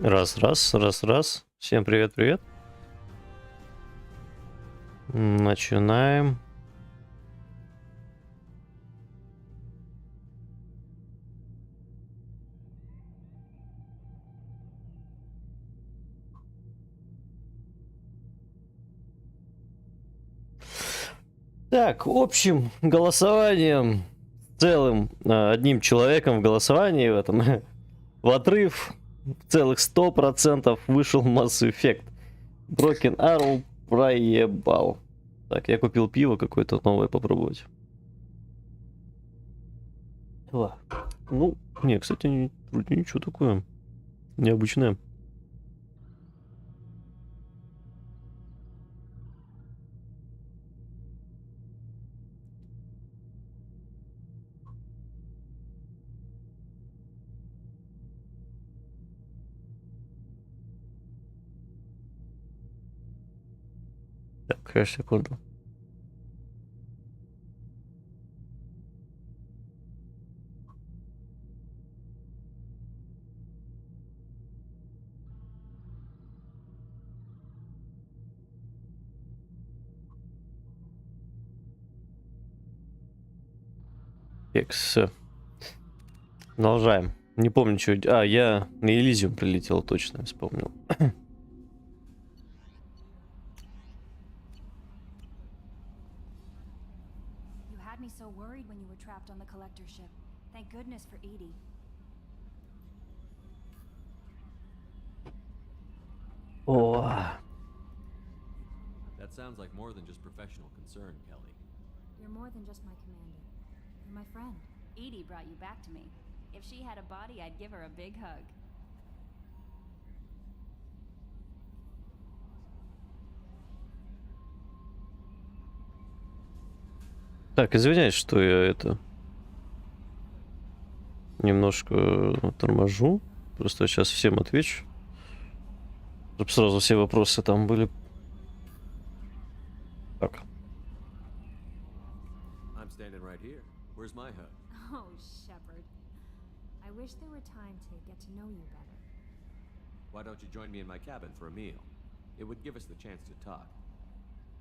Раз. Всем привет. Начинаем. Так, общим голосованием, целым одним человеком в голосовании в этом в отрыв целых 100% вышел Mass Effect. Broken Arrow проебал. Так, я купил пиво какое-то новое попробовать. Ну, не, кстати, вроде ничего такое необычное. Так, секунду. Все. Продолжаем. Не помню, что... я на Элизиум прилетел, точно, я вспомнил. О. That sounds like more than just professional concern, Kelly. You're more than just my commander. You're my friend. Edie brought you back to me. If she had a body, I'd give her a big hug. Так, извиняюсь, что я это... немножко торможу. Просто сейчас всем отвечу. Чтобы сразу все вопросы там были. Так. I'm standing right here. Where's my hug? Oh, Shepard. I wish there were time to get to know you better. Why don't you join me in my cabin for a meal? It would give us the chance to talk.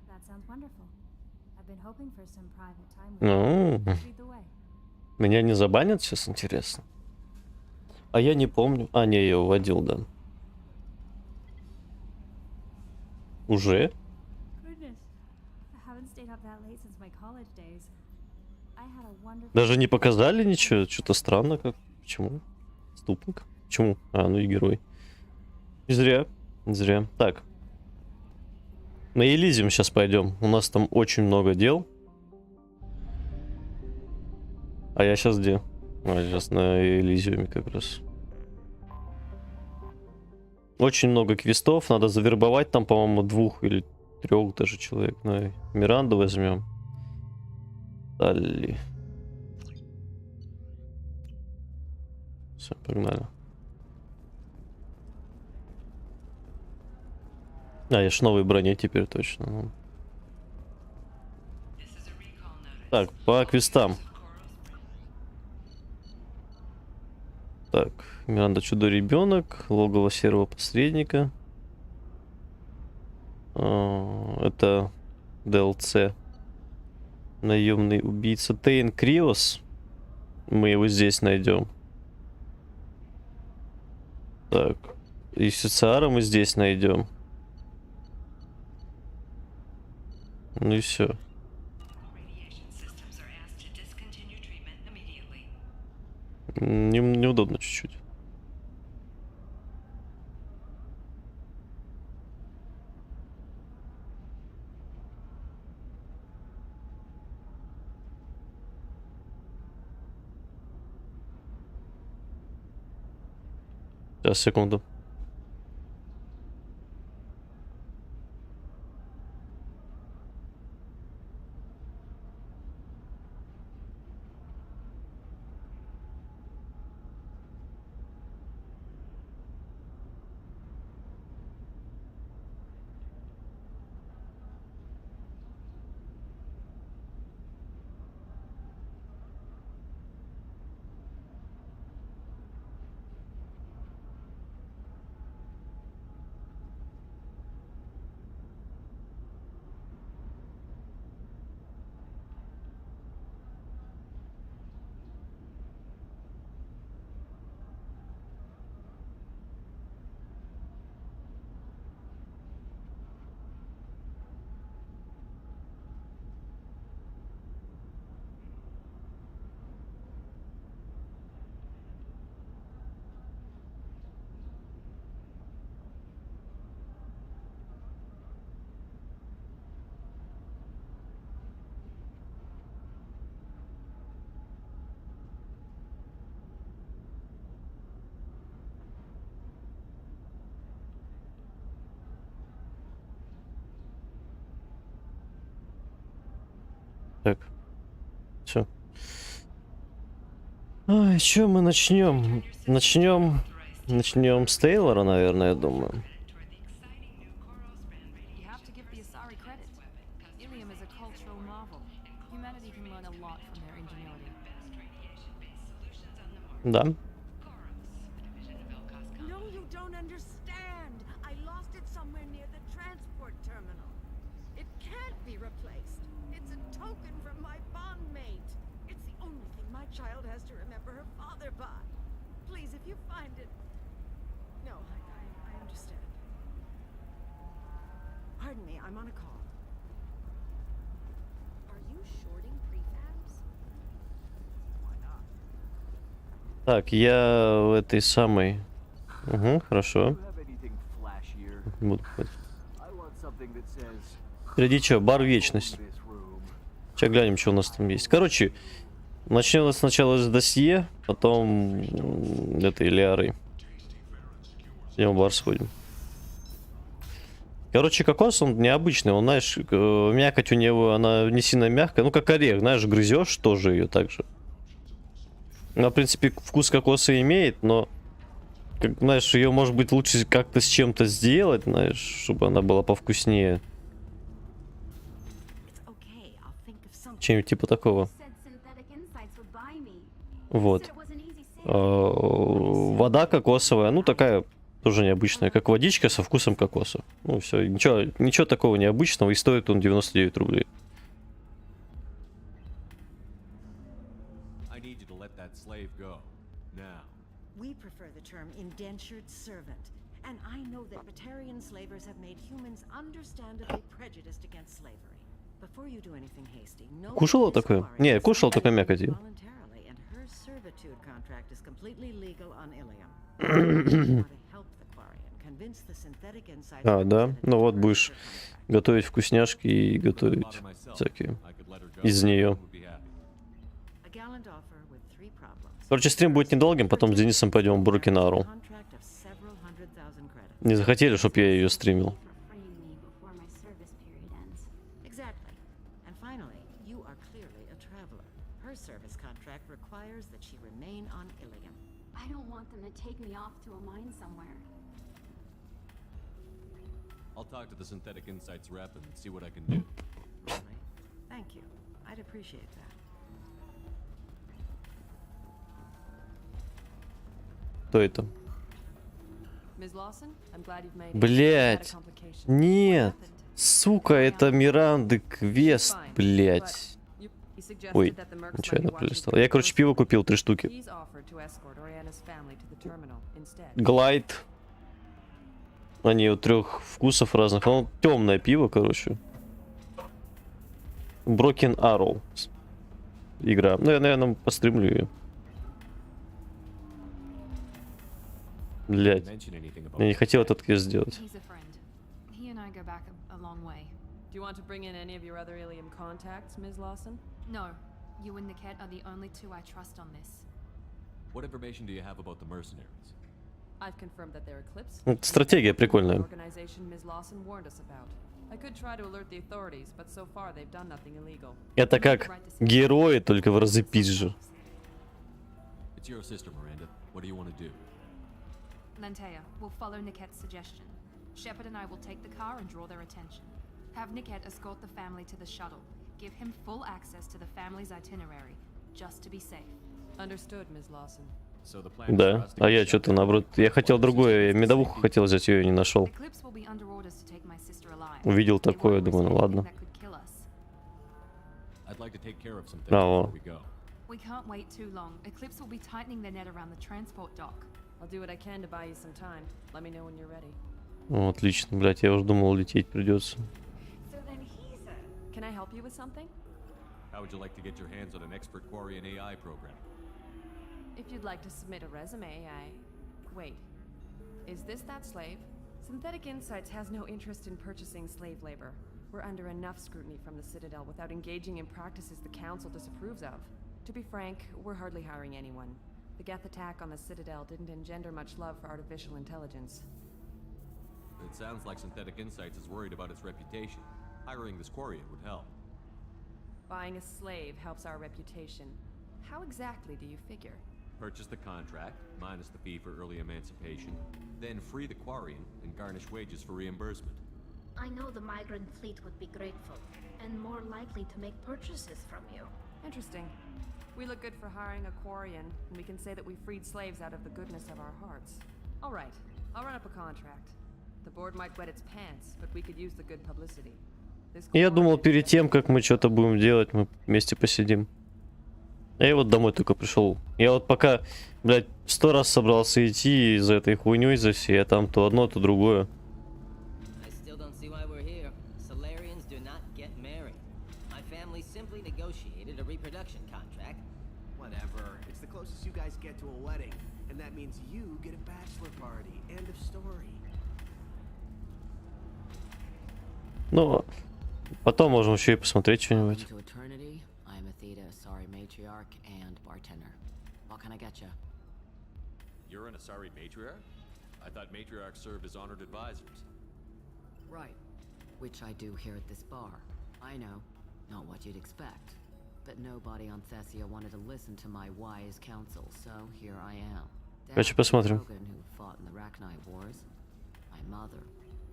That sounds wonderful. I've been hoping for some private time with Ну, you. Lead the way. меня не забанят сейчас, интересно. А я не помню. Не, я уводил, да. Уже? Goodness. I haven't stayed up that late since my college days. I had a wonderful... Даже не показали ничего? Что-то странно как. Почему? Ступник? Почему? Ну и герой. И зря. Так. На Элизиум сейчас пойдем. У нас там очень много дел. А я сейчас где? Сейчас на Элизиуме как раз. Очень много квестов. Надо завербовать там, по-моему, 2 или 3 даже человек. На Миранду возьмем. Далее. Все, погнали. Я ж новой броне теперь точно. Так, по квестам. Так, Миранда Чудо-ребенок, логово серого посредника. Это DLC. Наемный убийца Тейн Криос. Мы его здесь найдем. Так, и Сициара мы здесь найдем. Ну и все. Неудобно чуть-чуть. Сейчас, секунду. Так, все. Ой, что мы начнем? Начнем с Тейлора, наверное, я думаю. You have to give the Asari credit. Ilium is a cultural marvel. Humanity can learn a lot from their ingenuity. Да. No, you don't understand. I lost it somewhere near the transport terminal. It can't be replaced. It's a token from my bondmate. It's the only thing my child has to remember her father by. Please, if you find it... No, I understand. Pardon me, I'm on a call. Are you shorting prefabs? Why not? Так, я в этой самой... Угу, хорошо. You have anything flashier? Буду ходить. I want something that says Впереди что? Бар Вечность. this room. Сейчас глянем, что у нас там есть. Короче, начнем сначала с досье, потом этой Лиарой. Идем в бар сходим. Короче, кокос, он необычный. Он, знаешь, мякоть у него, она не сильно мягкая. Ну, как орех, знаешь, грызешь тоже ее так же. Она, в принципе, вкус кокоса имеет, но, как, знаешь, ее, может быть, лучше как-то с чем-то сделать, знаешь, чтобы она была повкуснее. It's okay. I'll think of something. Чем-нибудь типа такого. Said synthetic insights would buy me. Вот. Said it was an easy sale. Вода кокосовая, ну такая тоже необычная, как водичка со вкусом кокоса. Ну все, ничего такого необычного, и стоит он 99 рублей. I need you to let that slave go. Now. We prefer the term indentured servant. And I know that Batarian slavers have made humans understandably prejudiced against slavery. Before you do anything hasty, know Кушала that this такое? Aquarian Не, is кушал только signed мякоть. voluntarily, and her servitude contract is completely legal on Ilium. I want to help the Aquarian convince the synthetic insights А, да? representative Ну вот to будешь her contract. готовить вкусняшки и Bought готовить it myself. всякие I could let her go. из нее. Would be happy. A gallant offer with three problems. Короче, стрим будет недолгим, потом с Денисом пойдем в Буркинару. Contract of several hundred thousand credits. Не захотели, чтоб я ее стримил. For freeing me before my service period ends. Exactly. And finally, you are clearly a traveler. Her service contract requires that she remain on Ilium. I don't want them to take me off to a mine somewhere. I'll talk to the synthetic insights rep and see what I can do. Really? Thank you. I'd appreciate that. Кто это? Ms. Lawson, I'm glad you've made it. Блять. Had a complication. Нет. Сука, это Миранды Квест, Fine, блять. but he suggested Ой, that the mercs ничего, let я you watch пролистал. it Я, короче, пиво купил 3 штуки. He's offered to escort Oriana's family to the terminal instead. Глайд. Они у 3 вкусов разных. Оно темное пиво, короче. Broken Arrow. Игра. Ну, я, наверное, постримлю ее. Блять. Mention anything about Я не хотел этот квест сделать. He's a friend. He and I go back a long way. Do you want to bring in any of your other Ilium contacts, Ms. Lawson? No, you and Niket are the only two I trust on this. What information do you have about the mercenaries? I've confirmed that they're Eclipse. Стратегия прикольная. Organization Ms. Lawson warned us about. I could try to alert the authorities, but so far they've done nothing illegal. Это как герои, только в разы пизже. It's your sister, Miranda. What do you want to do? Lantea, we'll follow Niket's suggestion. Shepard and I will take the car and draw their attention. Have Niket escort the family to the shuttle. Give him full access to the family's itinerary, just to be safe. Understood, Ms. Lawson. So the plan is for Да. us to А get я shut что-то down наоборот. Я хотел другое. Я медовуху хотел взять, ее не нашел. Eclipse will be under orders to take my sister alive. Увидел They такое, won't думаю, risk ну anything ладно. that could kill us. I'd like to take care of some things Браво. before we go. We can't wait too long. Eclipse will be tightening their net around the transport dock. I'll do what I can to buy you some time. Let me know when you're ready. О, отлично, блять, я уже думал, лететь придется. So then he's a... Can I help you with something? How would you like to get your hands on an expert Quarian AI program? If you'd like to submit a resume, Wait. Is this that slave? Synthetic Insights has no interest in purchasing slave labor. We're under enough scrutiny from the Citadel without engaging in practices the Council disapproves of. To be frank, we're hardly hiring anyone. The Geth attack on the Citadel didn't engender much love for artificial intelligence. It sounds like Synthetic Insights is worried about its reputation. Hiring this Quarian would help. Buying a slave helps our reputation. How exactly do you figure? Purchase the contract, minus the fee for early emancipation, then free the Quarian and garnish wages for reimbursement. I know the migrant fleet would be grateful, and more likely to make purchases from you. Interesting. We look good for hiring a Quarian, and we can say that we freed slaves out of the goodness of our hearts. All right, I'll run up a contract. The board might wet its pants, but we could use the good publicity. This Я думал, Quarian перед is тем, как мы что-то будем делать, мы вместе посидим. А я вот домой только пришел. Я вот пока, блядь, 100 раз собрался идти за этой хуйней, за всей, а там то одно, то другое. I still don't see why we're here. Solarians do not get married. My family simply negotiated a reproduction contract. Whatever. It's the closest you guys get to a wedding. And that means you get a bachelor party. End of story. Ну, потом можем еще и посмотреть что-нибудь. To eternity, I'm Athena, sorry matriarch and bartender. What can I get you? You're an Asari matriarch? I thought matriarchs served as honored advisors. Right. Which I do here at this bar. I know, not what you'd expect. But nobody on Thessia wanted to listen to my wise counsel, so here I am. Короче, посмотрим. Krogan, who fought in the Rachni Wars. My mother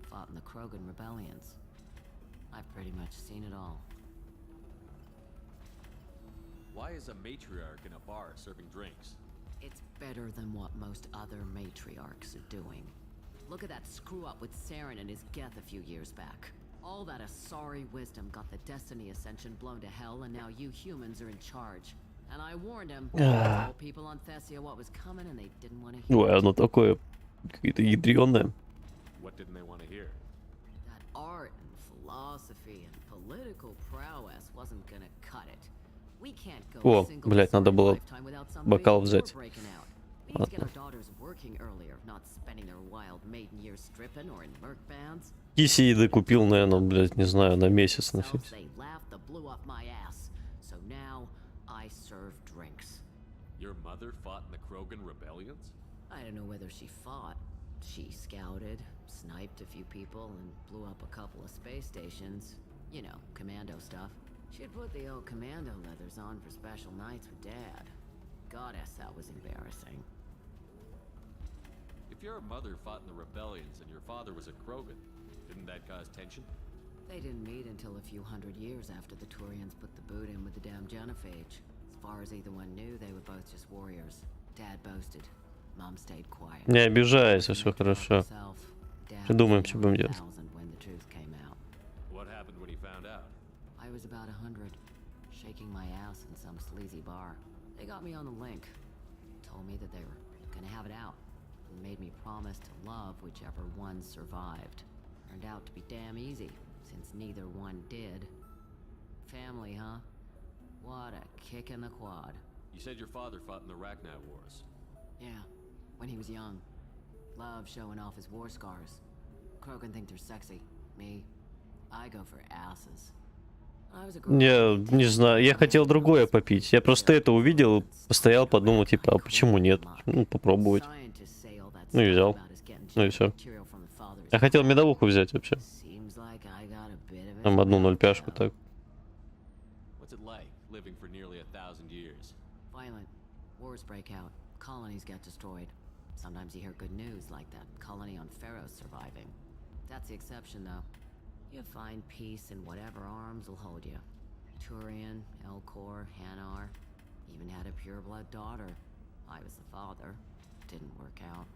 fought in the Krogan rebellions. I've pretty much seen it all. Why is a matriarch in a bar serving drinks? It's better than what most other matriarchs are doing. Look at that screw up with Saren and his Geth a few years back. All that Asari wisdom got the Destiny Ascension blown to hell, and now you humans are in charge. And I warned him. I told people on Thessia what was coming, and they didn't want to hear. Ой, оно такое какое-то ядреное. What didn't they want to hear? That art and philosophy and political prowess wasn't gonna cut it. We can't go О, single блядь, надо было lifetime without some бокал big war взять. breaking out. We need to get our daughters working earlier, not spending their wild maiden years stripping or in merc bands. Киси еды купил, наверное, блядь, не знаю, на месяц, на Themselves, фиг. they laughed the blue off my ass. So now I serve drinks. Your mother fought in the Krogan rebellions? I don't know whether she fought. She scouted, sniped a few people, and blew up a couple of space stations. You know, commando stuff. She'd put the old commando leathers on for special nights with Dad. Goddess, that was embarrassing. If your mother fought in the rebellions and your father was a Krogan, didn't that cause tension? They didn't meet until a few hundred years after the Turians put the boot in with the damn Genophage. As far as either one knew, they were both just warriors. Dad boasted. Mom stayed quiet. Не обижайся, все хорошо. Придумаем, что будем делать. What happened when he found out? I was about 100, shaking my ass in some sleazy bar. They got me on the link, told me that they were gonna have it out, and made me promise to love whichever one survived. Turned out to be damn easy, since neither one did. Family, huh? What a kick in the quad. You said your father fought in the Rachni Wars. Yeah, when he was young. Love showing off his war scars. Krogan think they're sexy. Me, I go for asses. I was a girl. Я не знаю, я хотел другое попить. Я просто это увидел, постоял, подумал, типа, а почему нет? Ну, попробовать. Ну и взял. Ну и все. Я хотел медовуху взять вообще. Там одну 0,5 так. What's it like living for nearly 1,000 years? Violent. Wars break out. Colonies get destroyed. Sometimes you hear good news like that colony on Pharaoh surviving. That's the exception, though. You find peace in whatever arms will hold you. Turian, Elcor, Hanar. Even had a pure-blood daughter. I was the father. Didn't work out.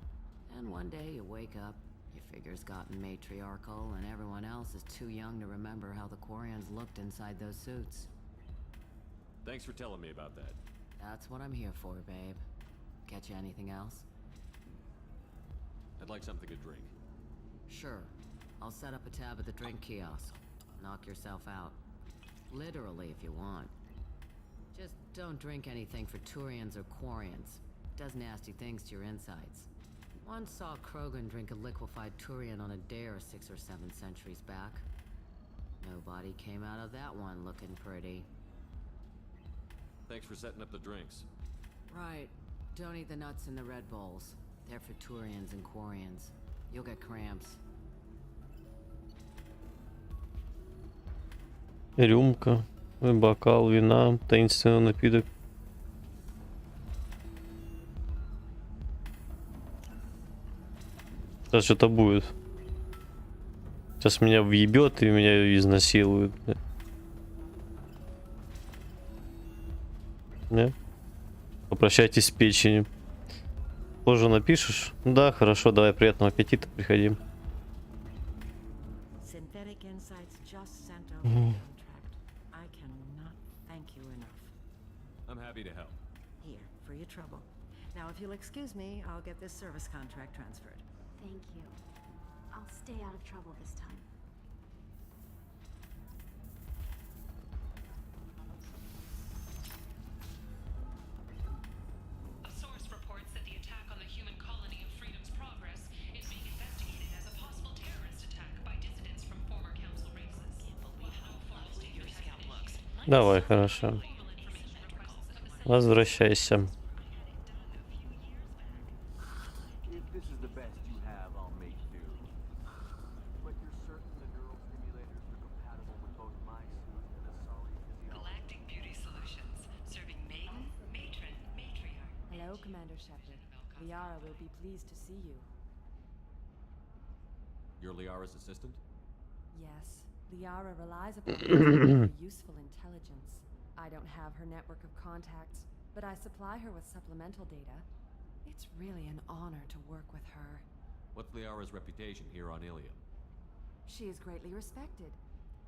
And one day you wake up, your figure's gotten matriarchal, and everyone else is too young to remember how the Quarians looked inside those suits. Thanks for telling me about that. That's what I'm here for, babe. Get you anything else? I'd like something to drink. Sure. I'll set up a tab at the drink kiosk. Knock yourself out. Literally, if you want. Just don't drink anything for Turians or Quarians. Does nasty things to your insides. Once saw Krogan drink a liquefied Turian on a dare 6 or 7 centuries back. Nobody came out of that one looking pretty. Thanks for setting up the drinks. Right. Don't eat the nuts in the Red Bowls. They're for Turians and Quarians. You'll get cramps. Рюмка. Бокал вина, таинственный напиток. Сейчас что-то будет. Сейчас меня въебет и меня изнасилуют. Не? Попрощайтесь с печенью. Позже напишешь? Да, хорошо, давай, приятного аппетита, приходи. Synthetic Insights just sent over the contract. I cannot thank you enough. I'm happy to help. Here, for your trouble. Now, if you'll excuse me, I'll get this service contract transferred. Thank you. I'll stay out of trouble this time. A source reports that the attack on the human colony of Freedom's Progress is being investigated as a possible terrorist attack by dissidents from former council races. We have no formal statement has been issued. Давай, хорошо. Возвращайся. If this is the best you have, I'll make do. But you're certain the neural stimulators are compatible with both my suit and a solid physiology? Galactic Beauty Solutions, serving maiden, matron, matriarch. Hello, Commander Shepard. Liara will be pleased to see you. You're Liara's assistant? Yes, Liara relies upon her for useful intelligence. I don't have her network of contacts, but I supply her with supplemental data. It's really an honor to work with her. What's Liara's reputation here on Ilium? She is greatly respected.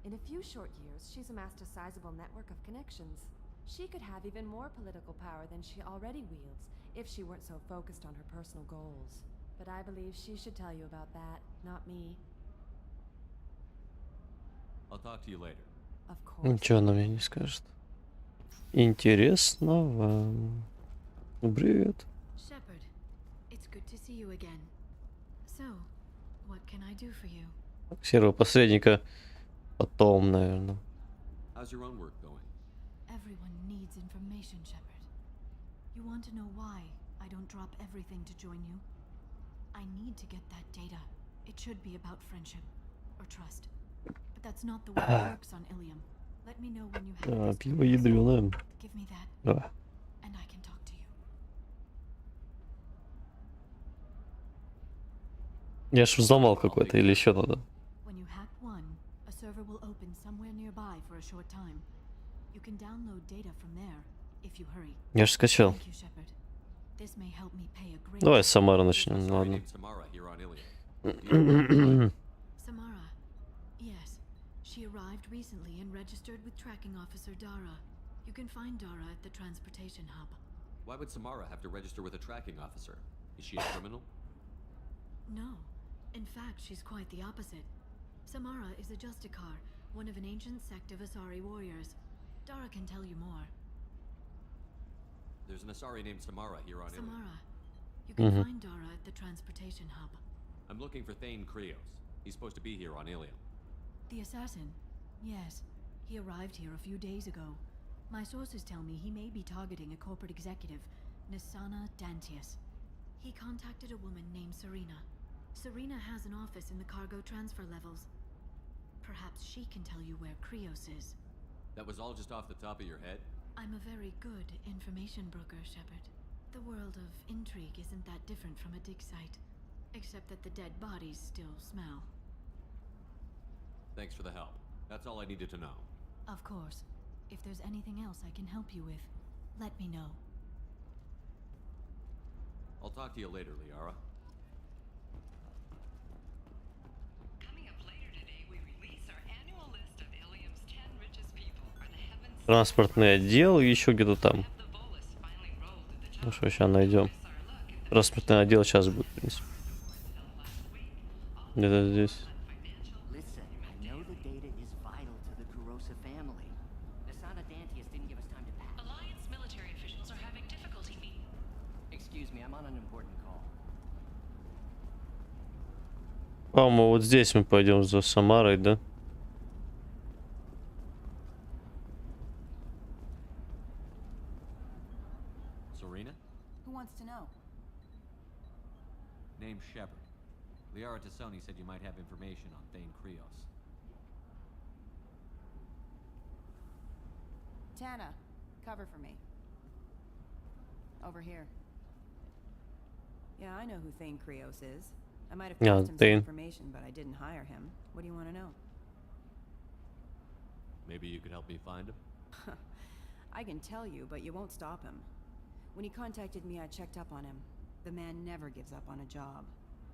In a few short years, she's amassed a sizable network of connections. She could have even more political power than she already wields if she weren't so focused on her personal goals. But I believe she should tell you about that, not me. I'll talk to you later. Of course. Ничего она мне не скажет. Интересного. Привет. Shepard, it's good to see you again. So, what can I do for you? Серого посредника потом, наверное. How's your own work going? Everyone needs information, Shepard. You want to know why I don't drop everything to join you? I need to get that data. It should be about friendship or trust. But that's not the way it works on Ilium. Let me know when you have this Пиво ядреное. Give me that, Да. and I can talk to you. Я ж взломал какой-то или еще надо. When you hack one, a server will open somewhere nearby for a short time. You can download data from there if you hurry. Я ж скачал. Thank you, Shepard. This may help me pay a great Давай с Самары начнем, Sorry, ладно. named Samara here on Ilium. Samara. Yes. She arrived recently and registered with Tracking Officer Dara. You can find Dara at the transportation hub. Why would Samara have to register with a tracking officer? Is she a criminal? No. In fact, she's quite the opposite. Samara is a Justicar, one of an ancient sect of Asari warriors. Dara can tell you more. There's an Asari named Samara here on Ilium. Samara. You can find Dara at the transportation hub. I'm looking for Thane Krios. He's supposed to be here on Ilium. The assassin? Yes. He arrived here a few days ago. My sources tell me he may be targeting a corporate executive, Nisana Dantius. He contacted a woman named Serena. Serena has an office in the cargo transfer levels. Perhaps she can tell you where Krios is. That was all just off the top of your head? I'm a very good information broker, Shepard. The world of intrigue isn't that different from a dig site, except that the dead bodies still smell. Thanks for the help. That's all I needed to know. Of course. If there's anything else I can help you with, let me know. I'll talk to you later, Liara. Coming up later today, we release our annual list of Ilium's 10 richest people. Are the heavens Транспортный отдел и еще где-то там. have the bolus finally rolled at the Ну top? что, сейчас найдем. Our look at Транспортный отдел сейчас будет, в принципе. last week. Где-то здесь. Financial Listen, I know the data is vital to the Kurosa family. Nisana Dantius didn't give us time to pack. Alliance military officials are having difficulty meeting. Excuse me, I'm on an important call. По-моему, вот здесь мы пойдем за Самарой, да? Serena? Who wants to know? Name's Shepard. Liara Tassoni said you might have information on Thane Krios. Tana, cover for me. Over here. Yeah, I know who Thane Krios is. I might have Yeah, passed him some Thane. information, but I didn't hire him. What do you want to know? Maybe you could help me find him? I can tell you, but you won't stop him. When he contacted me, I checked up on him. The man never gives up on a job.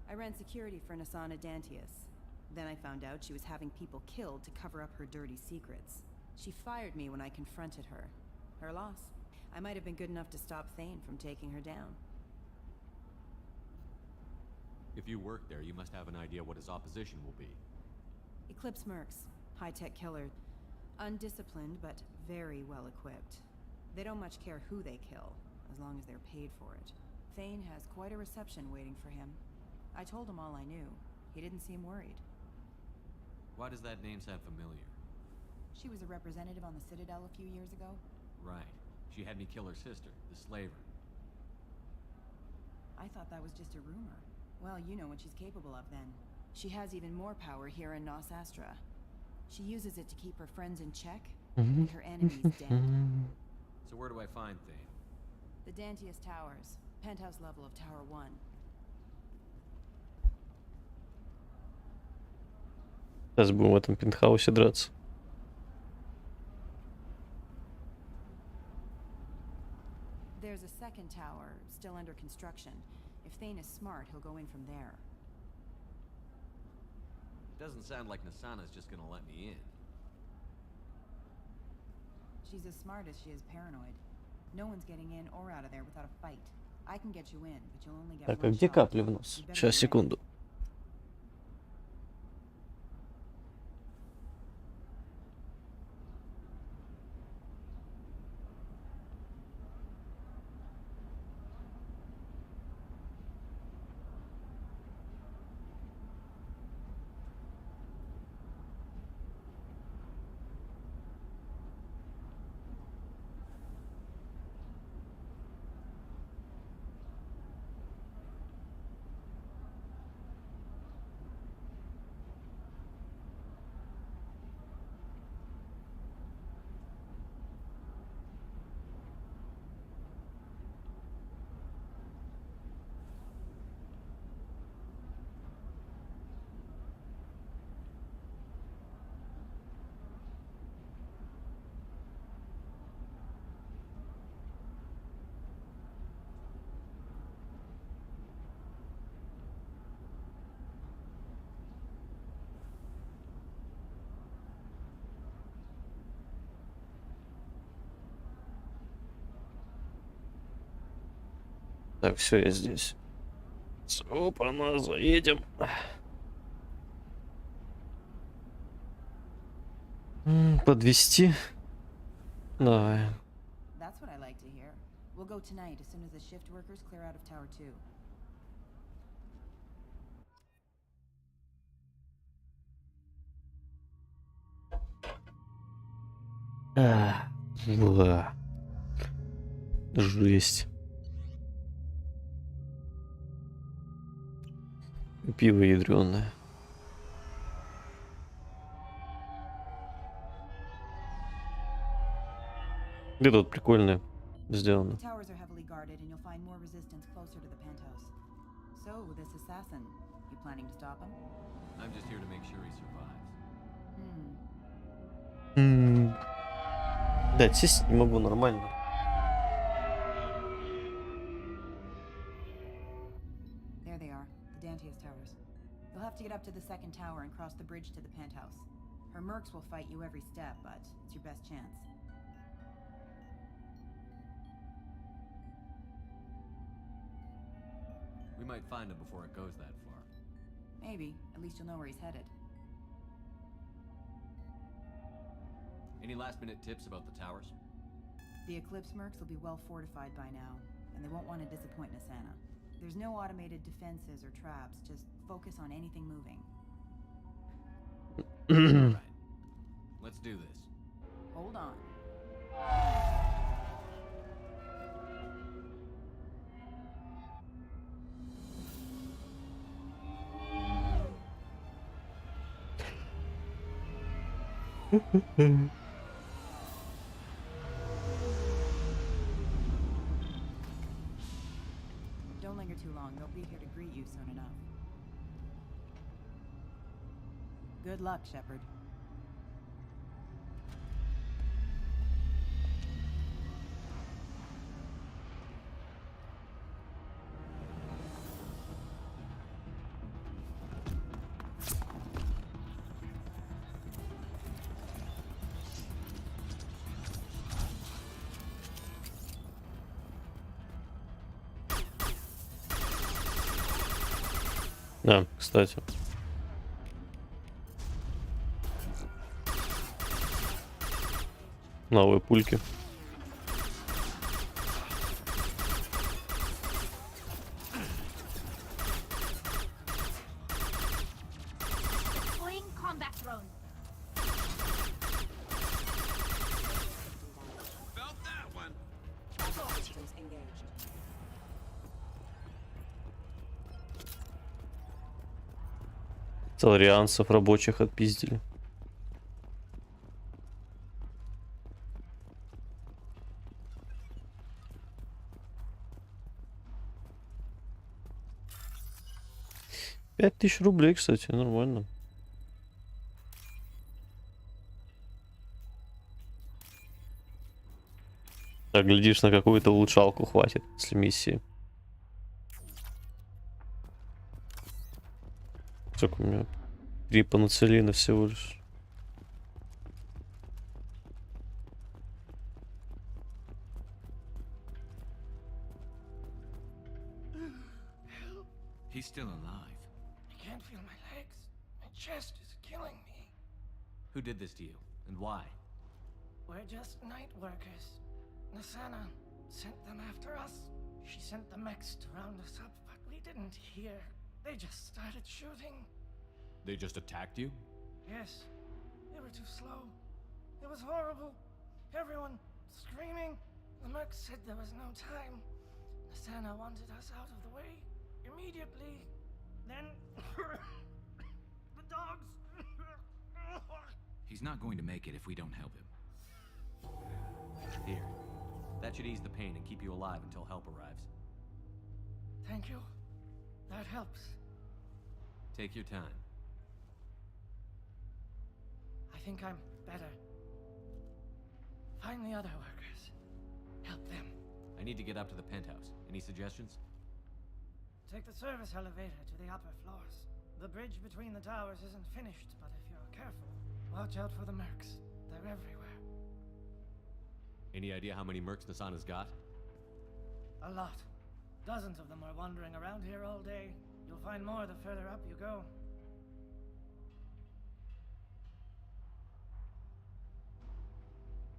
I ran security for Nasana Dantius. Then I found out she was having people killed to cover up her dirty secrets. She fired me when I confronted her. Her loss. I might have been good enough to stop Thane from taking her down. If you work there, you must have an idea what his opposition will be. Eclipse Mercs. High-tech killer. Undisciplined, but very well equipped. They don't much care who they kill, as long as they're paid for it. Thane has quite a reception waiting for him. I told him all I knew. He didn't seem worried. Why does that name sound familiar? She was a representative on the Citadel a few years ago. Right. She had me kill her sister, the slaver. I thought that was just a rumor. Well, you know what she's capable of then. She has even more power here in Nos Astra. She uses it to keep her friends in check and her enemies dead. So where do I find Thane? The Dantius Towers, penthouse level of Tower 1. Сейчас будем в этом пентхаусе драться. There's a second tower, still under construction. If Thane is smart, he'll go in from there. Doesn't sound like Nasana's just gonna let me in. She's as smart as she is paranoid. No one's getting in or out of there without a fight. I can get you in, but you'll only get Так, а one где shot. капли в нос? You better Сейчас, be ready. секунду. Так, все, я здесь. Опа-на, заедем. Подвести? Давай. That's what I like to hear. We'll go tonight as soon as the shift workers clear out of Tower 2. Да. Жесть. Пиво ядреное. Где тут прикольно сделано. The towers are heavily guarded, and you'll find more resistance closer to the penthouse. So, this assassin, you planning to stop him? I'm just here to make sure he survives. Да, сесть не могу нормально. There they are, the Dantius Towers. You'll have to get up to the second tower and cross the bridge to the penthouse. Her mercs will fight you every step, but it's your best chance. We might find him before it goes that far. Maybe. At least you'll know where he's headed. Any last-minute tips about the towers? The Eclipse mercs will be well fortified by now, and they won't want to disappoint Nasana. There's no automated defenses or traps, just focus on anything moving. All right. Let's do this. Hold on. Good luck, Shepard. Да, кстати. Новые пульки. Deploying combat drone. Felt that one. Соларианцев рабочих отпиздили. $5000 рублей, кстати, нормально. Так, глядишь, на какую-то улучшалку хватит после миссии. Сколько у меня? 3 панацелина всего лишь. He's still alive. I can't feel my legs. My chest is killing me. Who did this to you, and why? We're just night workers. Nasana sent them after us. She sent the mechs to round us up, but we didn't hear. They just started shooting. They just attacked you? Yes, they were too slow. It was horrible. Everyone screaming. The merc said there was no time. Nasana wanted us out of the way immediately. Then the dogs. He's not going to make it if we don't help him. Here. That should ease the pain and keep you alive until help arrives. Thank you. That helps. Take your time. I think I'm better. Find the other workers. Help them. I need to get up to the penthouse. Any suggestions? Take the service elevator to the upper floors. The bridge between the towers isn't finished, but if you're careful, watch out for the mercs. They're everywhere. Any idea how many mercs Nasana's got? A lot. Dozens of them are wandering around here all day. You'll find more the further up you go.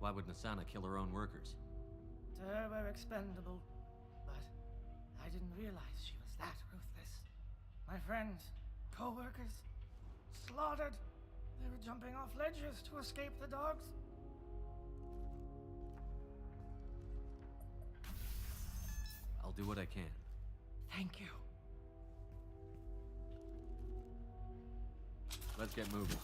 Why would Nasana kill her own workers? To her, we're expendable. But I didn't realize she was that ruthless. My friends, co-workers, slaughtered. They were jumping off ledges to escape the dogs. I'll do what I can. Thank you. Let's get moving.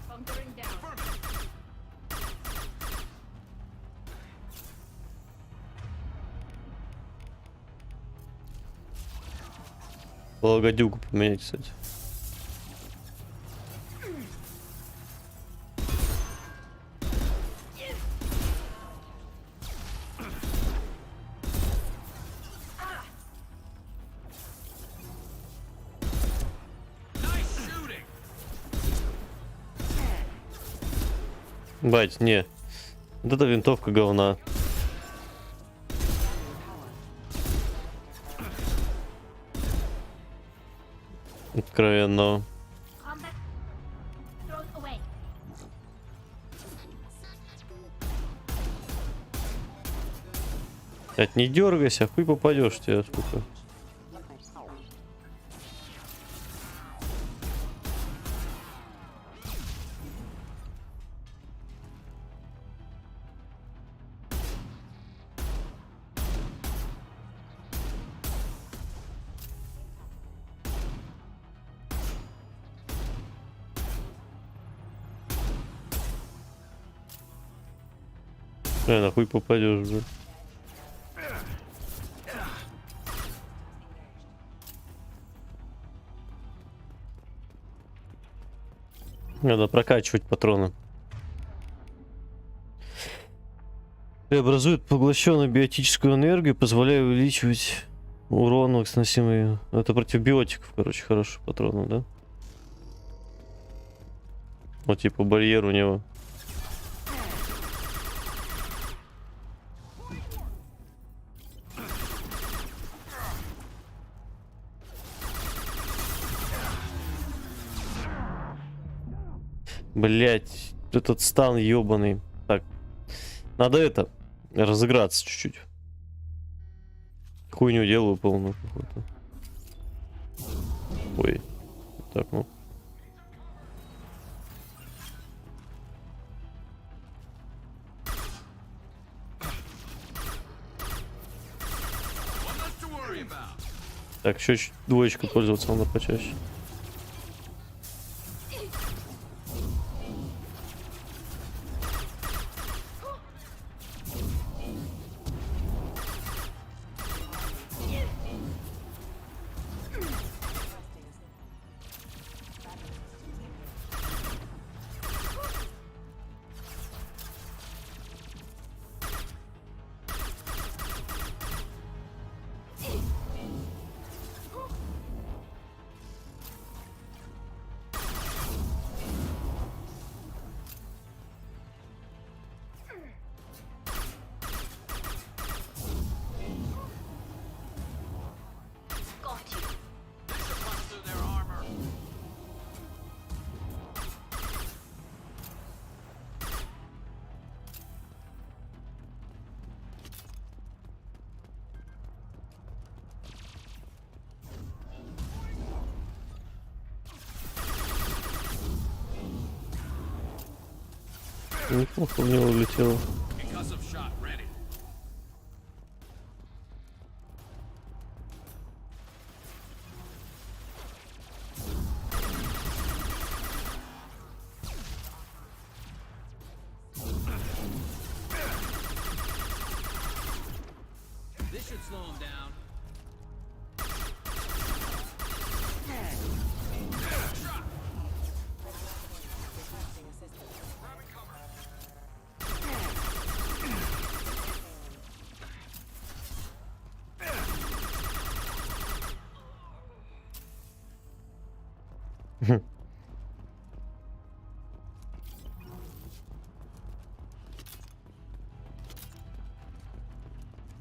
Bunkering down. Благодюгу поменять, кстати. Бать, не. Вот эта винтовка говна. Откровенно. Combat drone away. Блять, не дергайся, хуй попадешь тебе, сколько. Нахуй попадешь, блин. Надо прокачивать патроны. Преобразует поглощенную биотическую энергию, позволяя увеличивать урон сносимый. Это против биотиков, короче, хороший патрон, да? Вот типа барьер у него. Блять, этот стан ебаный. Так, надо это разыграться чуть-чуть. Хуйню делаю полную какую-то. Ой, так, ну. Так, еще двоечку пользоваться надо почаще. Неплохо в него улетело.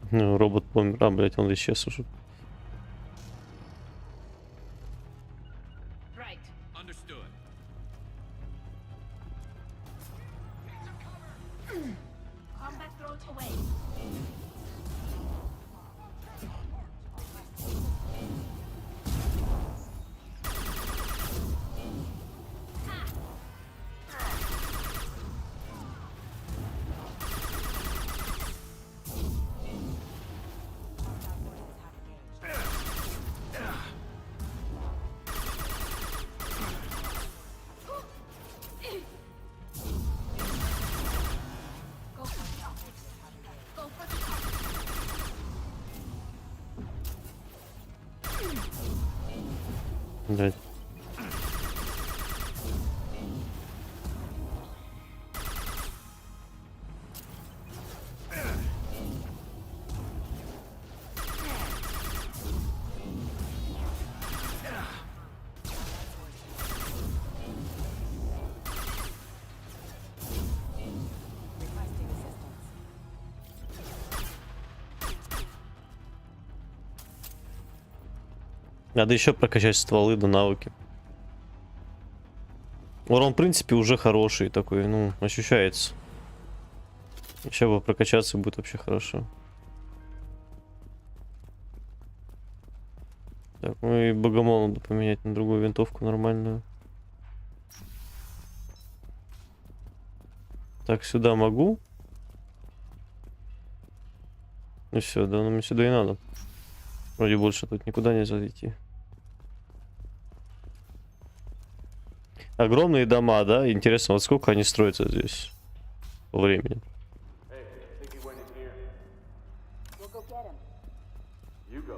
Ну, робот помер. А, блять, он исчез уже. Блять. Надо еще прокачать стволы до навыки. Урон, в принципе, уже хороший такой, ну, ощущается. Еще бы прокачаться будет вообще хорошо. Так, ну и богомол надо поменять на другую винтовку нормальную. Так, сюда могу. Ну все, да, ну мне сюда и надо. Вроде больше тут никуда нельзя идти. Огромные дома, да? Интересно, вот сколько они строятся здесь по времени? get him. You go.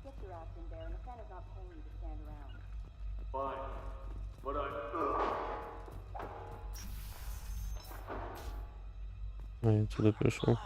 Get your ass in there, and the Santa's not paying you to stand around. Fine. But Я отсюда пришел.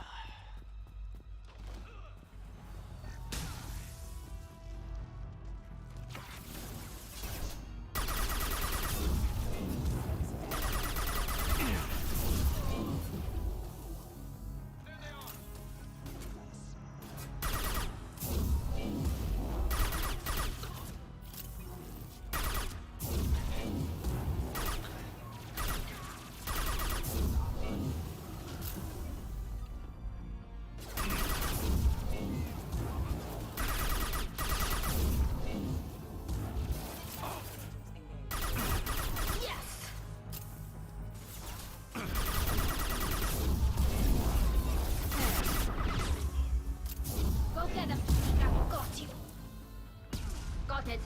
Go get him. Got you. Got it.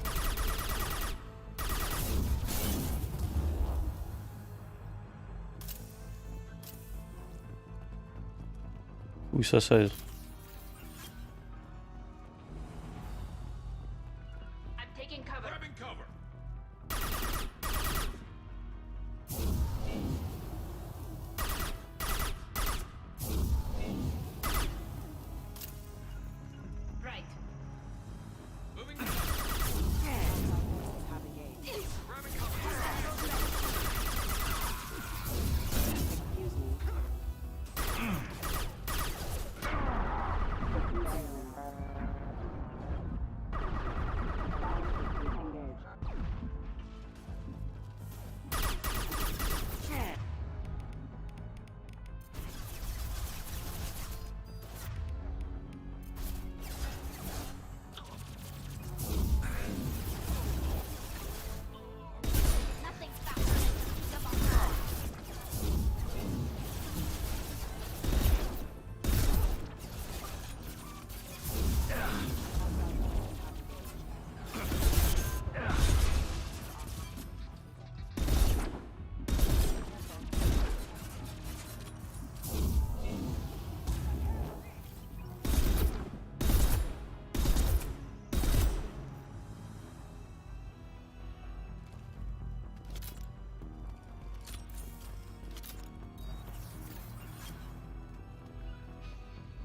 Хуй сосает. I'm taking cover. Grabbing cover. Right. Moving. Nothing faster.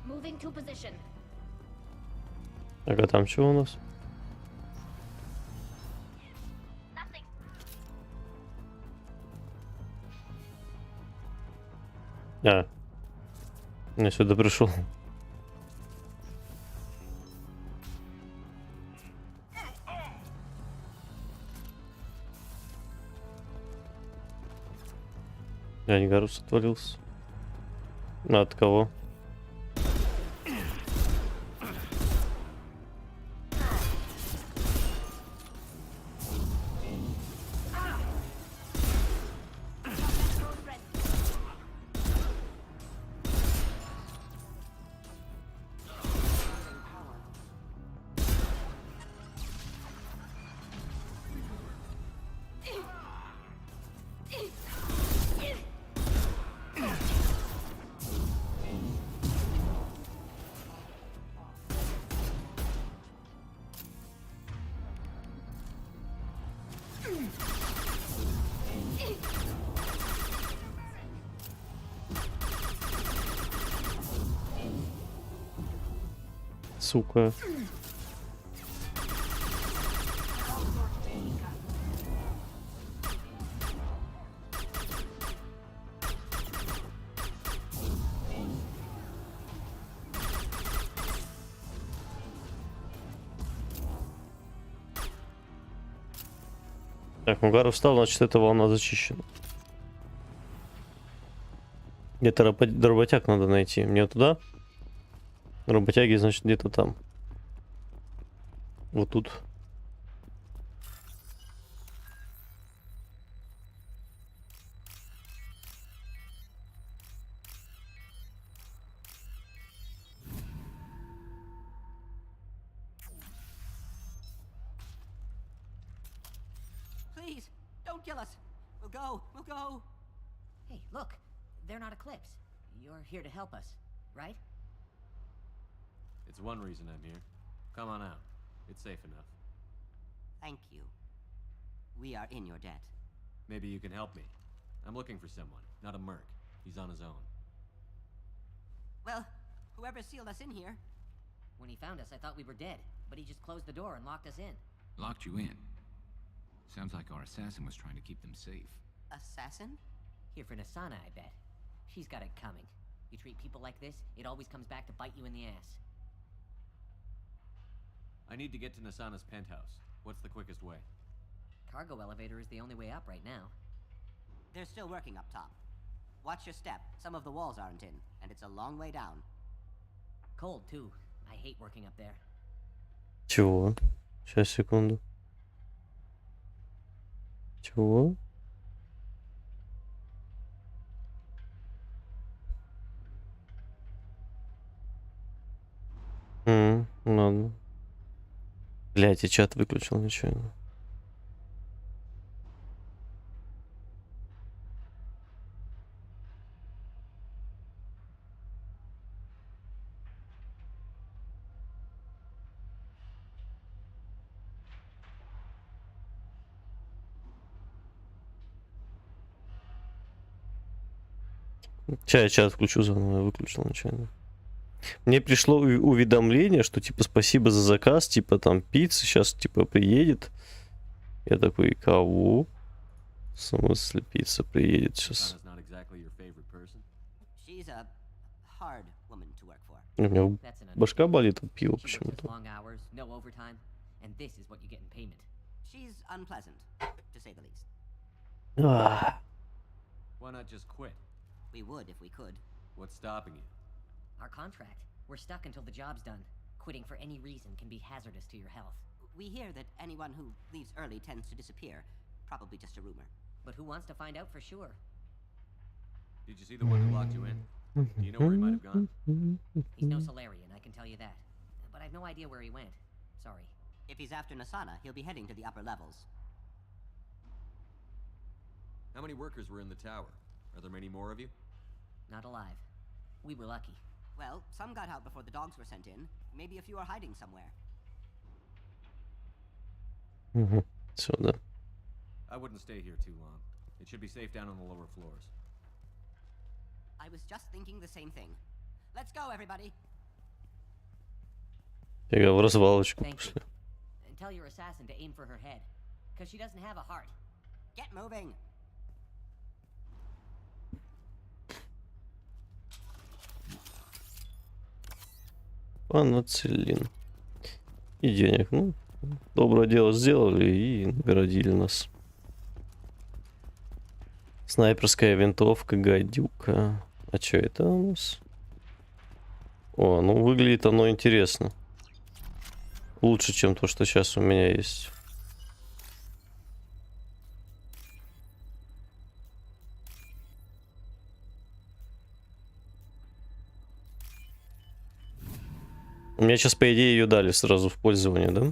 Moving to position. Так, а там что у нас? Nothing. Я сюда пришел. Гарус отвалился. От кого? Сука. Так, Мугаров встал, значит, эта волна зачищена. Где-то работяг надо найти. Мне туда? Работяги, значит, где-то там. Вот тут. Please, don't kill us. We'll go. We'll go. Hey, look. They're not Eclipse. You're here to help us, right? It's one reason I'm here. Come on out. It's safe enough. Thank you. We are in your debt. Maybe you can help me. I'm looking for someone, not a merc. He's on his own. Well, whoever sealed us in here. When he found us, I thought we were dead, but he just closed the door and locked us in. Locked you in. Sounds like our assassin was trying to keep them safe. Assassin? Here for Nasana, I bet. She's got it coming. You treat people like this, it always comes back to bite you in the ass. I need to get to Nasana's penthouse. What's the quickest way? Cargo elevator is the only way up right now. They're still working up top. Watch your step. Some of the walls aren't in, and it's a long way down. Cold, too. I hate working up there. Чего? Сейчас, секунду. Чего? Ладно. Блять, я чат выключил нечаянно. Сейчас я чат включу заново, я выключил нечаянно. Мне пришло уведомление, что типа спасибо за заказ, типа там пицца сейчас типа приедет. Я такой, кого? В смысле пицца приедет сейчас? У меня башка болит от пива почему-то. We would if we could. What's stopping you? Our contract. We're stuck until the job's done. Quitting for any reason can be hazardous to your health. We hear that anyone who leaves early tends to disappear. Probably just a rumor. But who wants to find out for sure? Did you see the one who locked you in? Do you know where he might have gone? He's no Solarian, I can tell you that. But I've no idea where he went. Sorry. If he's after Nasana, he'll be heading to the upper levels. How many workers were in the tower? Are there many more of you? Not alive. We were lucky. Well, some got out before the dogs were sent in. Maybe a few are hiding somewhere. So да. I wouldn't stay here too long. It should be safe down on the lower floors. I was just thinking the same thing. Let's go, everybody. Я в развалочку пошли. And tell your assassin to aim for her head, because she doesn't have a heart. Get moving. Панацелин. И денег. Ну, доброе дело сделали и наградили нас. Снайперская винтовка, гадюка. А что это у нас? О, ну выглядит оно интересно. Лучше, чем то, что сейчас у меня есть. Мне сейчас, по идее, ее дали сразу в пользование, да?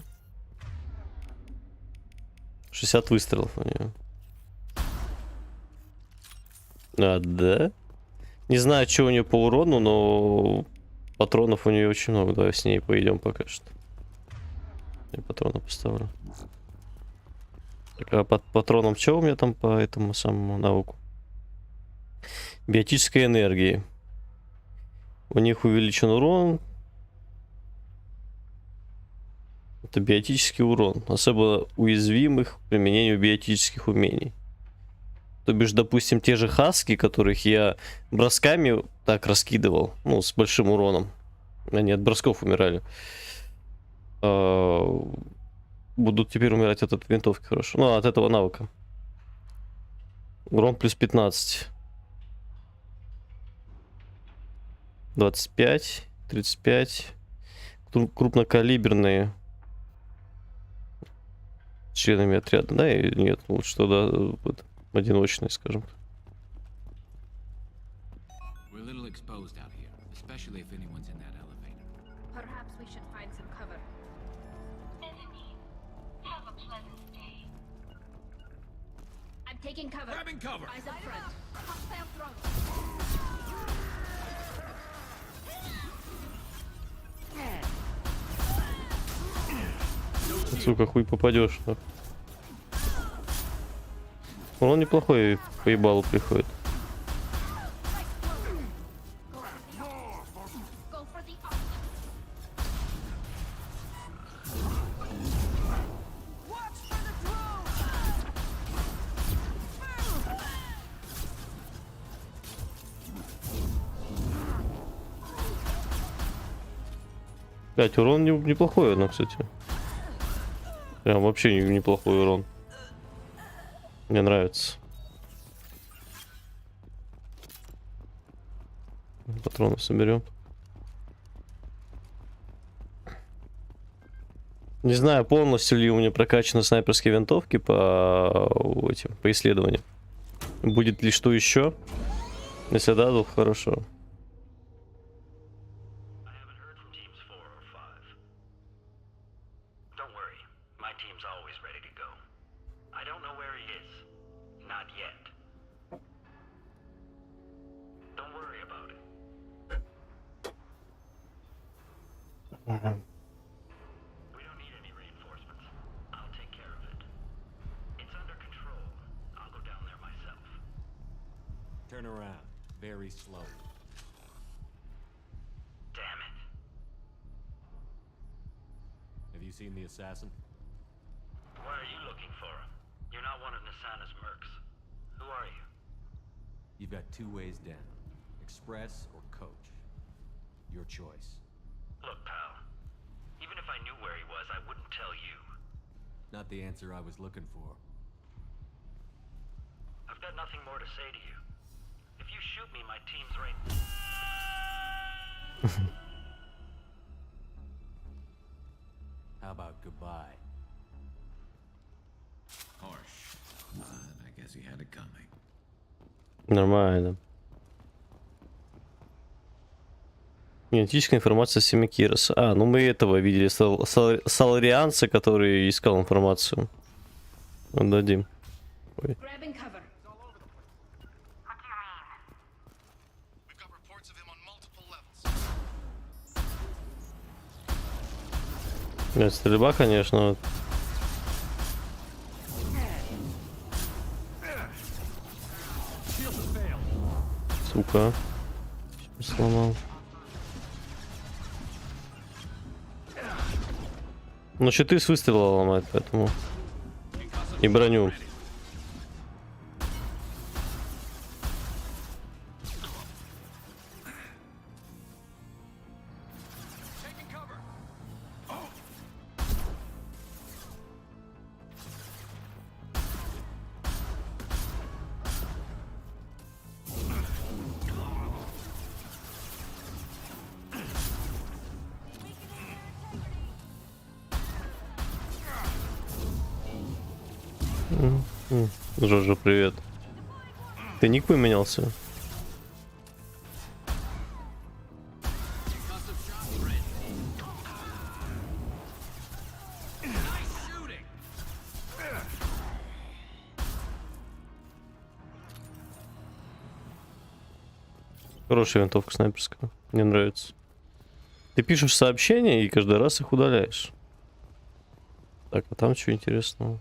60 выстрелов у нее. А, да? Не знаю, что у нее по урону, но патронов у нее очень много. Давай с ней пойдем пока что. Я патроны поставлю. Так, а под патроном что у меня там по этому самому навыку? Биотической энергии. У них увеличен урон. Это биотический урон. Особо уязвимых к применению биотических умений. То бишь, допустим, те же хаски, которых я бросками так раскидывал, ну, с большим уроном. Они от бросков умирали. Будут теперь умирать от этой винтовки, хорошо. Ну, от этого навыка. Урон плюс 15. 25, 35. Крупнокалиберные членами отряда, да, или нет? Лучше что-то вот, одиночные, скажем. We're a little exposed out here, especially if anyone's in that elevator. Perhaps we should find some cover. Enemy, have a pleasant day. I'm taking cover. Grabbing cover. Eyes up front. Hostile throttle. Сука, хуй попадешь. Он неплохой по ебалу приходит. Блять, урон неплохой, но, кстати. Прям вообще неплохой урон. Мне нравится. Патроны соберем. Не знаю, полностью ли у меня прокачаны снайперские винтовки по исследованиям. Будет ли что еще? Если да, то хорошо. Turn around, very slowly. Damn it. Have you seen the assassin? Why are you looking for him? You're not one of Nasana's mercs. Who are you? You've got two ways down. Express or coach. Your choice. Look, pal. Even if I knew where he was, I wouldn't tell you. Not the answer I was looking for. I've got nothing more to say to you. If you shoot me, my team's right. How about goodbye? Harsh. I guess he had it coming. Нормально. Генетическая информация Семикироса. А, ну мы этого видели. Саларианца, который искал информацию. Отдадим. Ой. Нет, стрельба, конечно. Сука. Сломал. Ну, щиты с выстрела ломает, поэтому. И броню. Жожа, привет. Ты ник поменялся? Хорошая винтовка снайперская. Мне нравится. Ты пишешь сообщения и каждый раз их удаляешь. Так, а там что интересного?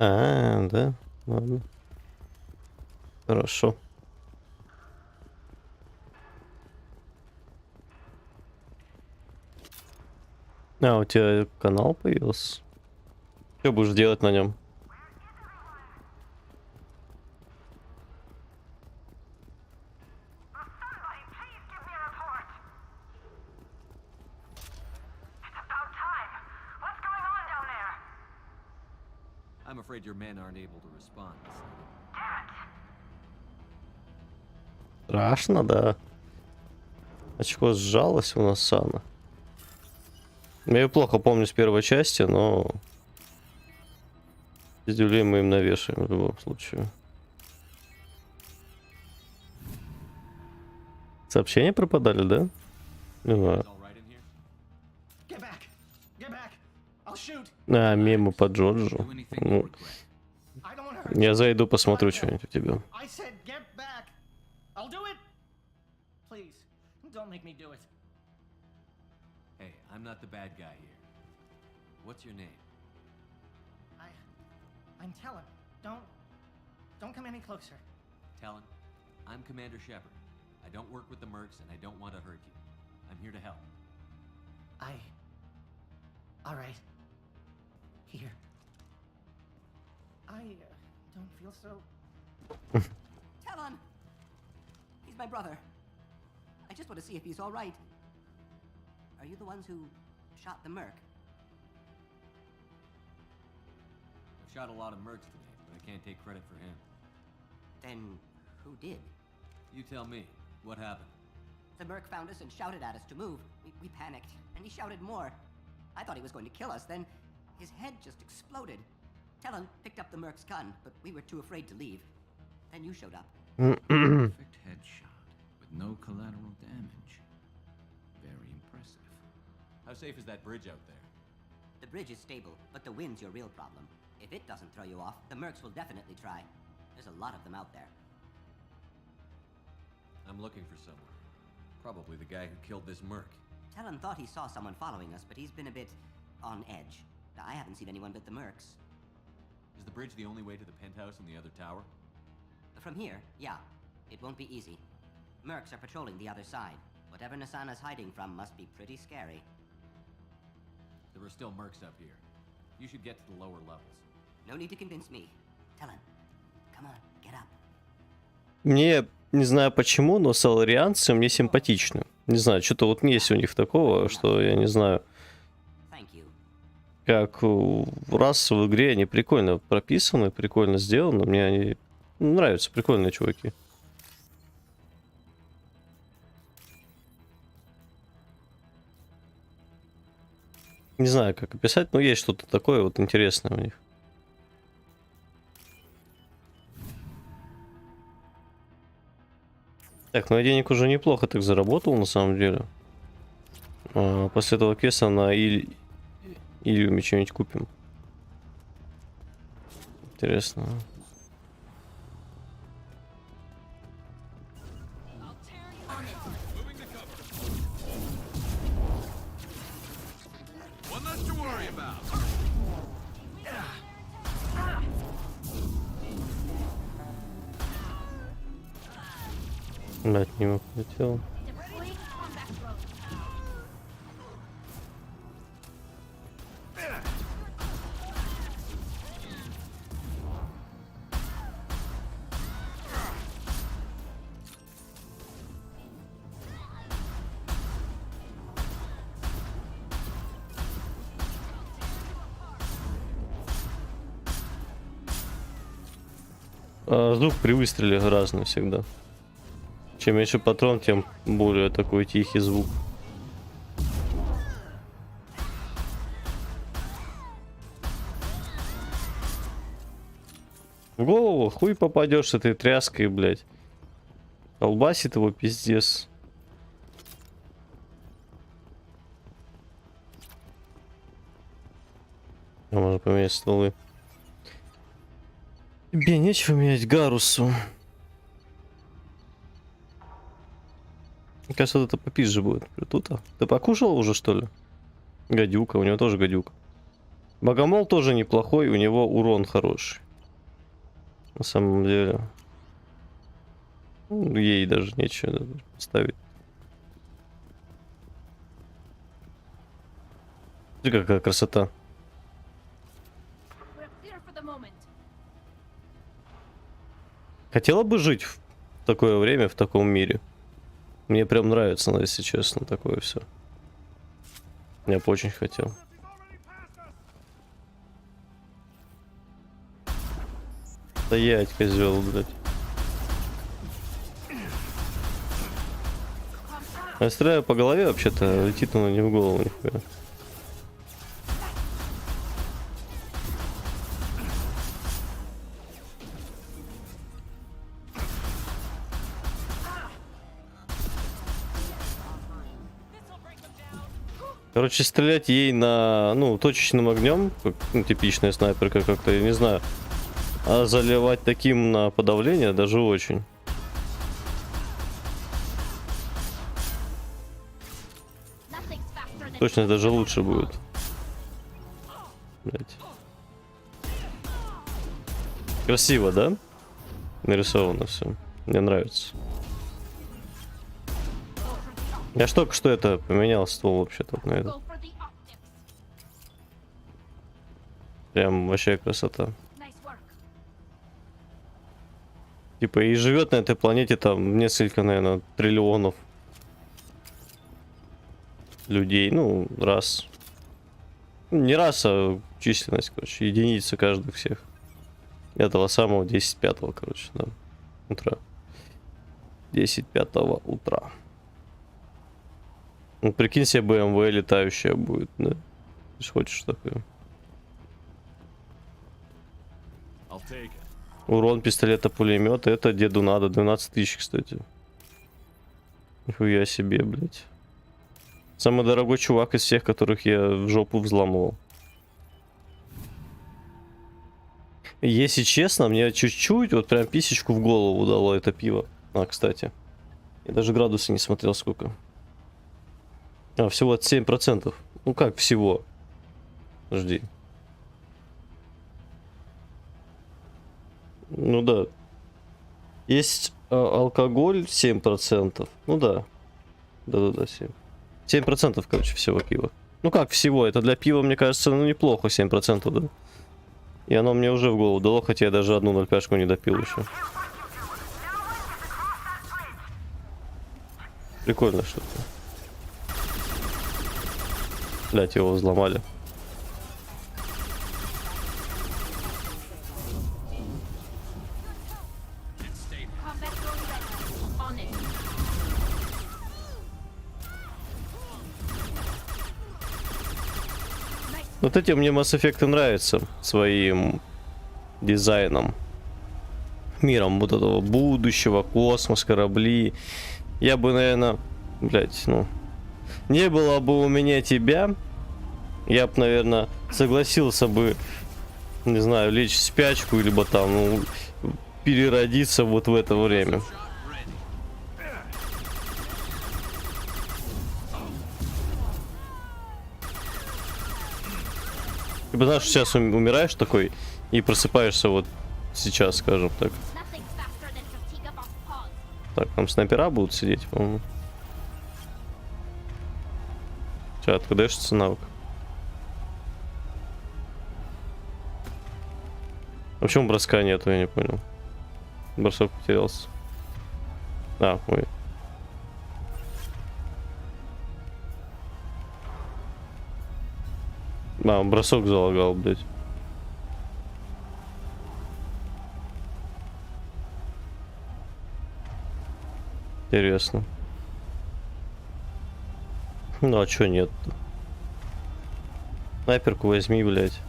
А, да, ладно. Хорошо. А, у тебя канал появился? Что будешь делать на нем? I'm afraid your men aren't able to respond. Страшно, да. Очко сжалось у нас Сана. Я ее плохо помню с первой части, но пиздюлей мы им навешаем в любом случае. Сообщения пропадали, да? Не знаю. А, мемы по Джорджу. Ну, я зайду, посмотрю что-нибудь у тебя. Don't make me do it. I'm not the bad guy here. What's your name? I'm Talon. Don't come any closer. Talon, I'm Commander Shepard. I don't work with the mercs and I don't want to hurt you. I'm here to help. All right. Here. I don't feel so... Talon! He's my brother. I just want to see if he's all right. Are you the ones who shot the merc? I've shot a lot of mercs today, but I can't take credit for him. Then who did? You tell me. What happened? The merc found us and shouted at us to move. We panicked, and he shouted more. I thought he was going to kill us, then his head just exploded. Talon picked up the merc's gun, but we were too afraid to leave. Then you showed up. Perfect headshot, with no collateral damage. Very impressive. How safe is that bridge out there? The bridge is stable, but the wind's your real problem. If it doesn't throw you off, the mercs will definitely try. There's a lot of them out there. I'm looking for someone. Probably the guy who killed this merc. Talon thought he saw someone following us, but he's been a bit on edge. I haven't seen anyone but the mercs. Is the bridge the only way to the penthouse and the other tower? From here, yeah. It won't be easy. Mercs are patrolling the other side. Whatever Nasana's hiding from must be pretty scary. There are still mercs up here. You should get to the lower levels. No need to convince me. Talon, come on, get up. Мне, не знаю почему, но соларианцы мне симпатичны. Не знаю, что-то вот есть у них такого, что я не знаю. Как раз в игре они прикольно прописаны, прикольно сделаны. Мне они нравятся, прикольные чуваки. Не знаю, как описать, но есть что-то такое вот интересное у них. Так, ну я денег уже неплохо так заработал, на самом деле. После этого квеста на Ильюме что-нибудь купим. Интересно. Блять, не мог хотел. Звук при выстреле разный всегда. Чем меньше патрон, тем более такой тихий звук. В голову хуй попадешь с этой тряской, блядь. Колбасит его пиздец. Можно поменять стволы. Тебе нечего менять Гарусу. Мне кажется, вот это попизже будет. Тут, ты покушал уже, что ли? Гадюка, у него тоже гадюка. Богомол тоже неплохой, у него урон хороший. На самом деле. Ну, ей даже нечего ставить. Смотри, какая красота. Хотела бы жить в такое время, в таком мире. Мне прям нравится, если честно, такое все. Я бы очень хотел. Стоять, козел, блядь. Я стреляю по голове, вообще-то летит оно не в голову, нихуя. Короче, стрелять ей на, ну, точечным огнем, как, ну, типичная снайперка как-то, я не знаю. А заливать таким на подавление даже очень. Точно даже лучше будет. Блять. Красиво, да? Нарисовано все. Мне нравится. Я ж только что это поменял ствол вообще-то на это. Прям вообще красота. Типа и живет на этой планете там несколько, наверное, триллионов людей. Ну, раз. Не раз, а численность, короче, единицы каждых всех. Этого самого 10-5, короче, да. Утра. 10-5 утра. Ну, прикинь себе, БМВ летающая будет, да? Ты ж хочешь такое? Урон пистолета-пулемета, это деду надо. 12 тысяч, кстати. Нихуя себе, блядь. Самый дорогой чувак из всех, которых я в жопу взламывал. Если честно, мне чуть-чуть, вот прям писечку в голову дало это пиво. А, кстати. Я даже градусы не смотрел сколько. А, всего от 7%. Ну как всего? Подожди. Ну да. Есть алкоголь 7%. Ну да. Да-да-да, 7. 7%, короче, всего пива. Ну как всего? Это для пива, мне кажется, ну неплохо 7%, да? И оно мне уже в голову дало, хотя я даже одну 0,5 не допил еще. Прикольно что-то. Блять, его взломали. Вот эти мне Mass Effect нравятся своим дизайном. Миром вот этого будущего, космос, корабли. Я бы, наверное, блять, ну... Не было бы у меня тебя, я бы, наверное, согласился бы, не знаю, лечь в спячку, либо там, ну, переродиться вот в это время. Ты бы знаешь, сейчас умираешь такой и просыпаешься вот сейчас, скажем так. Так, там снайпера будут сидеть, по-моему. Сейчас, откуда даешься навык? А почему броска нету, я не понял. Бросок потерялся. А, ой. А, бросок залагал, блядь. Интересно. Ну а чё нет-то? Снайперку возьми, блядь.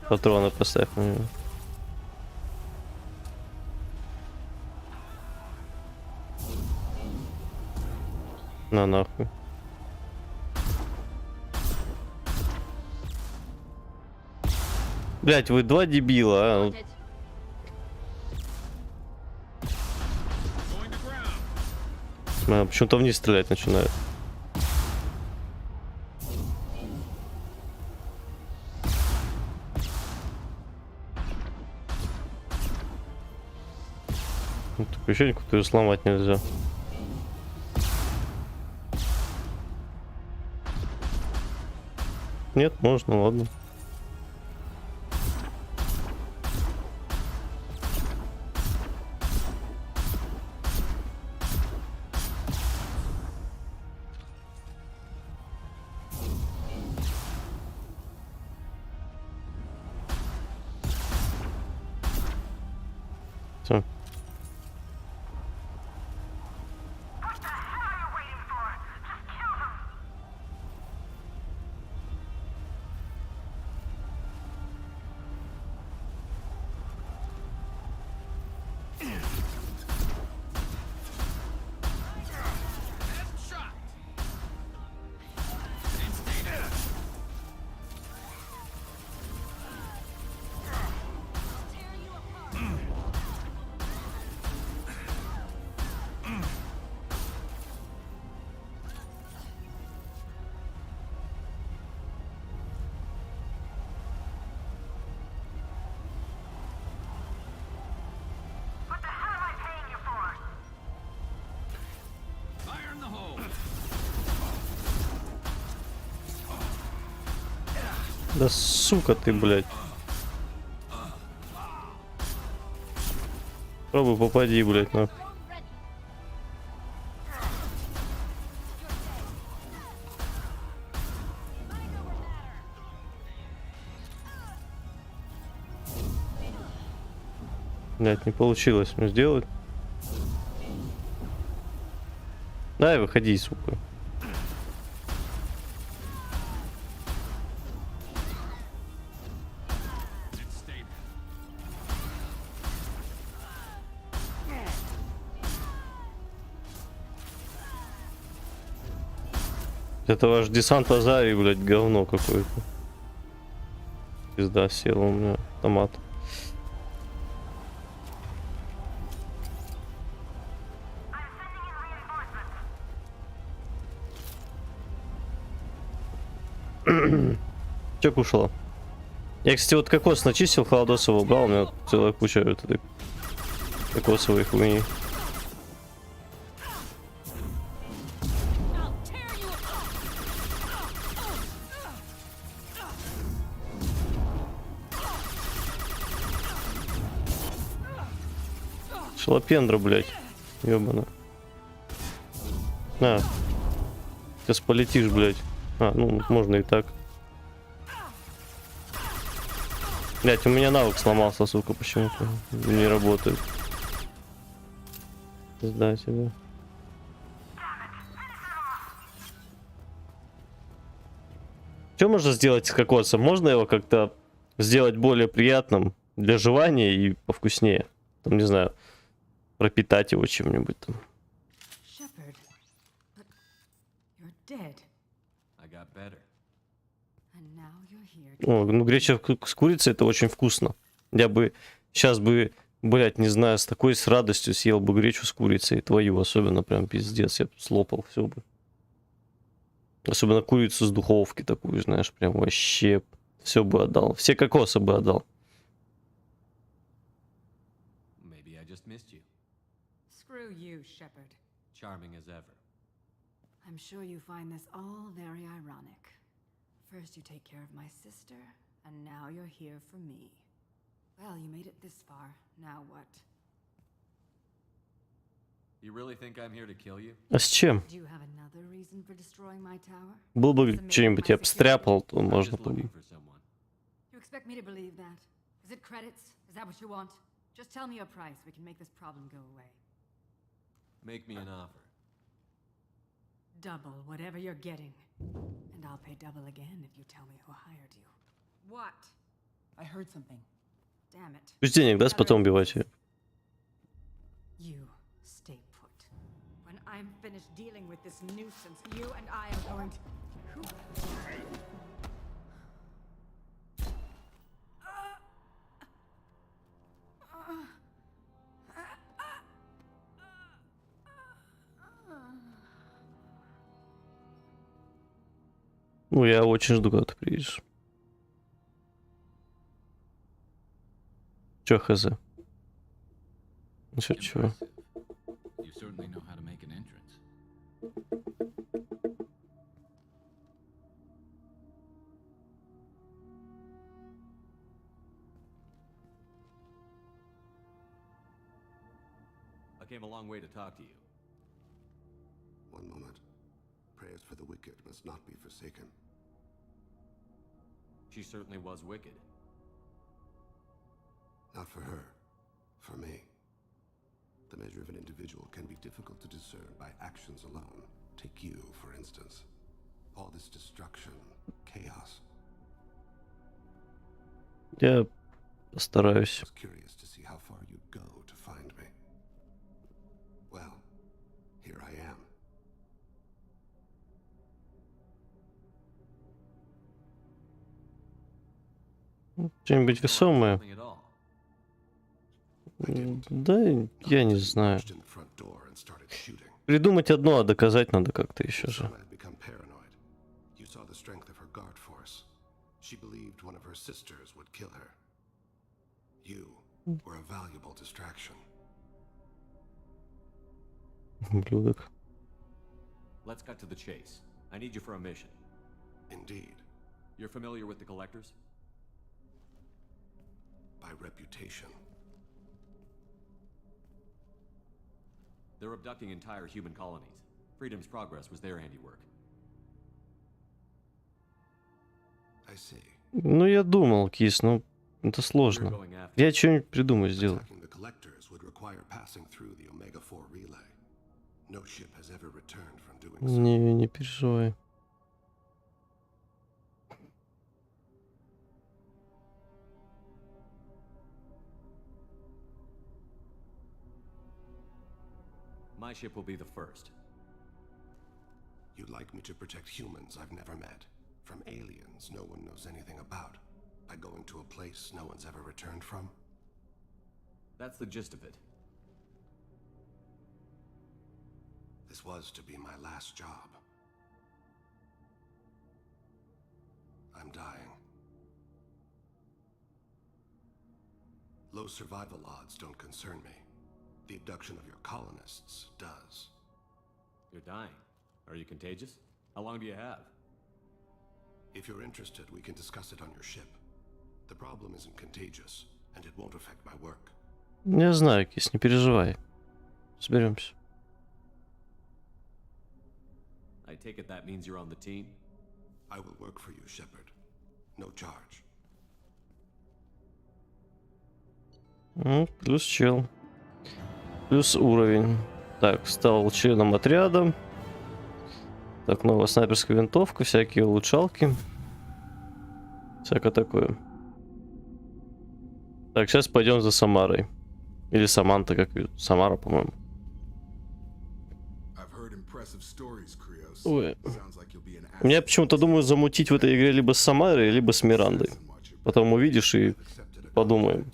Патроны поставь на него. На нахуй. Блять, вы два дебила, а? Почему-то вниз стрелять начинают. Такое ощущение, как ее сломать нельзя. Нет, можно, ладно. Все. Да сука ты, блядь. Пробуй попади, блядь, на. Блядь, не получилось мне сделать. Давай, выходи, сука. Это ваш десант Азарий, блядь, говно какое-то. Пизда села у меня автомат. Че кушала? Я, кстати, вот кокос начистил, холодосово убрал, у меня целая куча этой кокосовой хуйни. Шалопендра, блядь. Ёбана. На. Сейчас полетишь, блядь. А, ну, можно и так. Блядь, у меня навык сломался, сука, почему-то. Не работает. Да, тебе. Что можно сделать с кокосом? Можно его как-то сделать более приятным для жевания и повкуснее? Там, не знаю, пропитать его чем-нибудь там. Shepherd, but you're dead. I got better. And now you're here. О, ну греча с курицей это очень вкусно. Я бы сейчас бы, блядь, не знаю, с радостью съел бы гречу с курицей. Твою особенно прям пиздец, я бы слопал все бы. Особенно курицу с духовки такую, знаешь, прям вообще все бы отдал. Все кокосы бы отдал. Maybe I just missed you. Screw you, Shepherd. Charming as ever. I'm sure you find this all very ironic. First you take care of my sister, and now you're here for me. Well, you made it this far. Now what? You really think I'm here to kill you? А с чем? Do you have another reason for destroying my tower? Был бы что-нибудь обстряпал, то можно было. You expect me to believe that? Is it credits? Is that what you want? Just tell me a price. We can make this problem go away. Make me an offer. Double whatever you're getting. And I'll pay double again if you tell me who hired you. What? I heard something. Damn it. Пусть денег даст, потом убивать ее. You stay put. When I'm finished dealing with this nuisance, you and I are going to... Ну, я очень жду, когда ты приедешь. Чё, хз? Насчет чего? You certainly know how to make an entrance. I came a long way to talk to you. One moment. Prayers for the wicked must not be forsaken. She certainly was wicked. Not for her. For me. The measure of an individual can be difficult to discern by actions alone. Take you, for instance. All this destruction, chaos. Я постараюсь. I was curious to see how far you'd go to find me. Well, here I am. Что-нибудь весомое? Да, я не знаю. Придумать одно, а доказать надо как-то еще же. Ублюдок. Let's cut to the chase. I need you for a mission. Indeed. You're familiar with the Collectors? By reputation. They're abducting entire human colonies. Freedom's Progress was their handiwork. I see. Ну, я думал, Кис, ну, это сложно. Я что-нибудь придумаю, сделаю. Attacking the collectors would require passing through the Omega-4 relay. No ship has ever returned from doing so. Не переживай. My ship will be the first. You'd like me to protect humans I've never met, from aliens no one knows anything about, by going to a place no one's ever returned from? That's the gist of it. This was to be my last job. I'm dying. Low survival odds don't concern me. The abduction of your colonists does. You're dying. Are you contagious? How long do you have? If you're interested, we can discuss it on your ship. The problem isn't contagious, and it won't affect my work. Я знаю, Кис, не переживай. Разберемся. I take it that means you're on the team? I will work for you, Shepard. No charge. Ну, плюс чел. Плюс уровень. Так, стал членом отряда. Так, новая снайперская винтовка, всякие улучшалки. Всякое такое. Так, сейчас пойдем за Самарой. Или Саманта, как ее. Самара, по-моему. Ой. Я почему-то думаю замутить в этой игре либо с Самарой, либо с Мирандой. Потом увидишь и подумаем.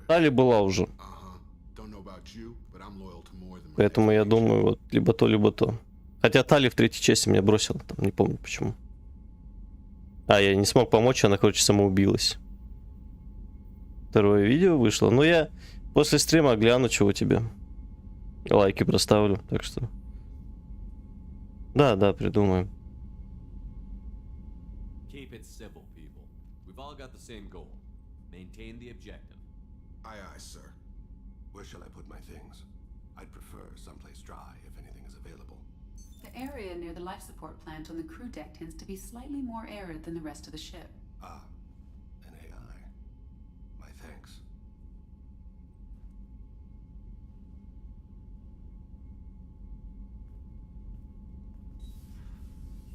Тали была уже. Поэтому я думаю, вот либо то, либо то. Хотя Тали в третьей части меня бросила, там, не помню почему. А, я не смог помочь, она, короче, самоубилась. Второе видео вышло. Ну, я после стрима гляну, чего тебе. Лайки проставлю, так что... Да, придумаем. Keep it civil, people. We've all got the same goal. Maintain the objective. Aye, sir. Where shall I put my things? I'd prefer someplace dry if anything is available. The area near the life support plant on the crew deck tends to be slightly more arid than the rest of the ship. Ah, an AI. My thanks.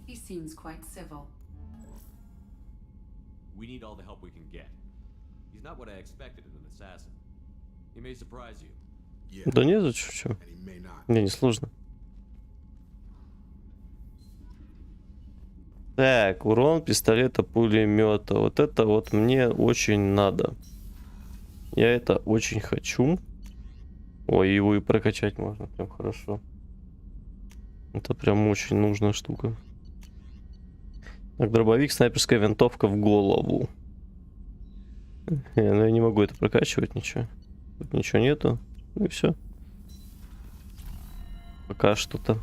He seems quite civil. We need all the help we can get. He's not what I expected in an assassin. He may surprise you. Да не зачем. Не, не сложно. Так, урон пистолета пулемета. Вот это вот мне очень надо. Я это очень хочу. Ой, его и прокачать можно прям хорошо. Это прям очень нужная штука. Так, дробовик, снайперская винтовка в голову. Но я не могу это прокачивать, ничего. Тут ничего нету. Ну и все. Пока что-то.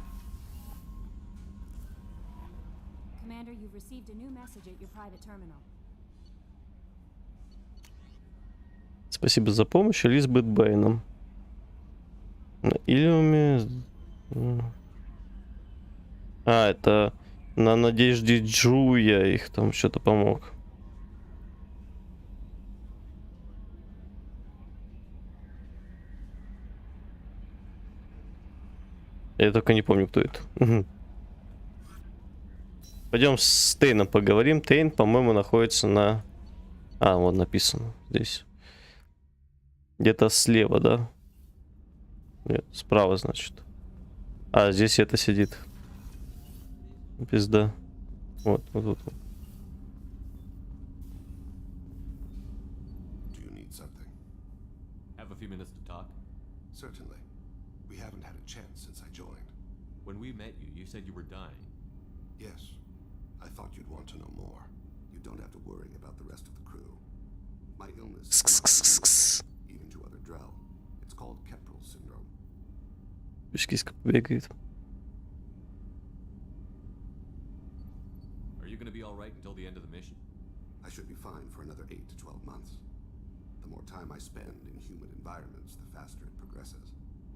Commander, you've received a new message at your private terminal. Спасибо за помощь, Элизабет Бэйном. На Илиуме... А, это на Надежде Джу я их там что-то помог. Я только не помню, кто это. Пойдем с Тейном поговорим. Тейн, по-моему, находится на... А, вот написано здесь. Где-то слева, да? Нет, справа, значит. А, здесь это сидит. Пизда. Вот. Do you need something? Have a few minutes to talk? Certainly. We haven't had a chance since I joined. When we met you, you said you were dying. Yes. I thought you'd want to know more. You don't have to worry about the rest of the crew. My illness is not even to other Drell. It's called Keprel syndrome. Киска побегает. Are you going to be time I spend in human environments, the faster it progresses.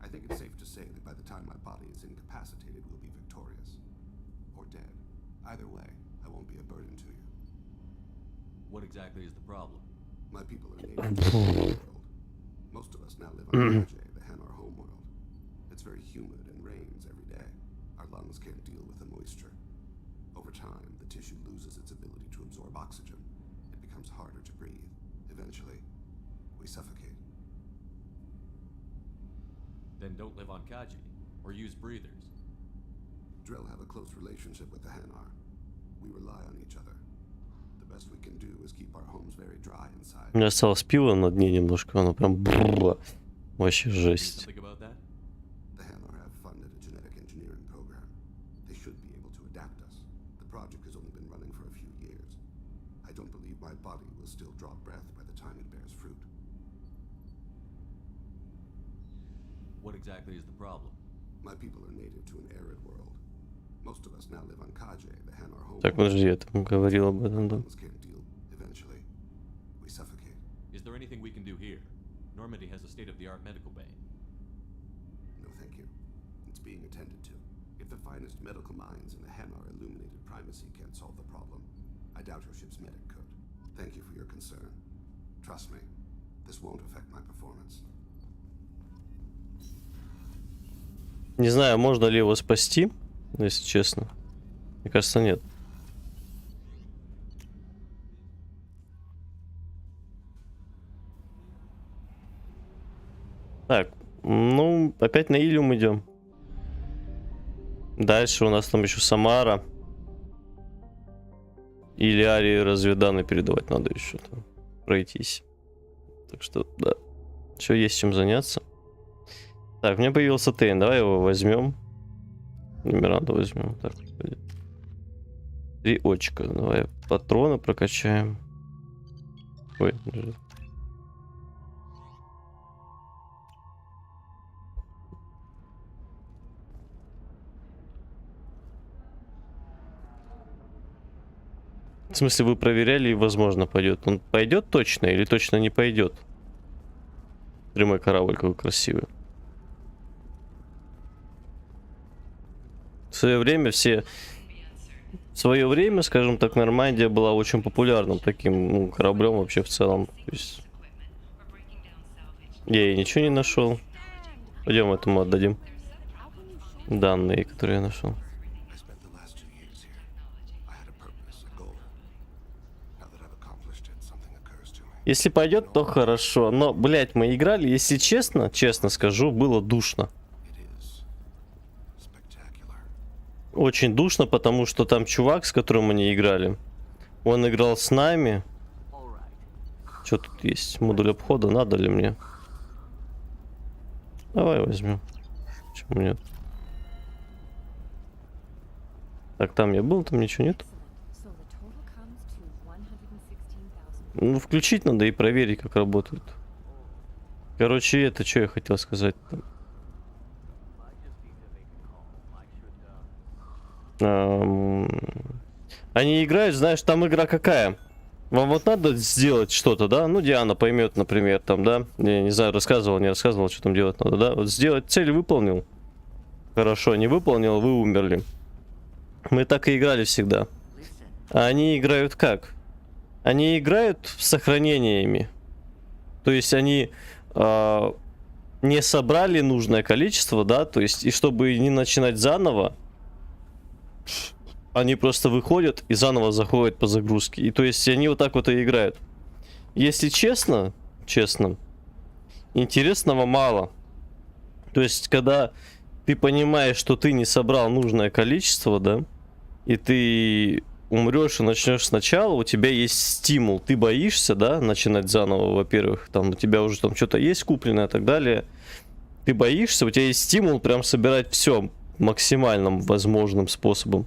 I think it's safe to say that by the time my body is incapacitated, we'll be victorious. Or dead. Either way, I won't be a burden to you. What exactly is the problem? My people are native to the world. Most of us now live on Kajay, the Hanar homeworld. It's very humid and rains every day. Our lungs can't deal with the moisture. Over time, the tissue loses its ability to absorb oxygen. It becomes harder to breathe. Eventually, we suffocate. Then don't live on Kaji, or use breathers. Drill have a close relationship with the Hanar. We rely on each other. The best we can do is keep our homes very dry inside. У меня осталось пиво на дне немножко, оно прям брррр. Вообще жесть. Think about that? The Hanar have funded a genetic engineering program. They should be able to adapt us. The project has only been running for a few years. I don't believe my body will still draw breath by the time it bears fruit. What exactly is the problem? My people are native to an arid world. Most of us now live on Kajay, the Hanar home. Так, подожди, я там говорил об этом, да. Eventually, we suffocate. Is there anything we can do here? Normandy has a state-of-the-art medical bay. No, thank you. It's being attended to. If the finest medical minds in the Hanar illuminated primacy can't solve the problem, I doubt your ship's medic could. Thank you for your concern. Trust me, this won't affect my performance. Не знаю, можно ли его спасти, если честно. Мне кажется, нет. Так, ну, опять на Илиум идем. Дальше у нас там еще Самара. Или Арии разведаны передавать надо еще там пройтись. Так что, да. Еще есть чем заняться. Так, у меня появился Тейн. Давай его возьмем. Миранду возьмем. Так, 3 очка. Давай патроны прокачаем. Ой, держи. В смысле, вы проверяли и возможно пойдет. Он пойдет точно или точно не пойдет? Прямой корабль какой красивый. В свое время, скажем так, Нормандия была очень популярным таким кораблем вообще в целом. То есть... Я и ничего не нашел. Пойдем этому отдадим данные, которые я нашел. Если пойдет, то хорошо. Но, блять, мы играли, если честно, честно скажу, было душно. Очень душно, потому что там чувак, с которым они играли, он играл с нами. Что тут есть? Модуль обхода, надо ли мне? Давай возьмем. Почему нет? Так, там я был, там ничего нет. Ну, включить надо и проверить, как работает. Короче, это что я хотел сказать. Они играют, знаешь, там игра какая? Вам вот надо сделать что-то, да? Ну, Диана поймет, например, там, да? Я не знаю, рассказывал, не рассказывал, что там делать надо, да? Вот сделать цель выполнил. Хорошо, не выполнил, вы умерли. Мы так и играли всегда. А они играют как? Они играют с сохранениями. То есть они не собрали нужное количество, да? То есть, и чтобы не начинать заново, они просто выходят и заново заходят по загрузке. И то есть они вот так вот и играют. Если честно, интересного мало. То есть когда ты понимаешь, что ты не собрал нужное количество, да, и ты умрешь и начнешь сначала, у тебя есть стимул. Ты боишься, да, начинать заново, во-первых, там у тебя уже там что-то есть купленное и так далее. Ты боишься, у тебя есть стимул прям собирать все максимальным возможным способом.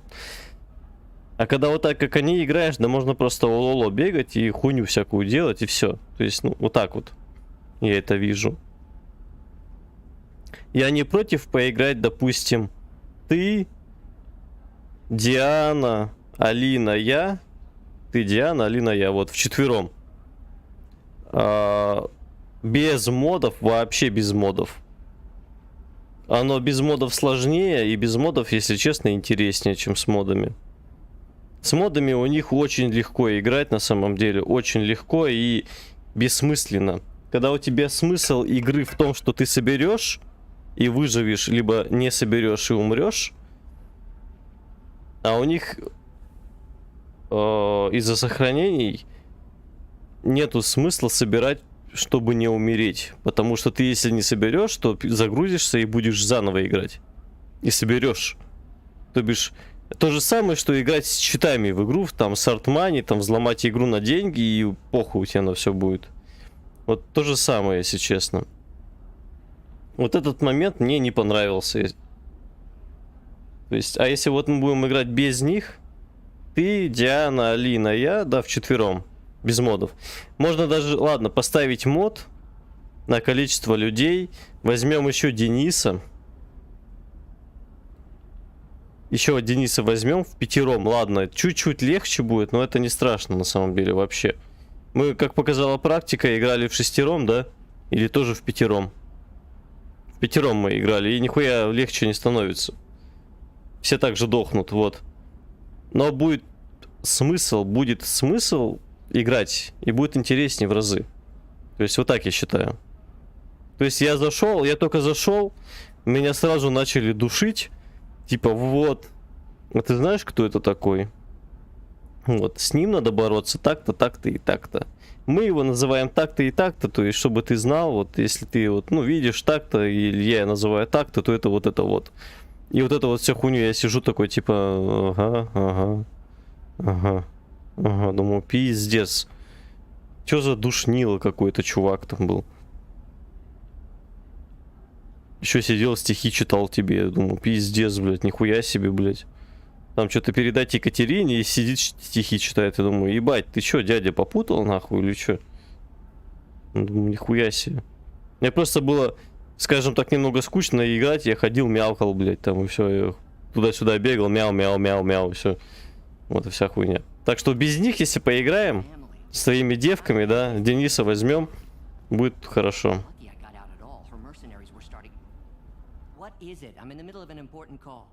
А когда вот так, как они играешь, да можно просто ололо бегать и хуйню всякую делать, и все. То есть, ну, вот так вот я это вижу. Я не против поиграть, допустим, ты, Диана, Алина, я. Ты, Диана, Алина, я. Вот, вчетвером. Без модов, вообще без модов. Оно без модов сложнее, и без модов, если честно, интереснее, чем с модами. С модами у них очень легко играть, на самом деле. Очень легко и бессмысленно. Когда у тебя смысл игры в том, что ты соберешь и выживешь, либо не соберешь и умрешь. А у них из-за сохранений нету смысла собирать, чтобы не умереть. Потому что ты, если не соберешь, то загрузишься и будешь заново играть. И соберешь. То бишь, то же самое, что играть с читами в игру, там, с артмани, там, взломать игру на деньги, и похуй у тебя на все будет. Вот то же самое, если честно. Вот этот момент мне не понравился. То есть, а если вот мы будем играть без них, ты, Диана, Алина, я, да, вчетвером. Без модов. Можно даже, ладно, поставить мод на количество людей. Возьмем еще Дениса. Еще Дениса возьмем в пятером. Ладно, чуть-чуть легче будет, но это не страшно на самом деле вообще. Мы, как показала практика, играли в шестером, да? Или тоже в пятером? В пятером мы играли, и нихуя легче не становится. Все так же дохнут, вот. Но будет смысл играть, и будет интереснее в разы. То есть вот так я считаю. То есть я только зашел, меня сразу начали душить. Типа, вот, а ты знаешь, кто это такой? Вот, с ним надо бороться так-то, так-то и так-то. Мы его называем так-то и так-то, то есть, чтобы ты знал, вот, если ты вот, ну, видишь так-то, или я называю так-то, то это вот это вот. И вот это вот вся хуйня, я сижу такой, типа, ага, думаю, пиздец. Чё за душнило какой-то чувак там был. Еще сидел, стихи читал тебе. Я думаю, пиздец, блядь, нихуя себе, блядь. Там что-то передать Екатерине и сидит стихи читает. Я думаю, ебать, ты чё, дядя, попутал нахуй или чё? Я думаю, нихуя себе. Мне просто было, скажем так, немного скучно играть. Я ходил, мяукал, блядь, там и все. Я туда-сюда бегал, мяу, все. Вот и вся хуйня. Так что без них, если поиграем с своими девками, да, Дениса возьмем, будет хорошо. Is it? I'm in the middle of an important call.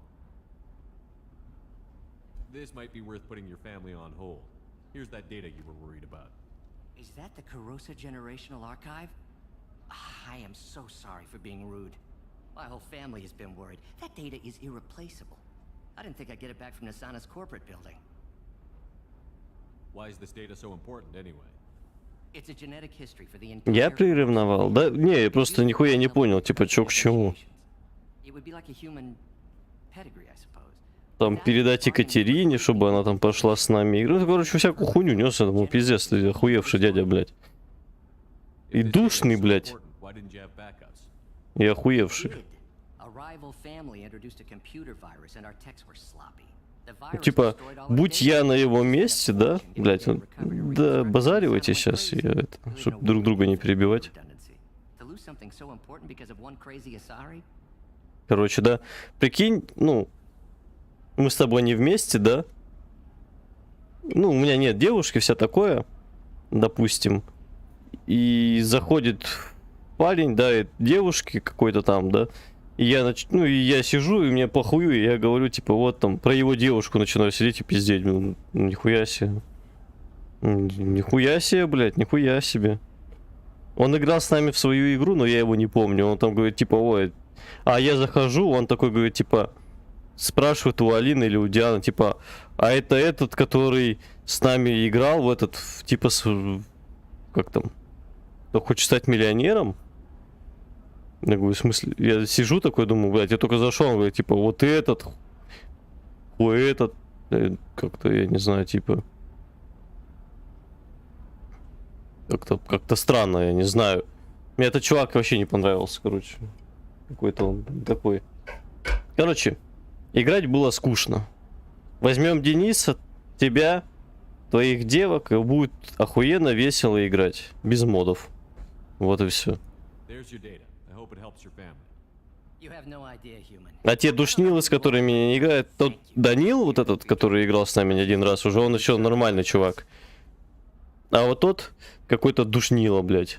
This might be worth putting your family on hold. Here's that data you were worried about. Is that the Carosa Generational Archive? I am so sorry for being rude. My whole family has been worried. That data is irreplaceable. I didn't think I'd get it back from Nasana's corporate building. Why is this data so important anyway? It's a genetic history for the entire... Я приревновал? Да, не, я просто нихуя не понял, типа, чё к чему. Там передать Екатерине, чтобы она там пошла с нами играть. Ну, короче, всякую хуйню нес. Я думаю, пиздец, ты охуевший дядя, блядь. И душный, блядь. И охуевший. Типа, будь я на его месте, да, блядь, да, базаривайте сейчас, чтобы друг друга не перебивать. Короче, да, прикинь, ну, мы с тобой не вместе, да? Ну, у меня нет девушки, вся такое, допустим. И заходит парень, да, девушки какой-то там, да. И я, ну, и я сижу, и мне похую, и я говорю, типа, вот там, про его девушку начинаю сидеть и пиздеть. Ну, нихуя себе. Нихуя себе, блядь, нихуя себе. Он играл с нами в свою игру, но я его не помню. Он там говорит, типа, ой... А я захожу, он такой говорит, типа, спрашивает у Алины или у Дианы, типа, а это этот, который с нами играл в этот, типа, как там, кто хочет стать миллионером? Я говорю, в смысле, я сижу такой, думаю, блядь, я только зашел, он говорит, типа, вот этот, как-то, я не знаю, типа, как-то странно, я не знаю. Мне этот чувак вообще не понравился, короче. Какой-то он такой. Короче, играть было скучно. Возьмем Дениса, тебя, твоих девок, и будет охуенно весело играть. Без модов. Вот и все. А те душнилы, с которыми не играют, тот Данил, вот этот, который играл с нами не один раз, уже он еще нормальный чувак. А вот тот какой-то душнило, блядь.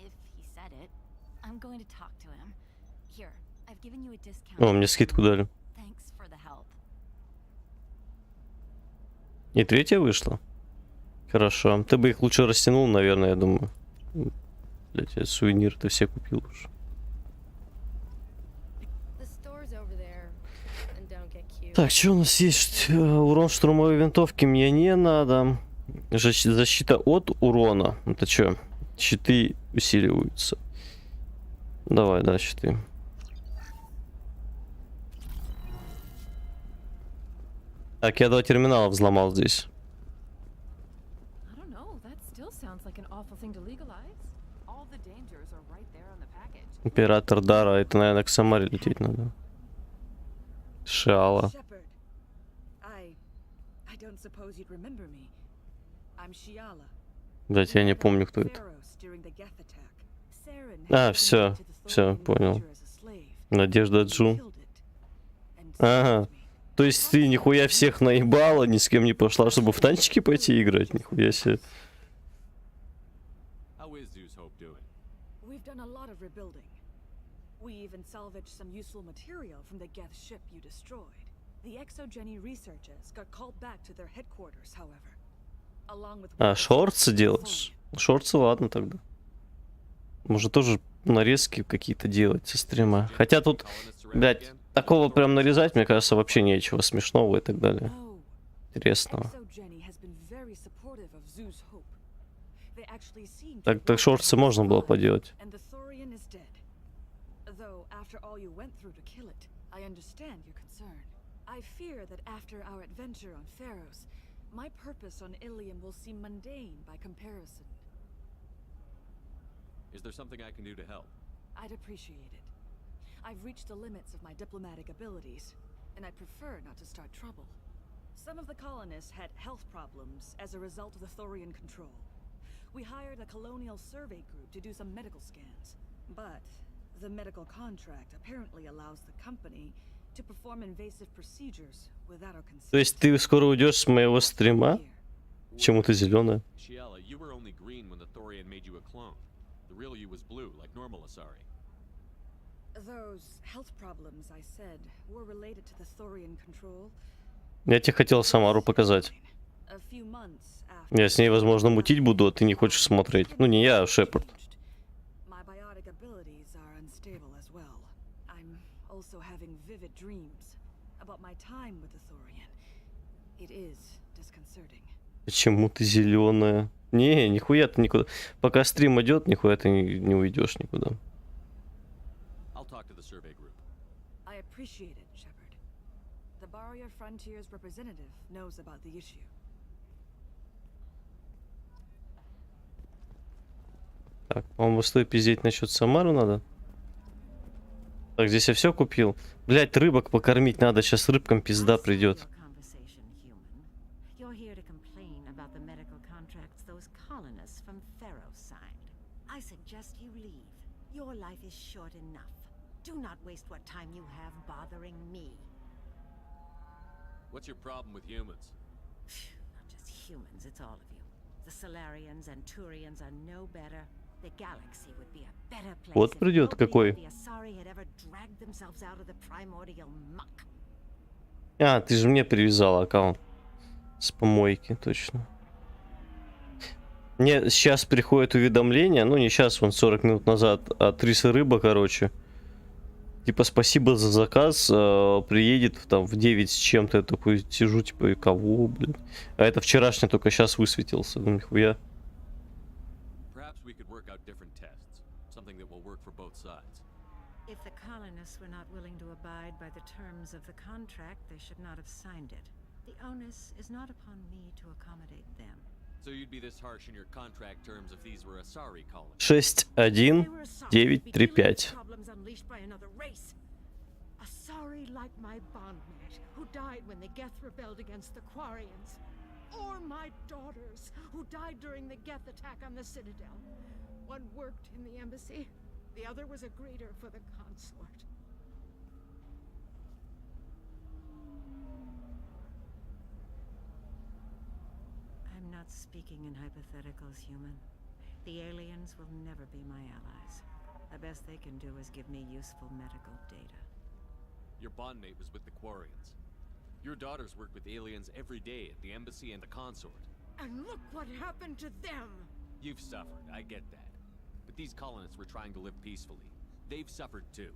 If he said it, I'm going to talk to him. Here, I've given you a discount. О, мне скидку дали. Thanks for the help. И третья вышла. Хорошо. Ты бы их лучше растянул, наверное, я думаю. Блять, я сувенир ты все купил уже. Так, что у нас есть? Урон штурмовой винтовки мне не надо. Защита от урона. Это что? Щиты усиливаются. Давай, да, щиты. Так, я 2 терминала взломал здесь. Император Дара, это, наверное, к Самаре лететь надо. Шиала. Блять, я не помню, кто это. А, все, понял. Надежда Джу. Ага. То есть ты нихуя всех наебала, ни с кем не пошла, чтобы в танчики пойти играть? Нихуя себе. We even salvaged some useful material from the Geth ship you destroyed. The exogeny researchers got called back to their headquarters, however. Along with А, шорты делаешь? Шорты, ладно тогда. Может тоже нарезки какие-то делать со стрима. Хотя тут, блядь, такого прям нарезать, мне кажется, вообще нечего смешного и так далее. Интересного. Так шорты можно было поделать. After all you went through to kill it, I understand your concern. I fear that after our adventure on Pharos, my purpose on Ilium will seem mundane by comparison. Is there something I can do to help? I'd appreciate it. I've reached the limits of my diplomatic abilities, and I'd prefer not to start trouble. Some of the colonists had health problems as a result of the Thorian control. We hired a colonial survey group to do some medical scans, but the medical contract apparently allows the company to perform invasive procedures without our consent. То есть ты скоро уйдешь с моего стрима? Почему ты зеленая? Shiala, you were only green when the Thorian made you a clone. The real you was blue, like normal Asari. Those health problems I said were related to the Thorian control. Я тебе хотел Самару показать. Я с ней, возможно, мутить буду, а ты не хочешь смотреть. Ну, не я, а Шепард. Also having vivid dreams about my time with the Thorian. It is disconcerting. Почему ты зеленая? Не, нихуя ты никуда. Пока стрим идет, нихуя ты не уйдешь никуда. I'll talk to the survey group. I appreciate it, Shepard. The Barrier Frontiers representative knows about the issue. Так, по-моему, стоит пиздеть насчет Самары надо. Так, здесь я все купил. Блять, рыбок покормить надо, сейчас рыбкам пизда придет. What's your problem with humans? Not just humans, it's all of you. The Solarians and Turians are no better. The galaxy would be a better place. Вот придет какой. А, ты же мне привязала аккаунт с помойки, точно. Мне сейчас приходит уведомление, ну не сейчас, вон 40 минут назад, от Рисы Рыба, короче. Типа, спасибо за заказ, приедет там в 9 с чем-то. Я такой сижу, типа, и кого, блин. А это вчерашний только сейчас высветился, ну нихуя. If the colonists were not willing to abide by the terms of the contract, they should not have signed it. The onus is not upon me to accommodate them. So you'd be this harsh in your contract terms if these were Asari colonists. 61935. Asari like my bondmate, who died when the Geth rebelled against the Quarians. Or my daughters, who died during the Geth attack on the Citadel. One worked in the embassy. The other was a greeter for the consort. I'm not speaking in hypotheticals, human. The aliens will never be my allies. The best they can do is give me useful medical data. Your bondmate was with the Quarians. Your daughters work with aliens every day at the embassy and the consort. And look what happened to them! You've suffered, I get that. But these colonists were trying to live peacefully. They've suffered too.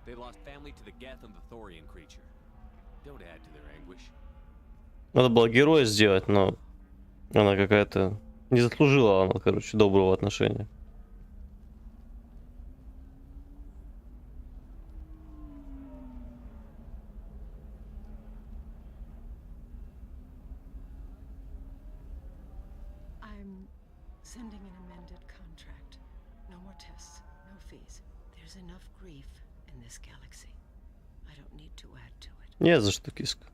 They lost family to the Geth and the Thorian creature. Don't add to their anguish. Надо было героя сделать, но она какая-то... Не заслужила она, короче, доброго отношения. I'm sending an amended contract. No more tests, no fees. There's enough grief in this galaxy. I don't need to add to it. Не за что, киска.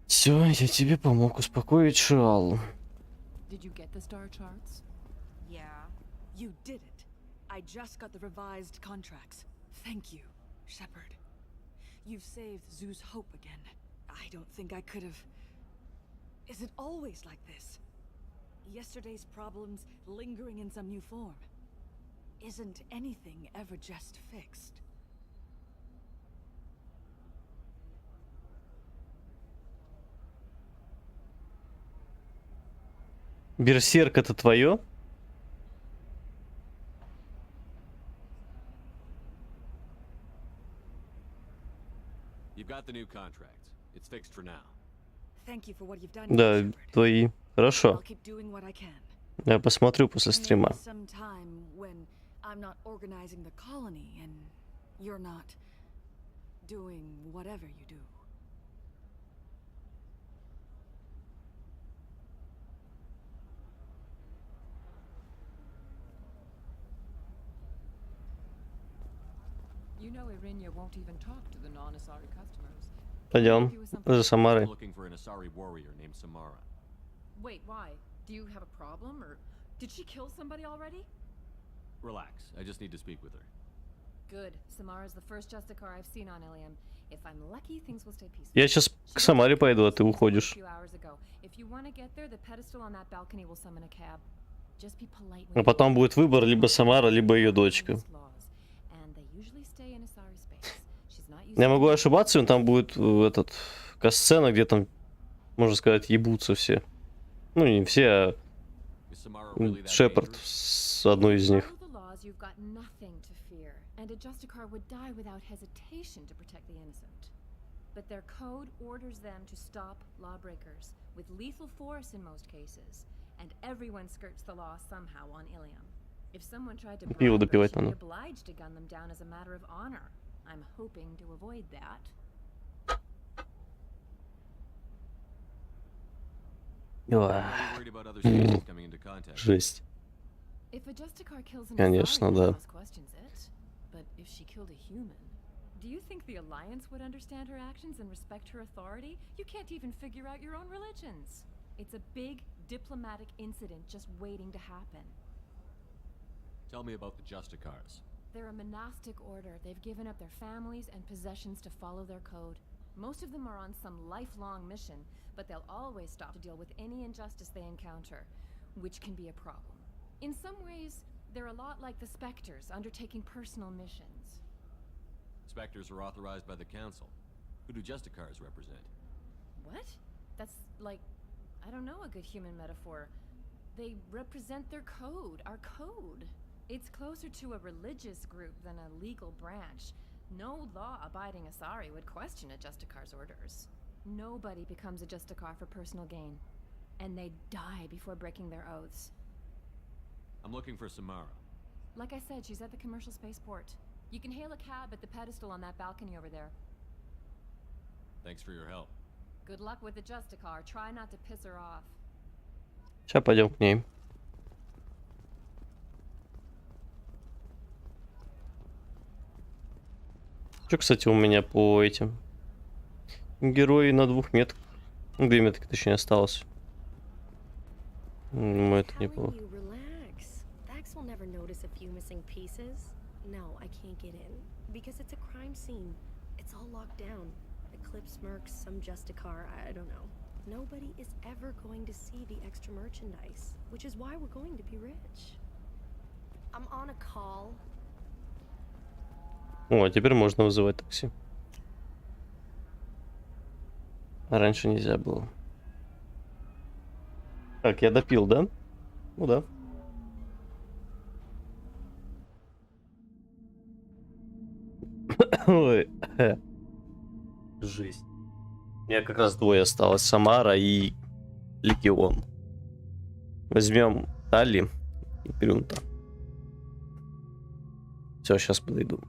Все, я тебе помог успокоить Шиалу. Did you get the star charts? Yeah, you did it. I just got the revised contracts. Thank you, Shepard. You've saved Zoo's hope again. I don't think I could have... Is it always like this? Yesterday's problems lingering in some new form. Isn't anything ever just fixed? Берсерк это твое? You've got the new contract. It's fixed for now. Thank you for what you've done. Да, твои. Хорошо. I'll keep doing what I can. Я посмотрю после стрима. Some time when I'm not organizing the colony and you're not doing whatever you do. You know Irinia won't even talk to the non-Asari customers. Пойдем за Самарой. Looking for an Asari warrior named Samara. Wait, why? Do you have a problem, or did she kill somebody already? Relax. I just need to speak with her. Good. Samara's the first Justicar I've seen on Ilium. If I'm lucky, things will stay peaceful. Я сейчас к Самаре пойду, а ты уходишь. If you want to get there, the pedestal on that balcony will summon a cab. Just be polite. А потом будет выбор либо Самара, либо ее дочка. And they usually stay in Asari space. She's not used Я могу ошибаться, но там будет этот касцена, где там, можно сказать, ебутся все. Ну, не все, а Шепард с одной из них. You've got nothing to fear, and a Justicar would die without hesitation to protect the innocent. But their code orders them to stop lawbreakers, with lethal force in most cases, and everyone skirts the law somehow on Ilium. If someone tried to bribe her, she'd be obliged to gun them down as a matter of honor. I'm hoping to avoid that. Жесть. If a Justicar kills an Конечно, Asari, да. no one else questions it. But if she killed a human, do you think the Alliance would understand her actions and respect her authority? You can't even figure out your own religions. It's a big diplomatic incident just waiting to happen. Tell me about the Justicars. They're a monastic order. They've given up their families and possessions to follow their code. Most of them are on some lifelong mission, but they'll always stop to deal with any injustice they encounter, which can be a problem. In some ways, they're a lot like the Spectres, undertaking personal missions. Spectres are authorized by the Council. Who do Justicars represent? What? That's like, I don't know a good human metaphor. They represent their code, our code. It's closer to a religious group than a legal branch. No law-abiding Asari would question a Justicar's orders. Nobody becomes a Justicar for personal gain. And they die before breaking their oaths. I'm looking for Samara. Like I said, she's at the commercial spaceport. You can hail a cab at the pedestal on that balcony over there. Thanks for your help. Good luck with the Justicar. Try not to piss her off. Сейчас пойдем к ней. Что, кстати, у меня по этим? Герои на 2 метках. 2 метки, точнее, осталось. Ну, это неплохо. Relax. Dax will never notice a few missing pieces. No, I can't get in. Because it's a crime scene. It's all locked down. Eclipse mercs, some Justicar, I don't know. nobody is ever going to see the extra merchandise, which is why we're going to be rich. I'm on a call. О, а теперь можно вызывать такси. А раньше нельзя было. Так, я допил, да? Ну да. Ой. Жесть. У меня как раз двое осталось. Самара и Легион. Возьмем Тали и Брюнта. Все, сейчас подойду.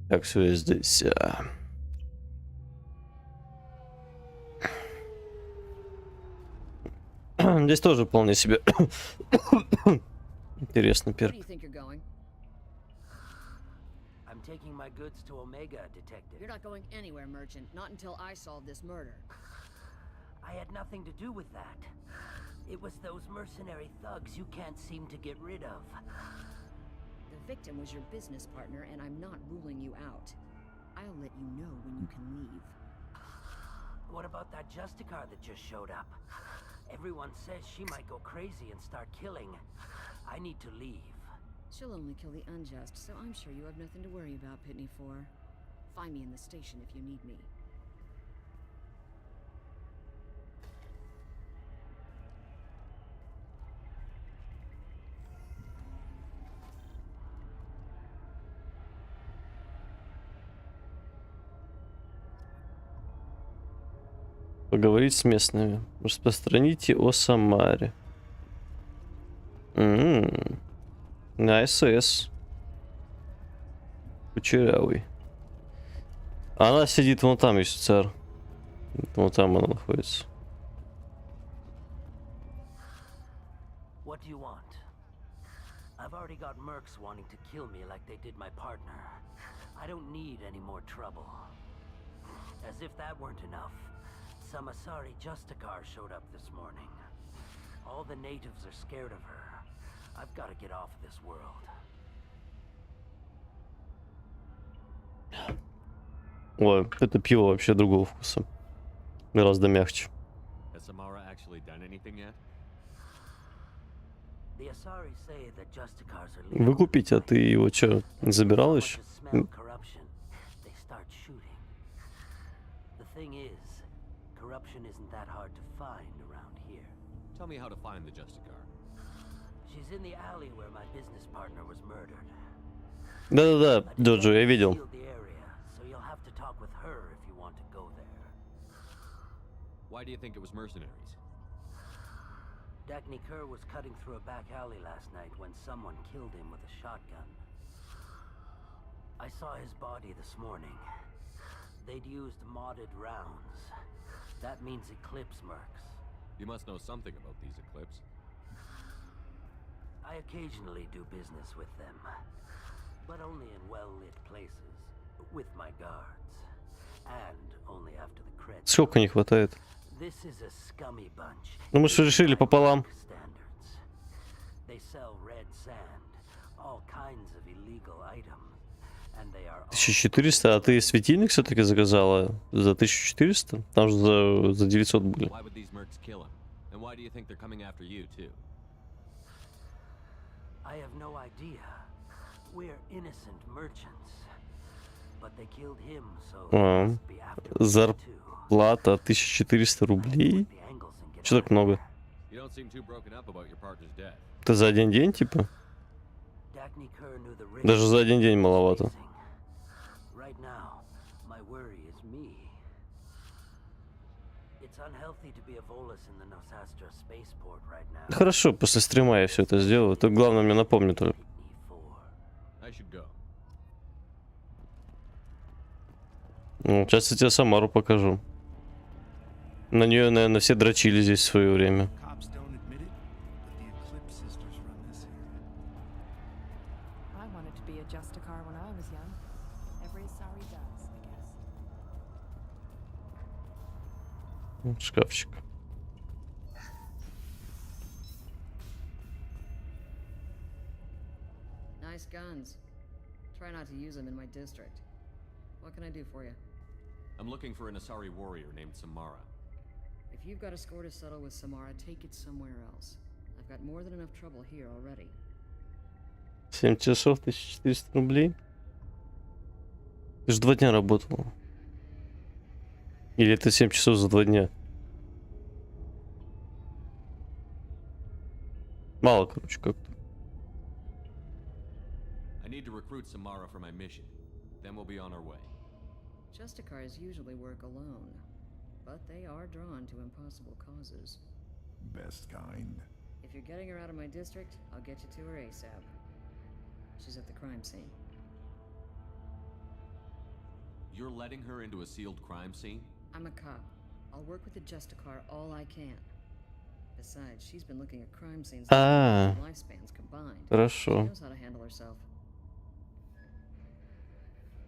Так, все, я здесь. Здесь тоже вполне себе интересный перк. I'm taking my goods to Omega, Detective. You're not going anywhere, Merchant. Not until I solve this murder. I had nothing to do with that. It was those mercenary thugs you can't seem to get rid of. The victim was your business partner, and I'm not ruling you out. I'll let you know when you can leave. What about that Justicar that just showed up? Everyone says she might go crazy and start killing. I need to leave. She'll only kill the unjust, so I'm sure you have nothing to worry about, Pitney 4. Find me in the station if you need me. Поговорить с местными. Распространите о Самаре. На СС. Кучерявый. Она сидит вон там, есть царь. Вон там она находится. What do you want? I've already got mercs wanting to kill me like they did my partner. I don't need any more trouble. As if that weren't enough, some Asari Justicar showed up this morning. All the natives are scared of her. I've got to get off this world. Ой, это пиво вообще другого вкуса. Гораздо мягче. Has Samara actually done anything yet? The Asari say that Justicars are legal. Выкупить, а ты его что, не забирал еще? Smell corruption. They start shooting. The thing is, corruption isn't that hard to find around here. Tell me how to find the Justicar. She's in the alley where my business partner was murdered. Да-да-да, Джоджо, я видел. The area, so you'll have to talk with her if you want to go there. Why do you think it was mercenaries? Dagny Kerr was cutting through a back alley last night when someone killed him with a shotgun. I saw his body this morning. They'd used modded rounds. That means Eclipse mercs. You must know something about these Eclipse. I occasionally do business with them, but only in well-lit places, with my guards, and only after the credits. Сколько не хватает? This is a scummy bunch. Ну мы же решили пополам. They sell red sand, all kinds of illegal items, and they are 1400, а ты светильник все-таки заказала за 1400? Там же за 900 были. Why would these mercs kill him? And why do you think they're coming after you too? I have no idea. We're innocent merchants. But they killed him, so А, зарплата 1400 рублей? Что так много? You don't seem too broken up about your partner's death. Это за один день, типа? Даже за один день маловато. Right now, my worry is me. It's unhealthy to be a Volus in the Nosastra spaceport right now. Хорошо, после стрима я все это сделаю. Ты главное мне напомни только. I should go. Ну, сейчас я тебе Самару покажу. На нее, наверное, все дрочили здесь в свое время. I wanted to be a Justicar when I was young. Every Asari does, I guess. Шкафчик. Nice guns. Try not to use them in my district. What can I do for you? I'm looking for an Asari warrior named Samara. If you've got a score to settle with Samara, take it somewhere else. I've got more than enough trouble here already. 7 часов, 1400 рублей. Ты же 2 дня работал. Или это 7 часов за 2 дня? Мало, короче, как-то. I need to recruit Samara for my mission. Then we'll be on our way. Justicars usually work alone, but they are drawn to impossible causes. Best kind. If you're getting her out of my district, I'll get you to her ASAP. She's at the crime scene. You're letting her into a sealed crime scene? I'm a cop. I'll work with the Justicar all I can. Besides, she's been looking at crime scenes lifespans combined. Хорошо. She knows how to handle herself.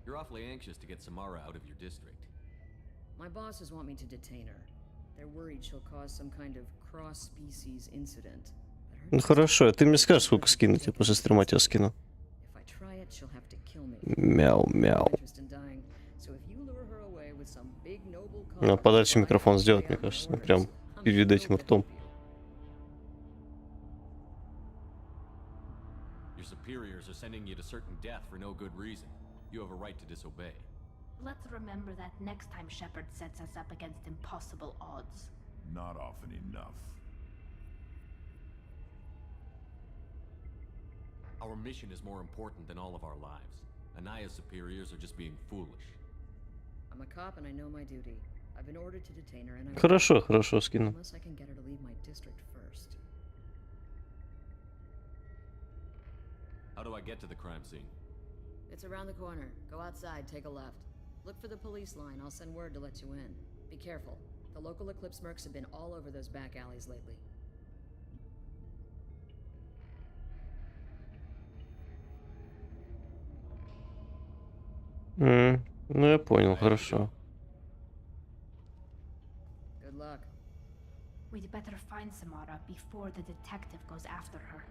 You're awfully anxious to get Samara out of your district. My bosses want me to detain her. They're worried she'll cause some kind of cross-species incident. Ну хорошо, ты мне скажешь, сколько скинуть, я после стрима тебя скину. If I try it, she'll have to kill me. Мяу-мяу. Надо подальше микрофон сделать, мне кажется, ну, прям перед этим ртом. Your superiors are sending you to certain death for no good reason. You have a right to disobey. Let's remember that next time Shepard sets us up against impossible odds. Not often enough. Our mission is more important than all of our lives. Anaya's superiors are just being foolish. I'm a cop and I know my duty. I've been ordered to detain her and I Хорошо, хорошо, скину. Unless I can get her to leave my district first. How do I get to the crime scene? It's around the corner. Go outside, take a left. Look for the police line. I'll send word to let you in. Be careful. The local Eclipse mercs have been all over those back alleys lately. Ну я понял, хорошо. Good luck. We'd better find Samara before the detective goes after her.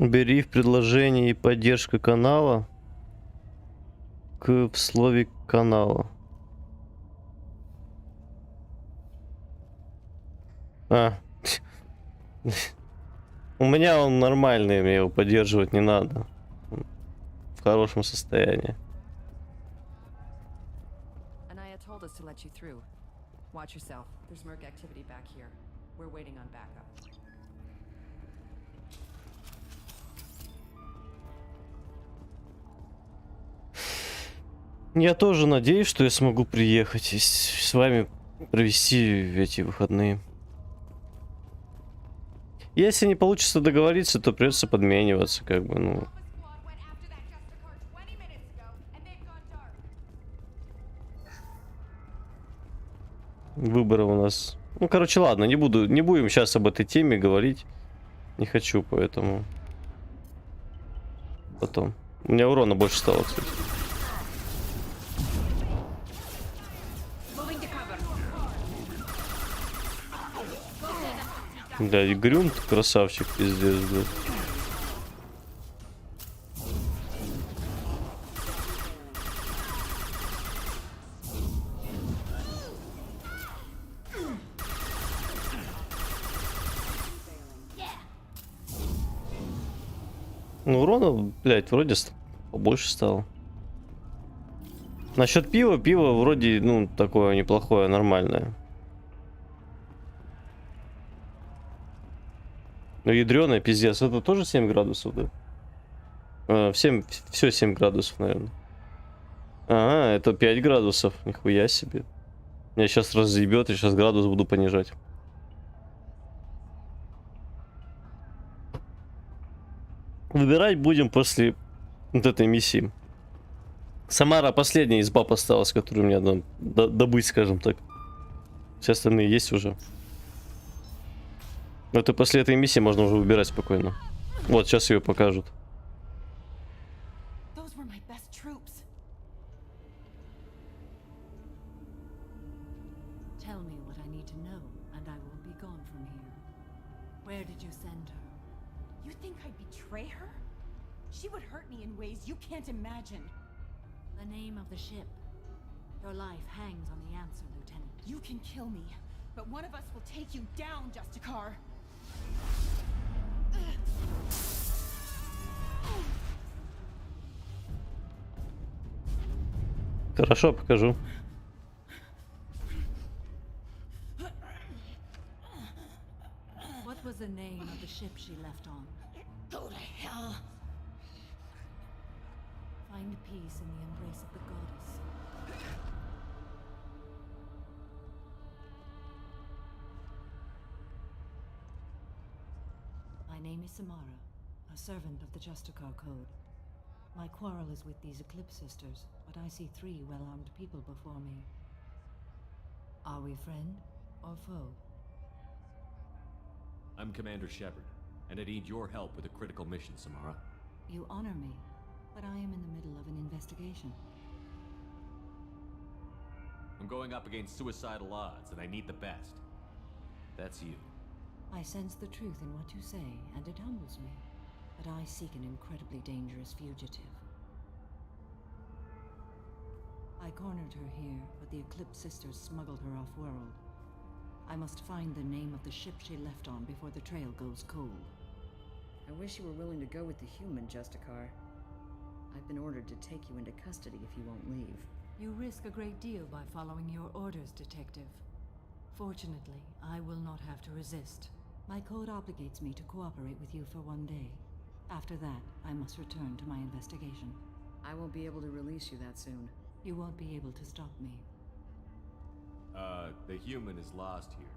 Убери в предложении поддержка канала в слове канала. А. У меня он нормальный, мне его поддерживать не надо. В хорошем состоянии. Anaya told us to let you through. Watch yourself. There's merc activity back here. We're waiting on backup. Я тоже надеюсь, что я смогу приехать и с вами провести эти выходные. Если не получится договориться, то придется подмениваться, как бы, ну. Выбора у нас. Ну, короче, ладно, не будем сейчас об этой теме говорить. Не хочу, поэтому. Потом. У меня урона больше стало, кстати. Да, и Грюм красавчик, пиздец, блядь. Ну, урона, блядь, вроде побольше стало. Насчет пива, пиво вроде, ну, такое неплохое, нормальное. Ну, ядреное, пиздец. Это тоже 7 градусов, да? Все 7 градусов, наверное. А, это 5 градусов. Нихуя себе. Меня сейчас разъебет, и сейчас градус буду понижать. Выбирать будем после вот этой миссии. Самара последняя из баб осталась, которую мне надо добыть, скажем так. Все остальные есть уже. Вот и после этой миссии можно уже выбирать спокойно. Вот, сейчас ее покажут. Where did you send her? You think I'd betray her? She would hurt me in ways you can't imagine. The name of the ship. Your life hangs on the answer, Lieutenant. You can kill me, but one of us will take you down, Justicar. Хорошо, покажу. What was the name of the ship she left on? Go to hell. Find peace in the embrace of the goddess. My name is Samara, a servant of the Justicar Code. My quarrel is with these Eclipse Sisters, but I see 3 well-armed people before me. Are we friend or foe? I'm Commander Shepard, and I need your help with a critical mission, Samara. You honor me, but I am in the middle of an investigation. I'm going up against suicidal odds, and I need the best. That's you. I sense the truth in what you say, and it humbles me. But I seek an incredibly dangerous fugitive. I cornered her here, but the Eclipse Sisters smuggled her off-world. I must find the name of the ship she left on before the trail goes cold. I wish you were willing to go with the human, Justicar. I've been ordered to take you into custody if you won't leave. You risk a great deal by following your orders, Detective. Fortunately, I will not have to resist. My code obligates me to cooperate with you for 1 day. After that, I must return to my investigation. I won't be able to release you that soon. You won't be able to stop me. The human is lost here.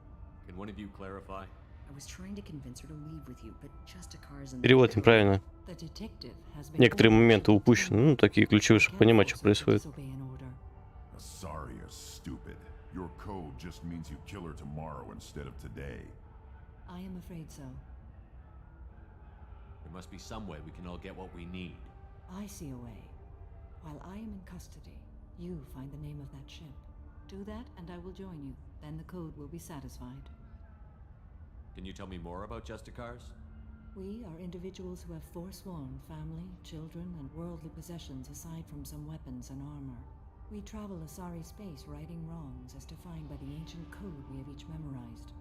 Can one of you clarify? I was trying to convince her to leave with you, but Justicar's in the Перевод неправильно. The detective has been Некоторые моменты упущены. Ну, такие ключевые, чтобы понимать, что происходит. Asaria, stupid. Your code just means you kill her tomorrow instead of today. I am afraid so. There must be some way we can all get what we need. I see a way. While I am in custody, you find the name of that ship. Do that, and I will join you. Then the code will be satisfied. Can you tell me more about Justicars? We are individuals who have forsworn family, children, and worldly possessions aside from some weapons and armor. We travel Asari space righting wrongs as defined by the ancient code we have each memorized.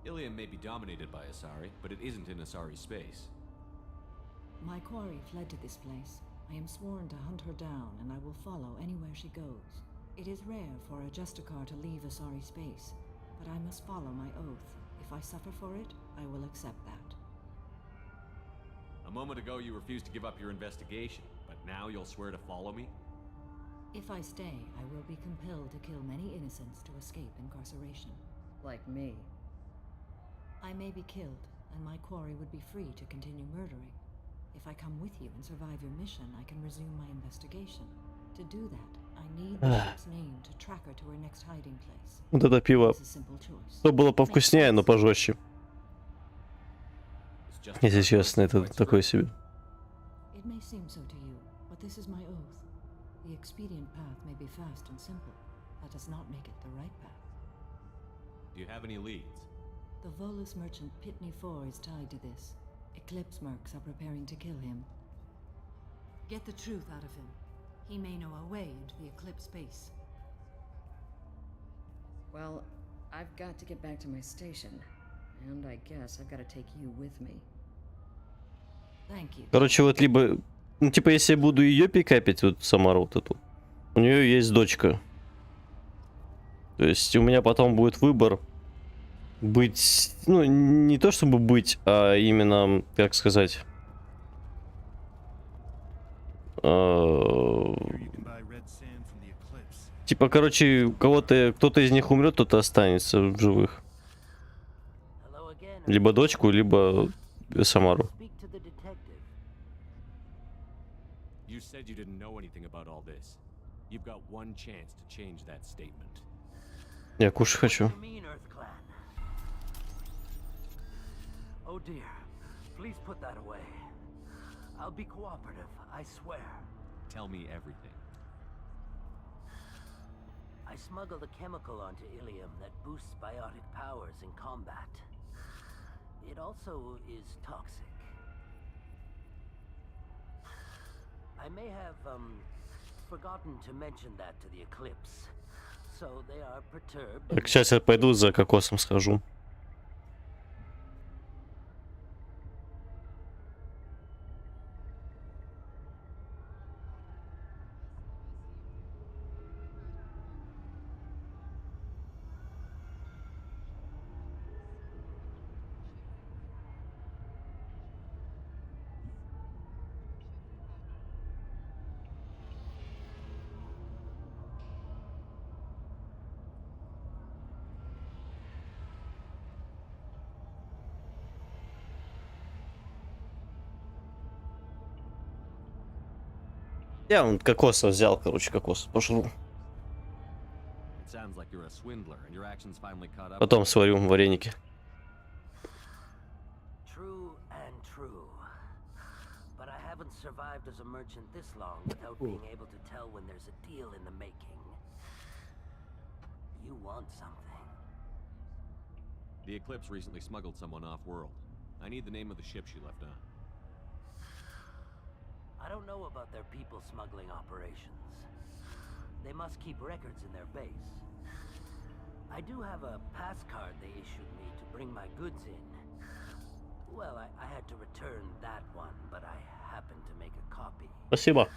Ilium may be dominated by Asari, but it isn't in Asari space. My quarry fled to this place. I am sworn to hunt her down, and I will follow anywhere she goes. It is rare for a Justicar to leave Asari space, but I must follow my oath. If I suffer for it, I will accept that. A moment ago you refused to give up your investigation, but now you'll swear to follow me? If I stay, I will be compelled to kill many innocents to escape incarceration. Like me. I may be killed, and my quarry would be free to continue murdering. If I come with you and survive your mission, I can resume my investigation. To do that, I need the ship's name to track her to her next hiding place. Вот это пиво. It's a simple choice. То было повкуснее, но пожестче. Если честно, это такое себе. It may seem so to you, but this is my oath. The expedient path may be fast and simple. That does not make it the right path. Do you have any leads? The Volus merchant Pitney Four is tied to this. Eclipse mercs are preparing to kill him. Get the truth out of him. He may know a way into the Eclipse base. Well, I've got to get back to my station. And I guess I've got to take you with me. Thank you. Короче, вот либо... Ну, типа, если я буду ее пикапить, вот Самару вот эту, у нее есть дочка. То есть у меня потом будет выбор быть... Ну, не то чтобы быть, а именно, как сказать... Типа, короче, кто-то из них умрет, кто-то останется в живых. Либо дочку, либо Самару. You said you didn't know anything about all this. You've got one chance to change that statement. Я кушать хочу. Oh dear. Please put that away. I'll be cooperative, I swear. Tell me everything. I smuggled a chemical onto Ilium that boosts biotic powers in combat. It also is toxic. I may have, forgotten to mention that to the Eclipse. So they are perturbed. Так, сейчас я пойду за кокосом схожу. Я вон кокоса взял, короче, кокос пожру. Потом сварю вареники. True and true. But I haven't survived as a merchant this long without being able to tell when there's a deal in the making. You want something. The Eclipse recently smuggled someone off-world. I need the name of the ship she left on. I don't know about their people smuggling operations. They must keep records in their base. I do have a pass card they issued me to bring my goods in. Well, I had to return that one, but I happened to make a copy. Спасибо.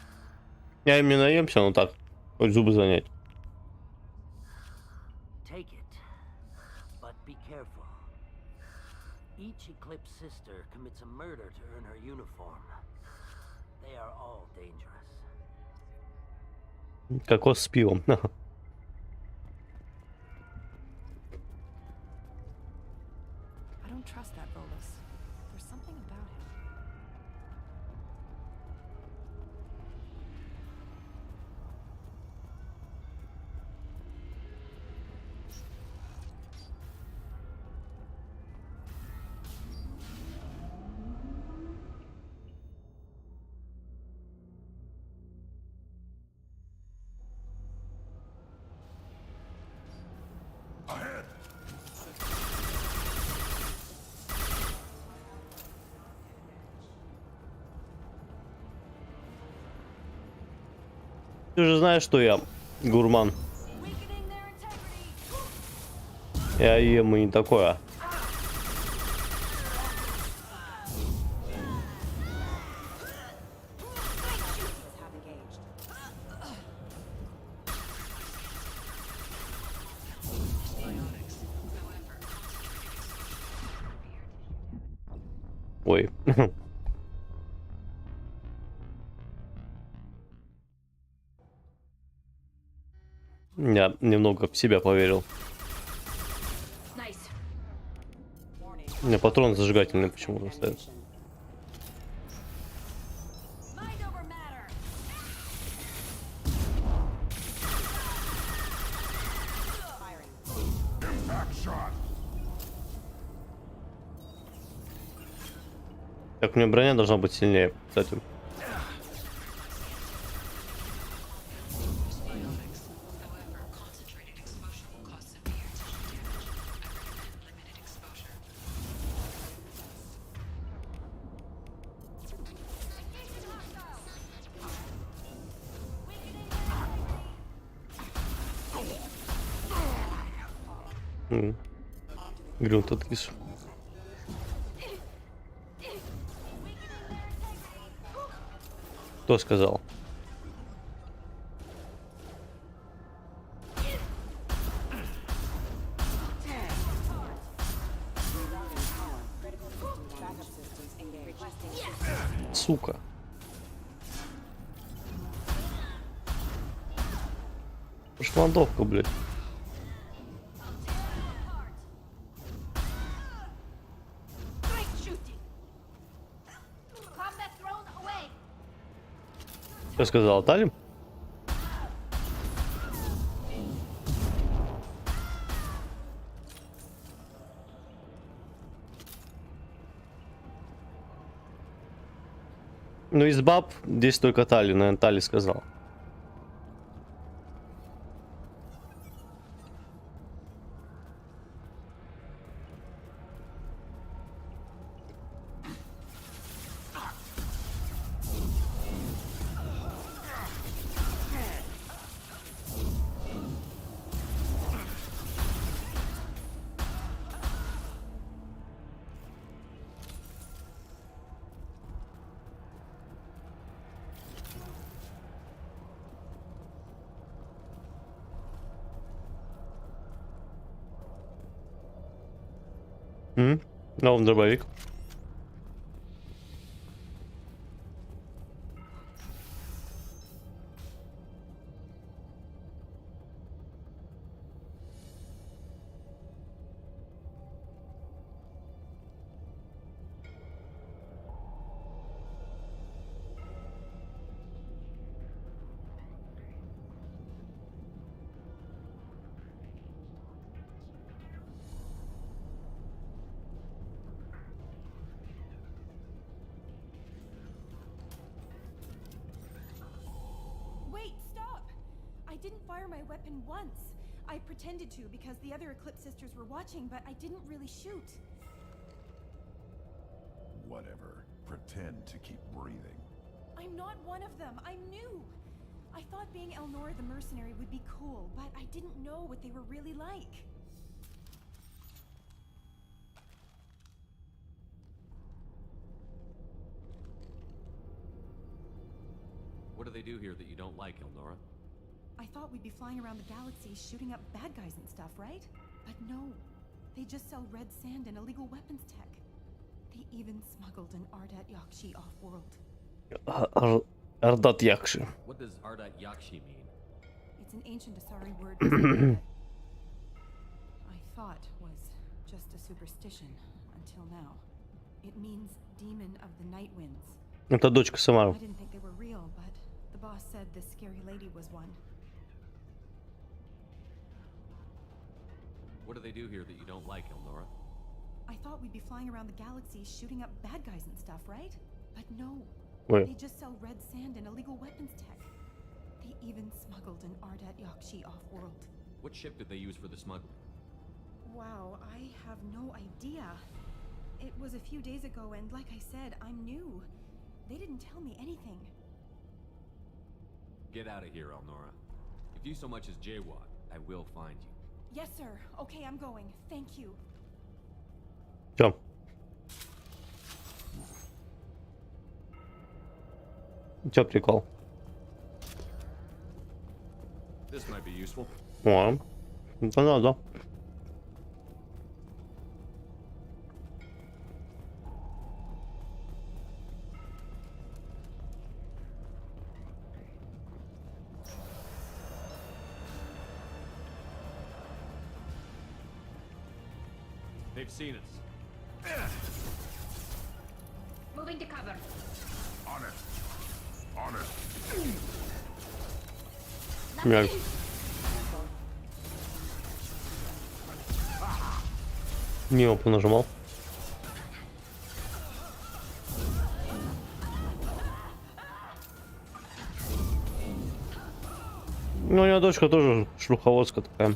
Я им не наемся, но так, хоть зубы занять. Take it, but be careful. Each Eclipse sister commits a murder to earn her uniform. They are all dangerous. Кокос с пивом. I don't trust that Volus. There's something about him. Ты же знаешь, что я гурман. Я ем и не такое. Ой. Я немного в себя поверил. У меня патрон зажигательный почему-то стоит. Так, у меня броня должна быть сильнее, кстати. Грунт откис. Кто сказал? Сука. Шмандовка, блядь. Что сказал, Талим? Ну, из баб здесь только Тали, наверное, Тали сказал. Ну, он дробовик. Wait, stop! I didn't fire my weapon once. I pretended to because the other Eclipse sisters were watching, but I didn't really shoot. Whatever. Pretend to keep breathing. I'm not one of them. I'm new. I thought being Elnora the mercenary would be cool, but I didn't know what they were really like. What do they do here that you don't like, Elnora? I thought we'd be flying around the galaxy shooting up bad guys and stuff, right? But no. They just sell red sand and illegal weapons tech. They even smuggled an Ardat Yakshi off-world. Ardat Yakshi. What does Ardat Yakshi mean? It's an ancient Asari word that I thought was just a superstition until now. It means demon of the night winds. Это дочка Самара. I didn't think they were real, but the boss said this scary lady was one. What do they do here that you don't like, Elnora? I thought we'd be flying around the galaxy shooting up bad guys and stuff, right? But no. Wait. They just sell red sand and illegal weapons tech. They even smuggled an Ardat Yakshi off-world. What ship did they use for the smuggling? Wow, I have no idea. It was a few days ago, and like I said, I'm new. They didn't tell me anything. Get out of here, Elnora. If you so much as jaywalk, I will find you. Yes, sir. Okay, I'm going. Thank you. Чё? Чё прикол? This might be useful. О, это надо. They've seen us. Moving to cover. On it. On it. Я... Мимо понажимал. Ну, у меня дочка тоже шлюховодска такая.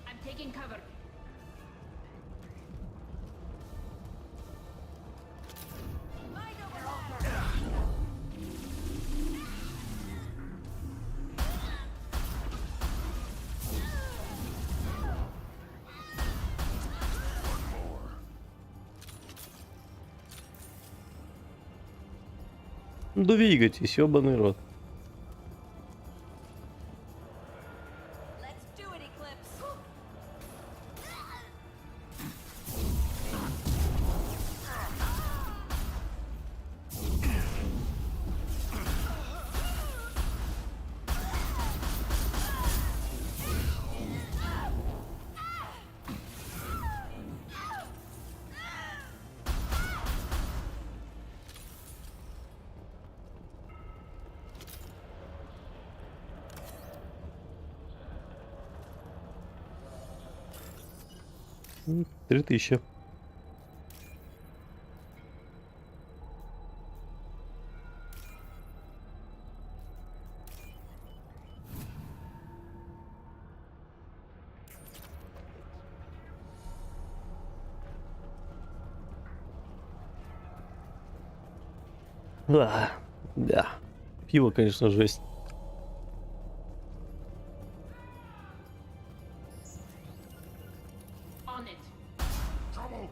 I'm taking cover. Двигайтесь, ёбаный рот. М, 3000. Да. Пиво, конечно, жесть. On it. Trouble.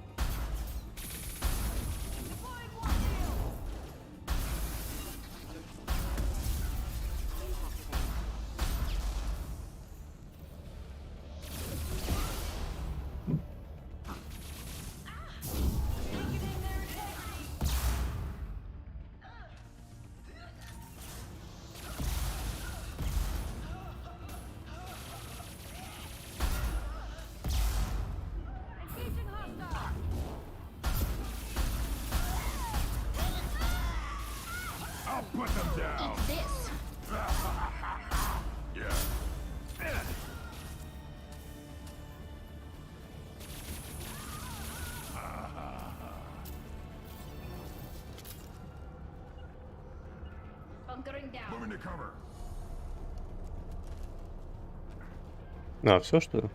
I'll put them down. Eat this. Yeah. Bunkering down. Moving to cover. А, все что ли?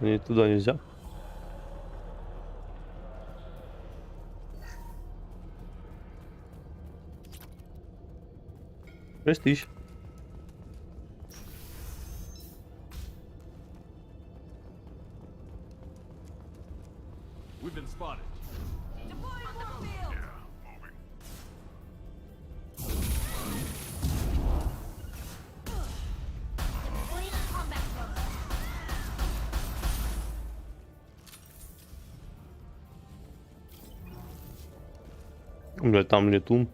И туда нельзя. Шесть тысяч. We've been spotted. Блядь, там летун.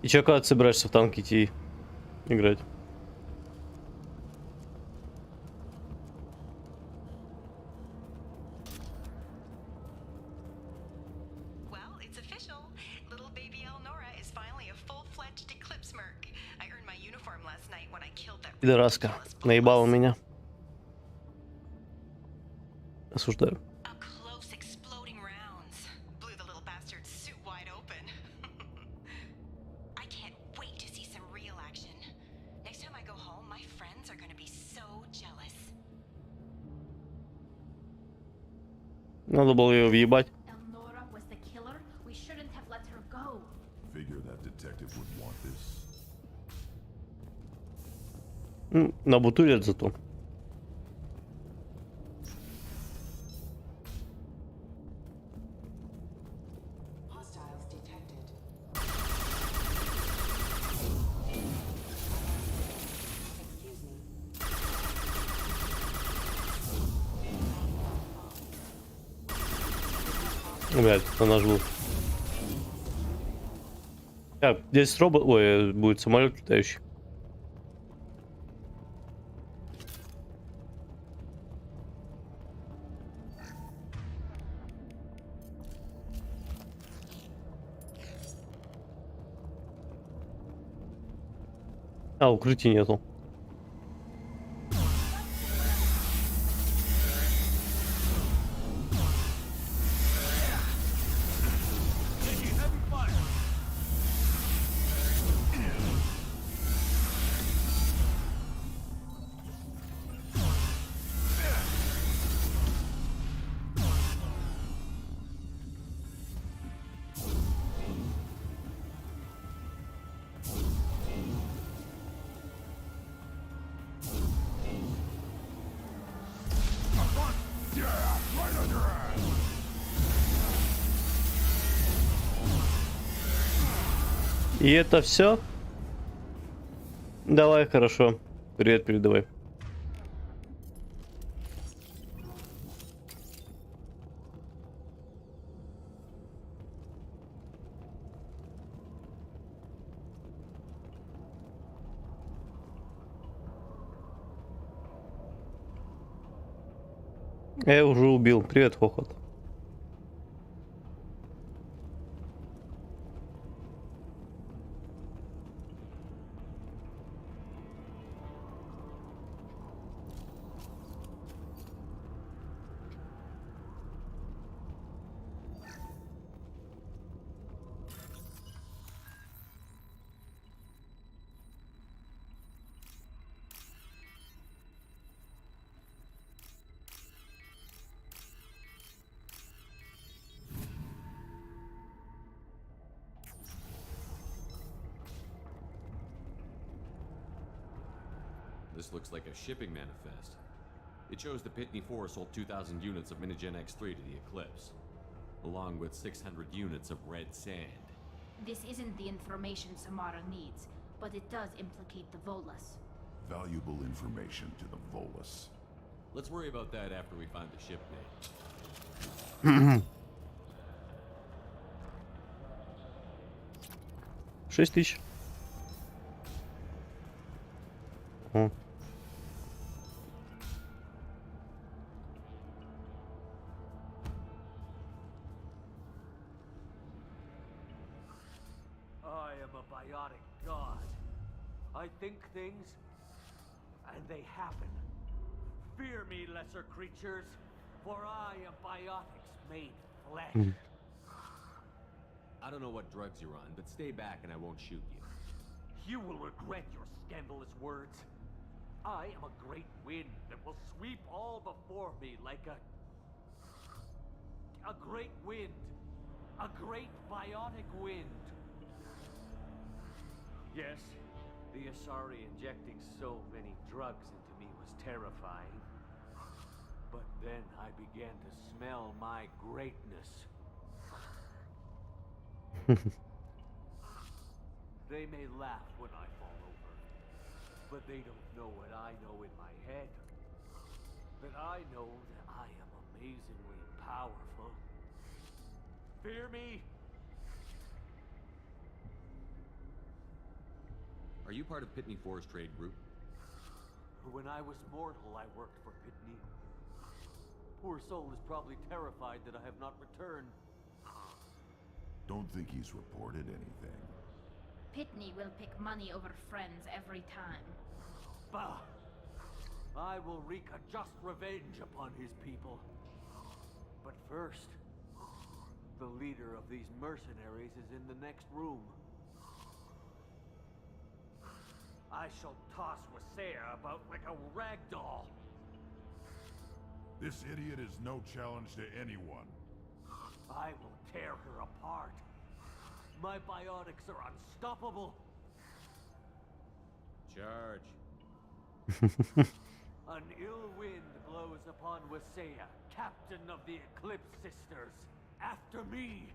И чё, когда ты собираешься в танк идти играть? Well, it's official. Little baby Elnora is finally a full-fledged Eclipse merc. I earned my uniform last night when I killed that Пидораска. Наебал меня. Осуждаю. up close exploding rounds. Blew the little bastard's suit wide open. I can't wait to see some real action. Next time I go home, my friends are gonna be so jealous. Надо было ее въебать. Elnora was the killer. We shouldn't have let her go. Figure that detective would want this. Набутурят зато. Hostiles detected. Excuse me. Блядь, это наш был. Так, здесь робот... Ой, будет самолет летающий. А, укрытия нету. И это все? Давай, хорошо. Привет, передавай. Я уже убил. Привет, Хохот. This looks like a shipping manifest. It shows the Pitney 4 sold 2,000 units of Minigen X3 to the Eclipse, along with 600 units of red sand. This isn't the information Samara needs, but it does implicate the Volas. Valuable information to the Volus. Let's worry about that after we find the ship name. 6000. О. I am a biotic god. I think things, and they happen. Fear me, lesser creatures, for I am biotics made flesh. I don't know what drugs you're on, but stay back and I won't shoot you. You will regret your scandalous words. I am a great wind that will sweep all before me like a great wind. A great biotic wind. Yes, the Asari injecting so many drugs into me was terrifying. But then I began to smell my greatness. They may laugh when I fall over, but they don't know what I know in my head. That I know that I am amazingly powerful. Fear me? Are you part of Pitney Forest Trade Group? When I was mortal, I worked for Pitney. Poor soul is probably terrified that I have not returned. Don't think he's reported anything. Pitney will pick money over friends every time. Bah! I will wreak a just revenge upon his people. But first, the leader of these mercenaries is in the next room. I shall toss Wasea about like a rag doll. This idiot is no challenge to anyone. I will tear her apart. My biotics are unstoppable. Charge. An ill wind blows upon Wasea, captain of the Eclipse Sisters. After me.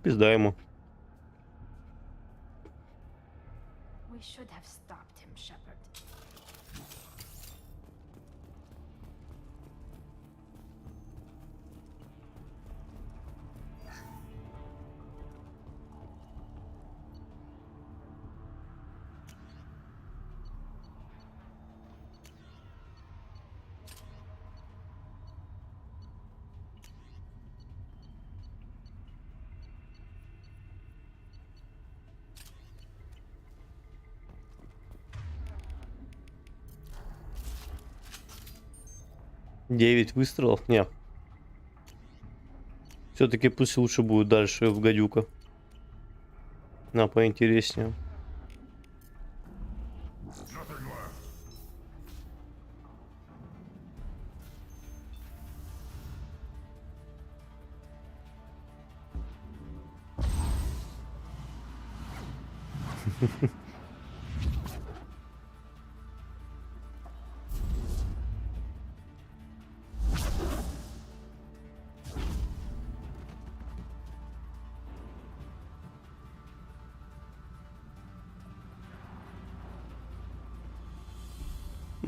Пизда ему. We should have stopped him, Shepard. Девять выстрелов? Нет. Все-таки пусть лучше будет дальше в гадюка. На, поинтереснее.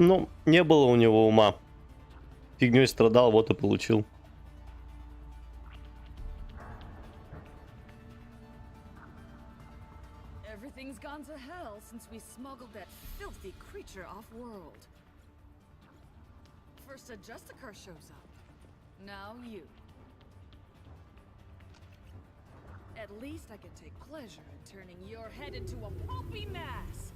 Ну, не было у него ума. Фигней страдал, вот и получил. Everything's gone to hell since we smuggled that filthy creature off-world. First a Justicar shows up. Now you. At least I can take pleasure in turning your head into a pulpy mass.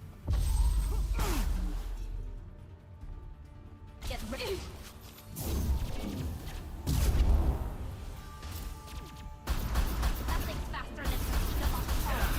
Get ready. Nothing's faster than picking up on the phone.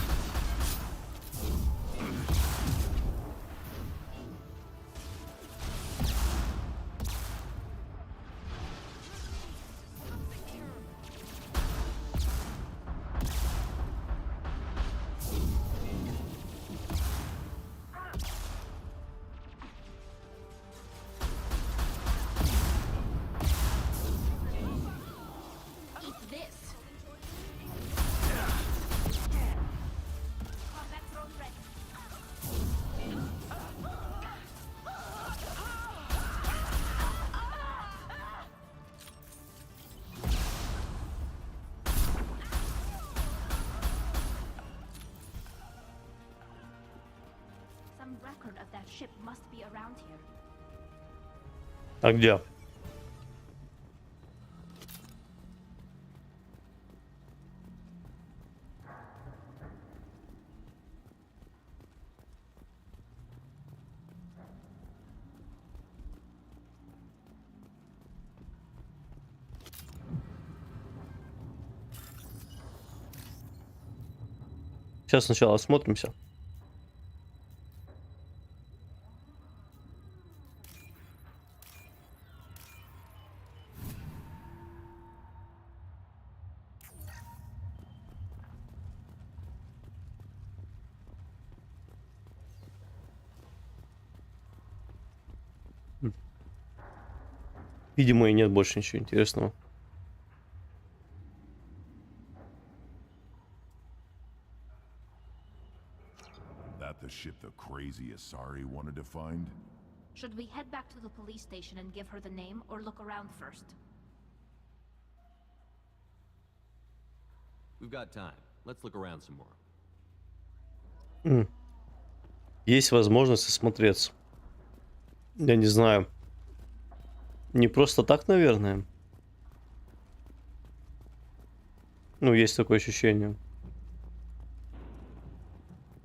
Some record of that ship must be around here. А где? Сейчас сначала осмотримся. Видимо, и нет больше ничего интересного. That the ship the crazy Asari wanted to find? Should we head back to the police station and give her the name, or look around first? We've got time. Let's look around some more. Есть возможность осмотреться. Я не знаю. Не просто так, наверное. Ну, есть такое ощущение.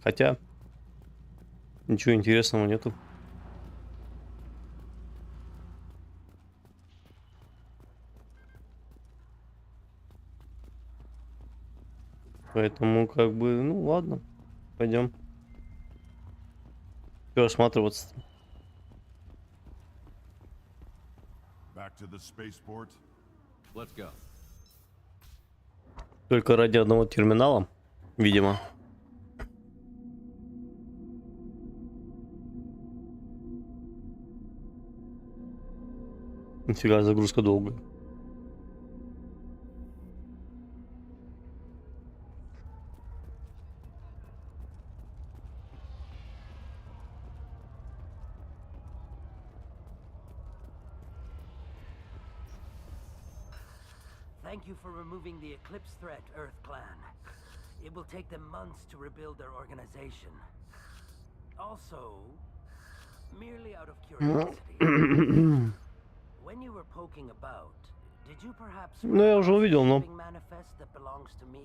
Хотя, ничего интересного нету. Поэтому, как бы, ну ладно. Пойдем. Что осматриваться? Back to the spaceport. Let's go. Только ради одного терминала, видимо. Нифига, загрузка долгая. Thank you for removing the Eclipse threat, Earth Clan. It will take them months to rebuild their organization. Also, merely out of curiosity, when you were poking about, did you perhaps Ну, я уже увидел, но... manifest that belongs to me?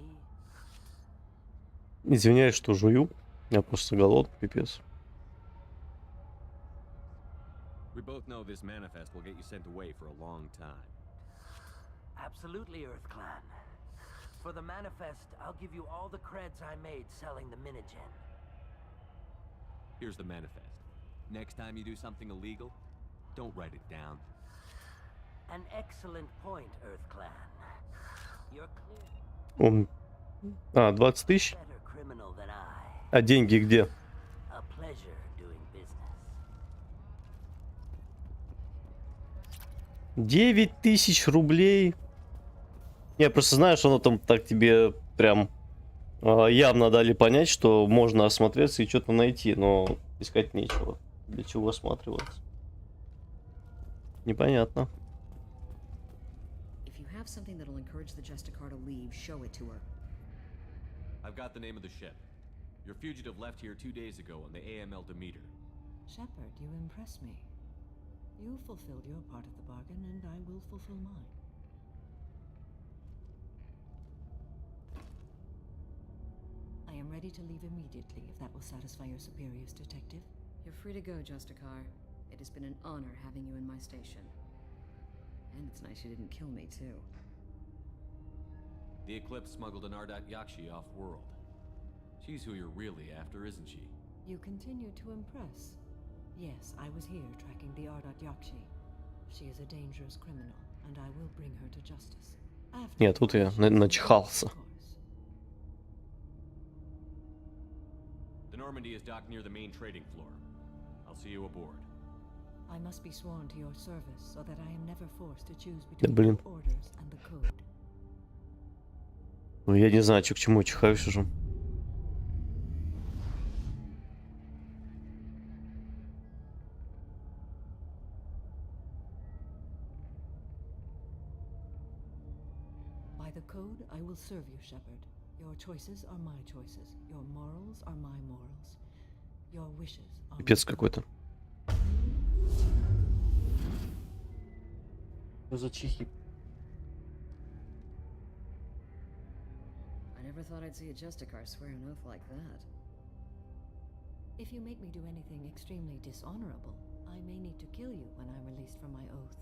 Извиняюсь, что жую. Я просто голодный, пипец. We both know this manifest will get you sent away for a long time. Absolutely, Earth Clan. For the manifest, I'll give you all the creds I made selling the Minigen. Here's the manifest. Next time you do something illegal, don't write it down. An excellent point, Earth Clan. You're clear. Он... 20 тысяч? Better criminal than I. А деньги где? A pleasure doing business. 9000 рублей. Я просто знаю, что оно там так тебе прям явно дали понять, что можно осмотреться и что-то найти, но искать нечего. Для чего осматриваться? Непонятно. If you have something that'll encourage the Justicar to leave, show it to her. I've got the name of the ship. Your fugitive left here 2 days ago on the AML Demeter. Shepard, you impress me. You fulfilled your part of the bargain, and I will fulfill mine. I am ready to leave immediately, if that will satisfy your superiors, Detective. You're free to go, Justicar. It has been an honor having you in my station. And it's nice you didn't kill me, too. The Eclipse smuggled an Ardat Yakshi off-world. She's who you're really after, isn't she? You continue to impress. Yes, I was here tracking the Ardat Yakshi. She is a dangerous criminal, and I will bring her to justice. Нет, тут я начихался. The Normandy is docked near the main trading floor. I'll see you aboard. I must be sworn to your service so that I am never forced to choose Да between блин. your orders and the code. Ну я не знаю, что к чему чихаюсь уже. By the code, I will serve you, Shepard. Your choices are my choices. Your morals are my morals. Your wishes are Пипец какой-то. Что за чихи? I never thought I'd see a Justicar swear an oath like that. If you make me do anything extremely dishonorable, I may need to kill you when I'm released from my oath.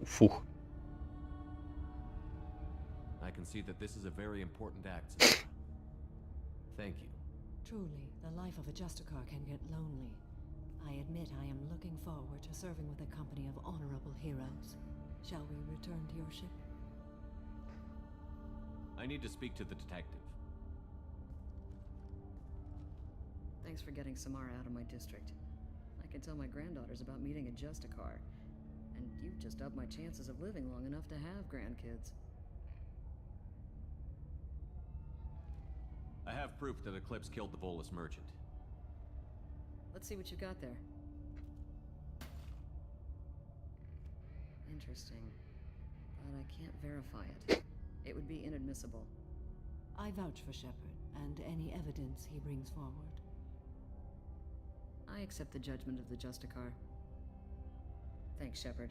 Фух. I can see that this is a very important act, Sonora. Thank you. Truly, the life of a Justicar can get lonely. I admit I am looking forward to serving with a company of honorable heroes. Shall we return to your ship? I need to speak to the detective. Thanks for getting Samara out of my district. I can tell my granddaughters about meeting a Justicar. And you've just upped my chances of living long enough to have grandkids. I have proof that Eclipse killed the Volus merchant. Let's see what you got there. Interesting. But I can't verify it. It would be inadmissible. I vouch for Shepard and any evidence he brings forward. I accept the judgment of the Justicar. Thanks, Shepard.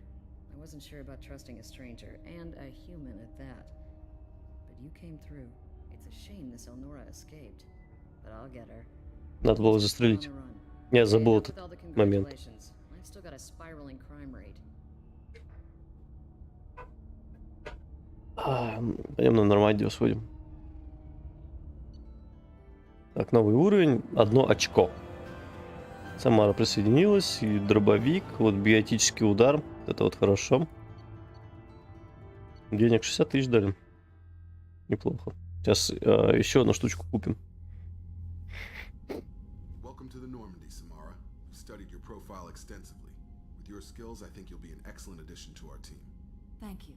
I wasn't sure about trusting a stranger, and a human at that. But you came through. It's a shame this Elnora escaped. But I'll get her. Надо было застрелить. Я забыл этот момент. I've still got a spiraling crime rate. Пойдем на Нормандию сходим. Так, новый уровень, 1 очко. Самара присоединилась, и дробовик, вот биотический удар, это вот хорошо. Денег 60 тысяч дали. Неплохо. Сейчас еще одну штучку купим. Welcome to the Normandy, Samara. We studied your profile extensively. With your skills, I think you'll be an excellent addition to our team. Thank you.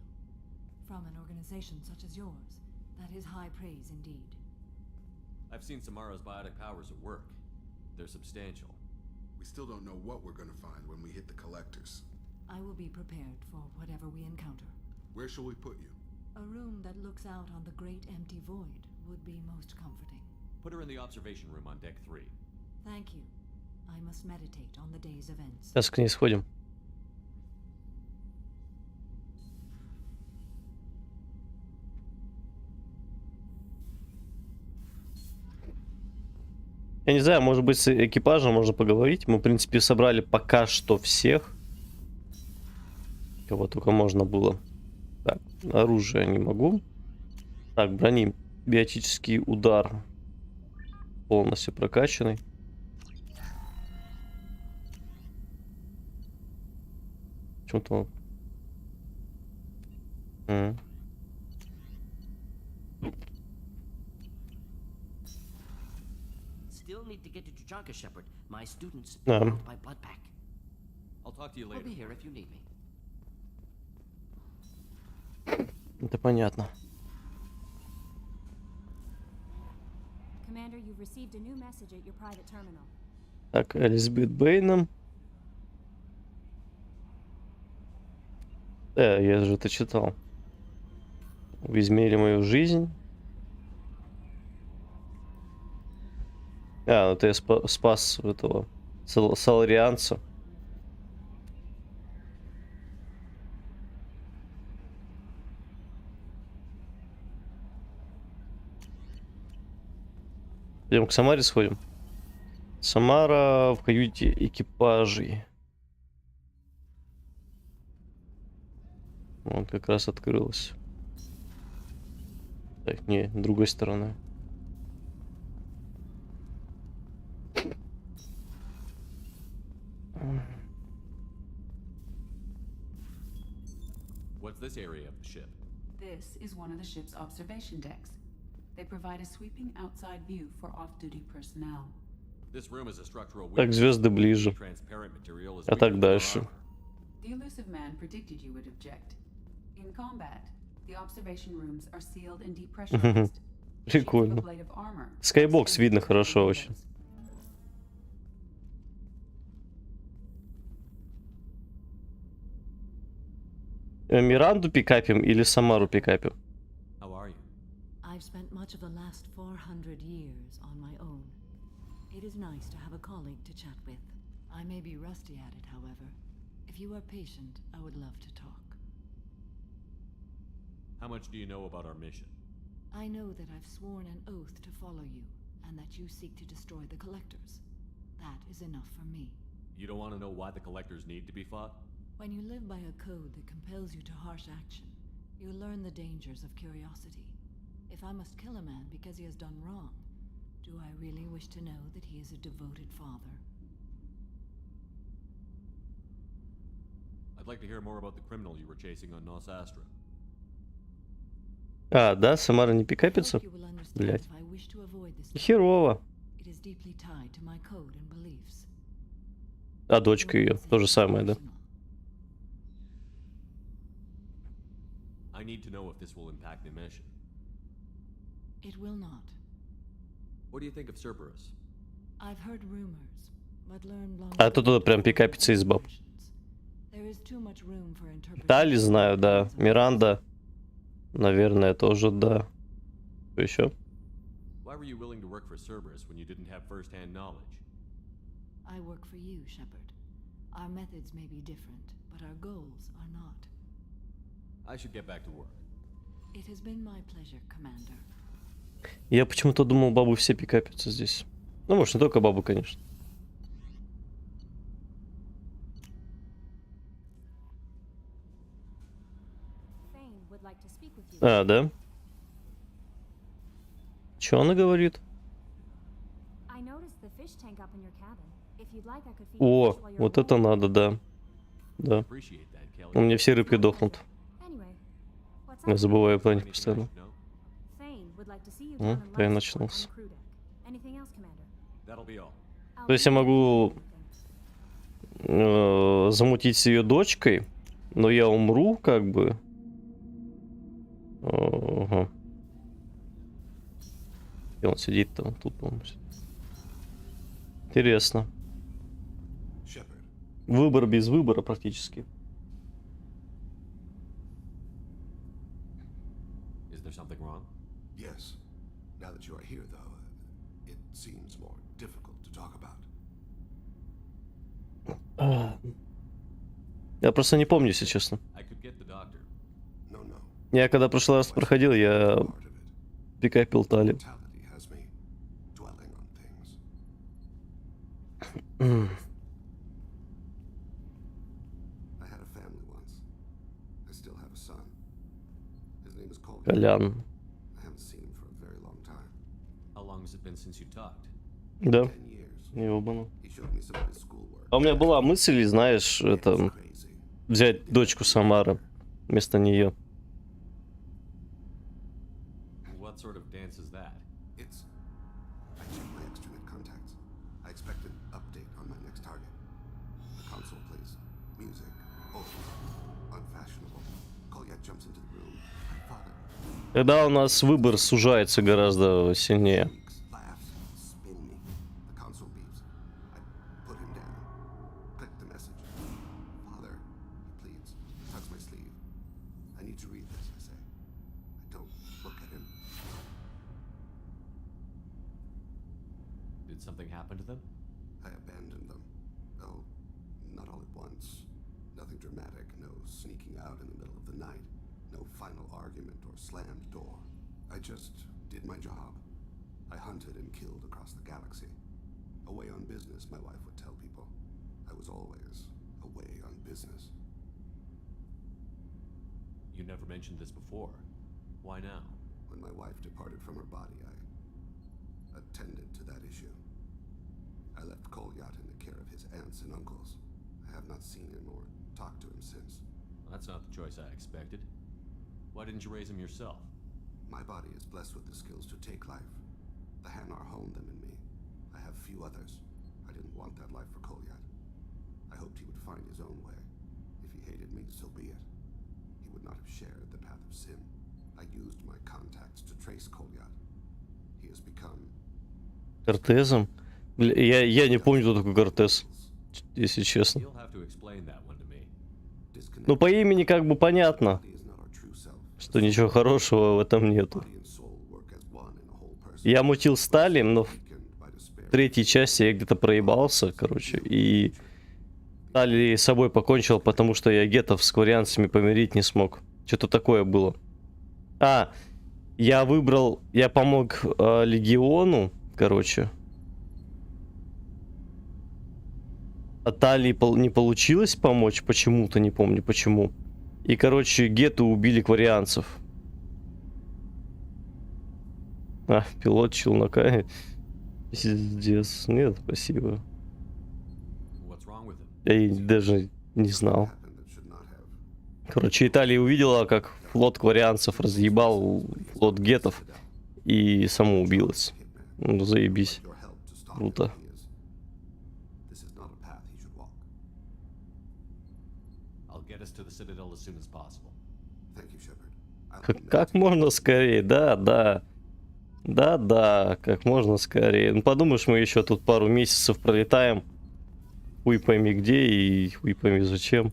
From an organization such as yours, that is high praise indeed. I've seen Samara's biotic powers at work. They're substantial. We still don't know what we're going to find when we hit the collectors. I will be prepared for whatever we encounter. Where shall we put you? A room that looks out on the great empty void would be most comforting. Put her in the observation room on deck 3. Thank you. I must meditate on the day's events. Сейчас к ней сходим. Я не знаю, может быть, с экипажем можно поговорить. Мы, в принципе, собрали пока что всех, кого только можно было. Так, оружие не могу. Так, брони. Биотический удар. Полностью прокачанный. Почему-то... Still need to get to Tuchanka, Shepard. My students Да. by blood pack. I'll talk to you We'll later. be here if you need me. Это понятно. Commander, you've received a new message at your private terminal. Так, Элизабет Бэйном. Я же это читал. Вы изменили мою жизнь. Ну это я спас этого саларианца. Пойдем к Самаре сходим. Самара в каюте экипажей. Вот как раз открылась. Так, не, другой стороны. What's this area of the ship? This is one of the ship's observation decks. They provide a sweeping outside view for off-duty personnel. This room is a structural Так, звезды ближе. transparent material is А так дальше. The elusive man predicted you would object. In combat, the observation rooms are sealed and depressurized. Прикольно. Скайбокс видно хорошо очень. Миранду пикапим или Самару пикапим? How are you? I've spent much of the last 400 years on my own. It is nice to have a colleague to chat with. I may be rusty at it, however. If you are patient, I would love to talk. How much do you know about our mission? I know that I've sworn an oath to follow you, and that you seek to destroy the Collectors. That is enough for me. You don't want to know why the collectors need to be fought? When you live by a code that compels you to harsh action, you learn the dangers of curiosity. If I must kill a man because he has done wrong, do I really wish to know that he is a devoted father? I'd like to hear more about the criminal you were chasing on Nos Astra. А, да, Самара не пикапится? Блять. Херово. It is deeply tied to my code and beliefs. А дочка ее, то же самое, да? I need to know if this will impact the mission. It will not. What do you think of Cerberus? I've heard rumors, but learned long А это туда прям пикапится из баб. There is too much room for interpretation. Тали знаю, да. Миранда, наверное, тоже да. Что еще? were you willing to work for Cerberus when you didn't have first-hand knowledge? I work for you, Shepard. Our methods may be different, but our goals are not. I should get back to work. It has been my pleasure, Commander. Я почему-то думал, бабы все пикапятся здесь. Ну, может, не только бабы, конечно. А, да? Чё она говорит? О, вот это надо, да. Да. У меня все рыбки дохнут. Я забываю про них постоянно. Я начался. То есть я могу замутить с ее дочкой, но я умру, как бы. Ага. И он сидит там, тут, по-моему. Интересно. Выбор без выбора практически. Is there something wrong? Yes. Now that you are here, though, it seems more difficult to talk about. Я просто не помню, если честно. I could get the doctor. Я когда в прошлый раз проходил, я пикапил Тали. Колян. Да. Не обманул. А у меня была мысль, знаешь, это взять дочку Самары вместо нее. What sort of dance is that? It's... I checked my extranet contacts. I expect an update on my next target. The console plays music. Oh, unfashionable. Kolya jumps into the room. My father. Когда у нас выбор сужается гораздо сильнее. Did something happen to them? I abandoned them. Oh, not all at once. Nothing dramatic, no sneaking out in the middle of the night, no final argument or slammed door. I just did my job. I hunted and killed across the galaxy. Away on business, my wife would tell people. I was always away on business. You never mentioned this before. Why now? When my wife departed from her body, I attended to that issue. I left Kolyat in the care of his aunts and uncles. I have not seen him or talked to him since. That's not the choice I expected. Why didn't you raise him yourself? My body is blessed with the skills to take life. The Hanar honed them in me. I have few others. I didn't want that life for Kolyat. I hoped he would find his own way. If he hated me, so be it. He would not have shared the path of sin. I used my contacts to trace Kolyat. He has become... Кортезом? Я не помню, кто такой Кортез, если честно. Ну, по имени как бы понятно, что ничего хорошего в этом нету. Я мутил с Талием, но в третьей части я где-то проебался, короче, и Тали с собой покончил, потому что я гетов с кварианцами помирить не смог. Что-то такое было. А, я помог Легиону, короче. А Талии не получилось помочь почему-то, не помню почему. И, короче, гету убили кварианцев. А, пилот челнока. Пиздец. Нет, спасибо. Я даже не знал. Короче, Италия увидела, как флот кварианцев разъебал флот гетов и самоубилась. Ну, заебись. Круто. Как можно скорее, да, как можно скорее. Ну, подумаешь, мы еще тут пару месяцев пролетаем. Хуй пойми где и хуй пойми зачем.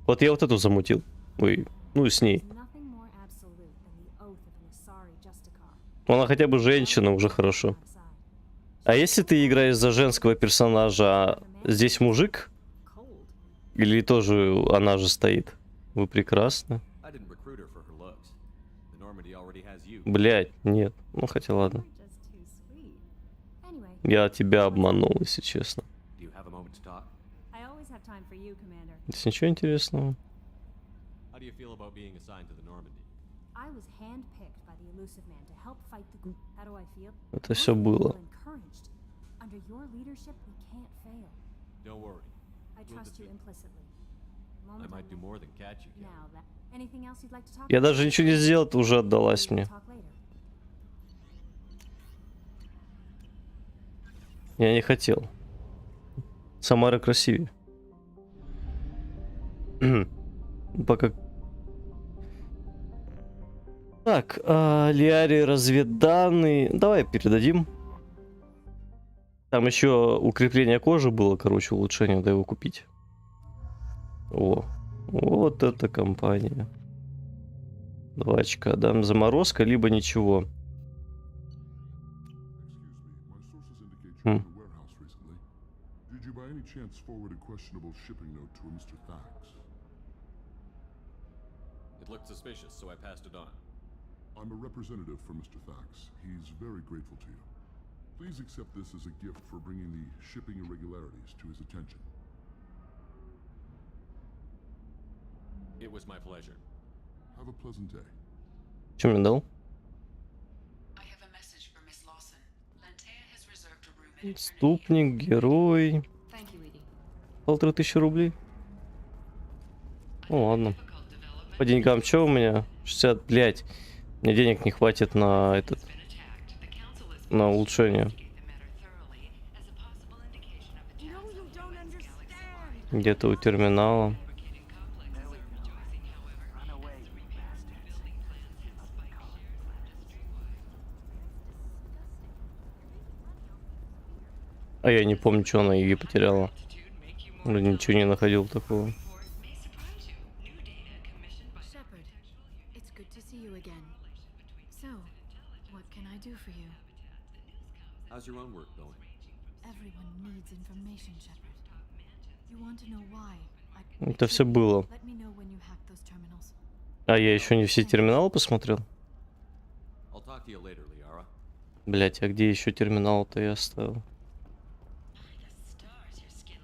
Вот я вот эту замутил. Ой, ну и с ней. Она хотя бы женщина, уже хорошо. А если ты играешь за женского персонажа, а здесь мужик? Или тоже она же стоит? Вы прекрасны. I didn't recruit her for her looks. The Normandy already has you. Блять, нет. Ну хотя ладно. Я тебя обманул, если честно. Do you have a moment to talk? I always have time for you, Commander. Здесь ничего интересного. How do you feel about being assigned to the Normandy? I was handpicked by the elusive man to help fight the. How do I feel? Это все было. Encouraged. Under your leadership, we can't fail. Don't worry. I trust you implicitly. I might do more than catch you. Now that. Anything else you'd like to talk Я about? даже ничего не сделал, ты уже отдалась мне. Talk later. Я не хотел. Самара красивее. Пока. Так, Лиаре разведданные. Давай передадим. Там еще укрепление кожи было, короче, улучшение, надо его купить. О, вот эта компания. 2 очка, дам заморозка, либо ничего. Did you by any chance forward a questionable shipping note to a Mr. Thax? It looked suspicious, so I passed it on. I'm a representative for Mr. Thax. He's very grateful to you. Please accept this as a gift for bringing the shipping irregularities to his attention. It was my pleasure. Have a pleasant day. Что мне дал? Ступник, герой. 1500 рублей. Ну ладно. По деньгам что у меня? 60, блядь. Мне денег не хватит на этот. На улучшение. Где-то у терминала. А я не помню, что она ее потеряла. Вроде ничего не находил такого. Shepard, it's good to see you again. So, what can I do for you? How's your own work going? Everyone needs information, Shepard. You want to know why? Это все было. Let me know when you hack those terminals. А я еще не все терминалы посмотрел. I'll talk to you later, Liara. Блять, а где еще терминал-то я оставил?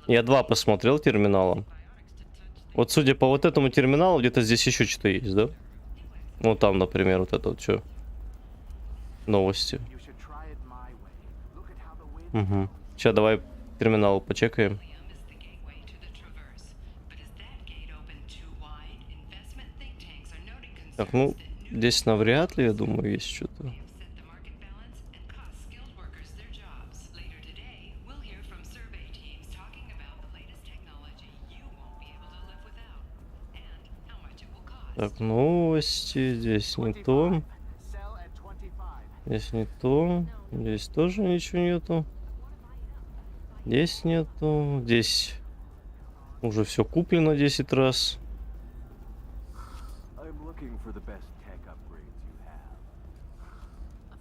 Я 2 посмотрел терминала. Вот судя по вот этому терминалу, где-то здесь еще что-то есть, да? Вот там, например, вот это вот что. Новости. Угу. Сейчас давай терминал почекаем. Так, ну, здесь навряд ли, я думаю, есть что-то. Так, новости, здесь не то. Здесь не то. Здесь тоже ничего нету. Здесь нету. Здесь уже все куплено 10 раз.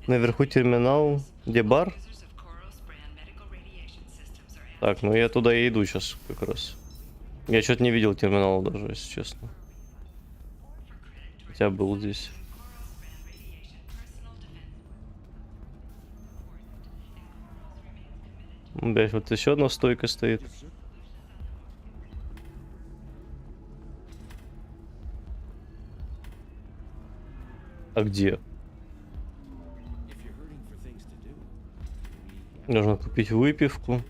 Наверху терминал. Где бар? Так, ну я туда и иду сейчас как раз. Я что-то не видел терминала даже, если честно. Хотя был здесь. Блять, вот еще одна стойка стоит. А где? Нужно купить выпивку.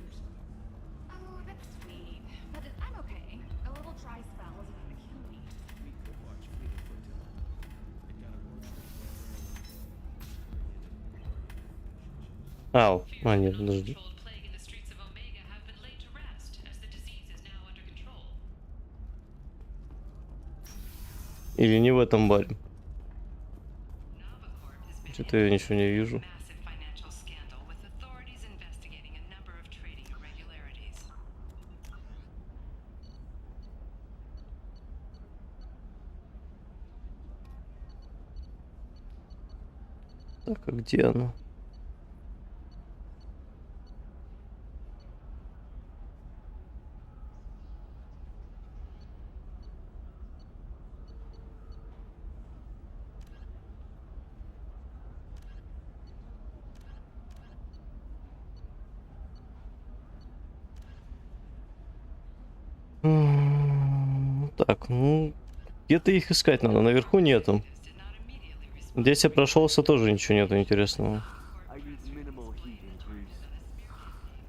Нет, подожди. Или не в этом баре? Что-то я ничего не вижу. Так, а где оно? Так, ну, где-то их искать надо. Наверху нету. Здесь я прошелся, тоже ничего нету интересного.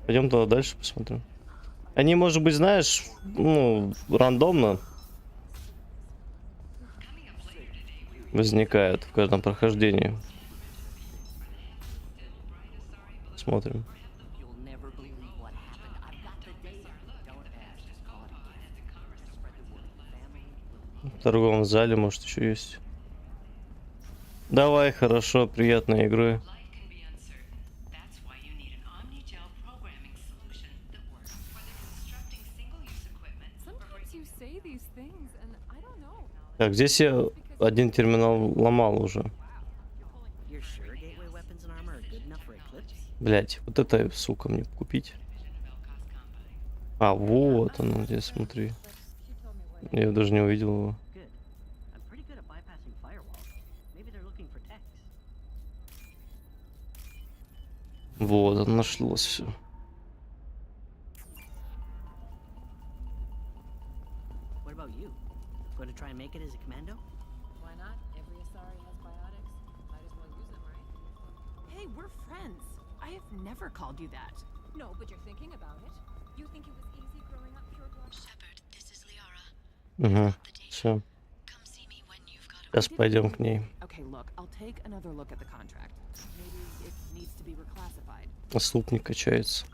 Пойдем туда дальше посмотрим. Они, может быть, знаешь, ну, рандомно возникают в каждом прохождении. Смотрим. В торговом зале, может, еще есть. Давай, хорошо, приятной игры. Так, здесь я один терминал ломал уже. Блять, вот это, сука, мне купить. А, вот оно здесь, смотри. Я даже не увидел его. Вот, оно нашлось все. Going to try and make it as a commando? Why not? Every Asari has biotics. Might as well use them, right? Hey, we're friends. I have never called you that. No, but you're thinking about it. You think it was easy growing up pure blood? Shepard, this is Liara. Угу, все. Сейчас пойдем к ней. Okay, look, I'll take another look at the contract. Maybe it needs to be reclassified. Слупник качается.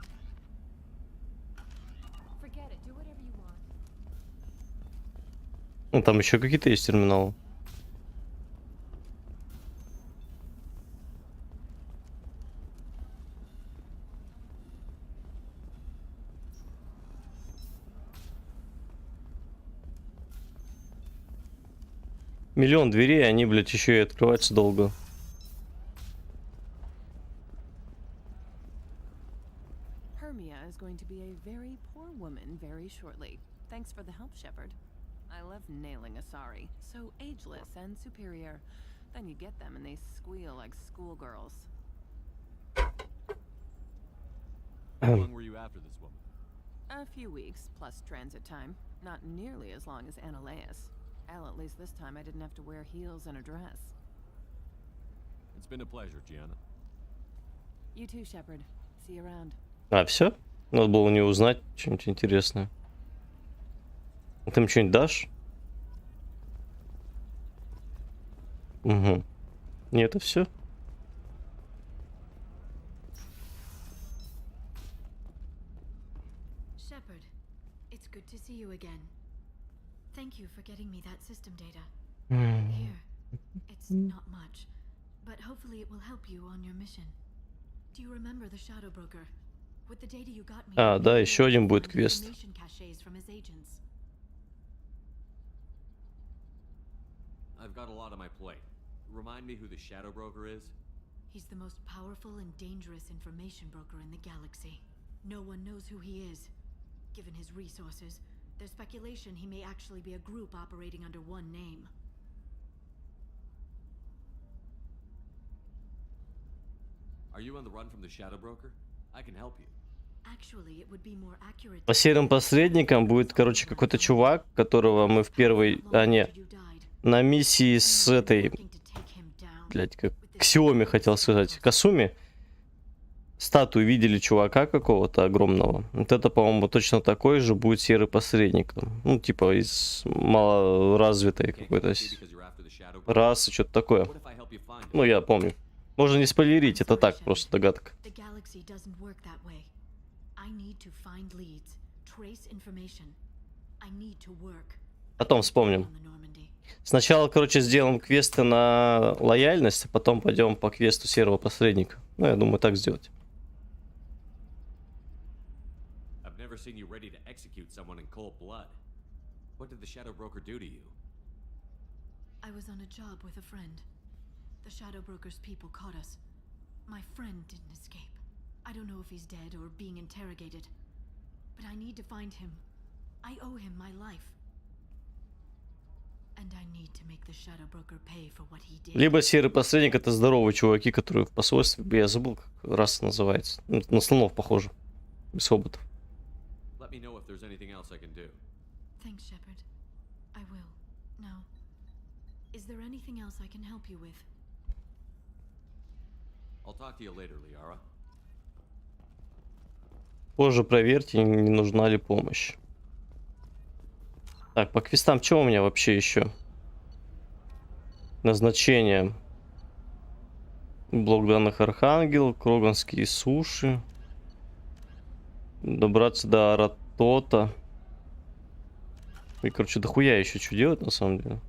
Ну, там еще какие-то есть терминалы. Миллион дверей, они, блядь, еще и открываются долго. Hermia is going to be a very poor woman very shortly. Thanks for the help, Shepard. I love nailing Asari. So ageless and superior. Then you get them and they squeal like schoolgirls. How long were you after this woman? A few weeks, plus transit time. Not nearly as long as Annaleus. Hell, at least this time I didn't have to wear heels and a dress. It's been a pleasure, Gianna. You too, Shepard. See you around. А, все? Надо было не узнать что-нибудь интересное. Ты им что-нибудь дашь? Угу. Нет, это все. Shepard, it's good to see you again. Thank you for getting me that system data. Here, it's not much, but hopefully it will help you on your mission. Do you remember the Shadow Broker? With the data you got me. А, да, еще один будет квест. I've got a lot on my plate. Remind me who the Shadow Broker is? He's the most powerful and dangerous information broker in the galaxy. No one knows who he is. Given his resources, there's speculation he may actually be a group operating under one name. Are you on the run from the Shadow Broker? I can help you. Actually, it would be more accurate. По серым посредникам будет, короче, какой-то чувак, которого мы в первой... А, не. На миссии с этой... Блять, как... Ксиоми хотел сказать. Касуми. Статую видели чувака какого-то огромного. Вот это, по-моему, точно такой же будет серый посредник. Ну, типа из малоразвитой какой-то расы, что-то такое. Ну, я помню. Можно не спойлерить, это так, просто догадка. Потом вспомним. Сначала, короче, сделаем квесты на лояльность, а потом пойдем по квесту серого посредника. Ну, я думаю, так сделать. Seen you ready to execute someone in cold blood. What did the Shadow Broker do to you? I was on a job with a friend. The Shadow Broker's people caught us. My friend didn't escape. I don't know if he's dead or being interrogated. But I need to find him. I owe him my life. And I need to make the Shadow Broker pay for what he did. Либо серый посредник — это здоровые чуваки, которые в посольстве. Я забыл, как раса называется. Ну, на слонов похоже. Без хоботов. Let me know if there's anything else I can do. Thanks, Shepard. I will. Now, is there anything else I can help you with? I'll talk to you later, Liara. Позже проверьте, не нужна ли помощь. Так, по квестам, что у меня вообще еще? Назначение. Блок данных Архангел, Кроганские суши. Добраться до Аратота. И, короче, дохуя еще что делать, на самом деле.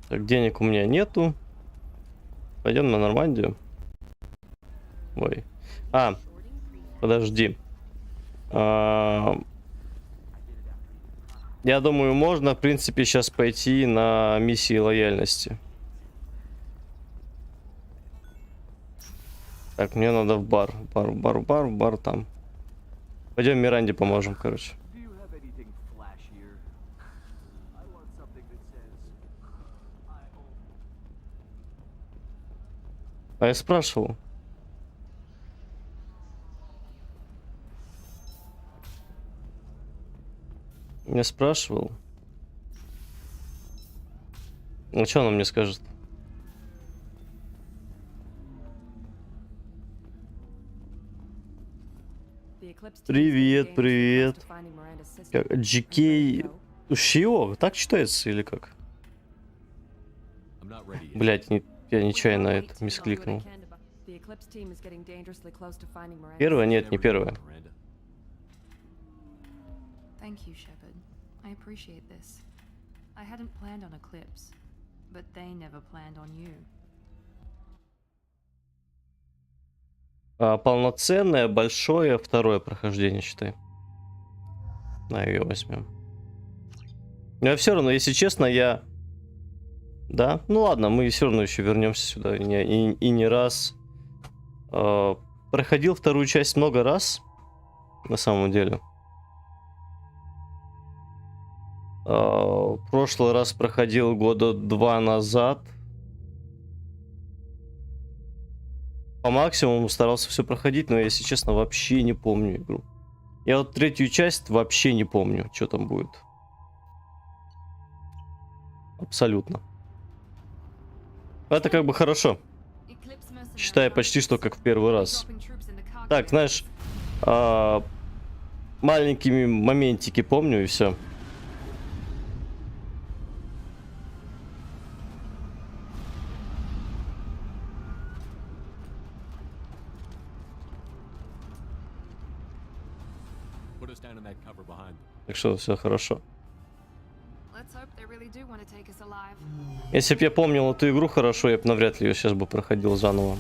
Так, денег у меня нету. Пойдем на Нормандию. Ой. Подожди. Я думаю, можно, в принципе, сейчас пойти на миссии лояльности. Так, мне надо в бар. Бар там. Пойдем Миранде поможем, короче. А я спрашивал. Я спрашивал. Ну, что она мне скажет? Привет, привет. Как, GK Ушио? Так читается или как? Блять, я нечаянно это мискликнул. Первая? Нет, не первая. Thank you, Shepard. I appreciate this. I hadn't planned on Eclipse, but they never planned on you. Полноценное, большое, второе прохождение, считай. На ее возьмем. Но все равно, если честно, я... Да? Ну ладно, мы все равно еще вернемся сюда. И не раз. Проходил вторую часть много раз. На самом деле. Прошлый раз проходил года 2 назад. По максимуму старался все проходить, но, если честно, вообще не помню игру. Я вот третью часть вообще не помню, что там будет. Абсолютно. Это как бы хорошо. Считаю почти что как в первый раз. Так, знаешь, маленькими моментики помню и все. Так что все хорошо. Если бы я помнил эту игру хорошо, я бы навряд ли ее сейчас бы проходил заново.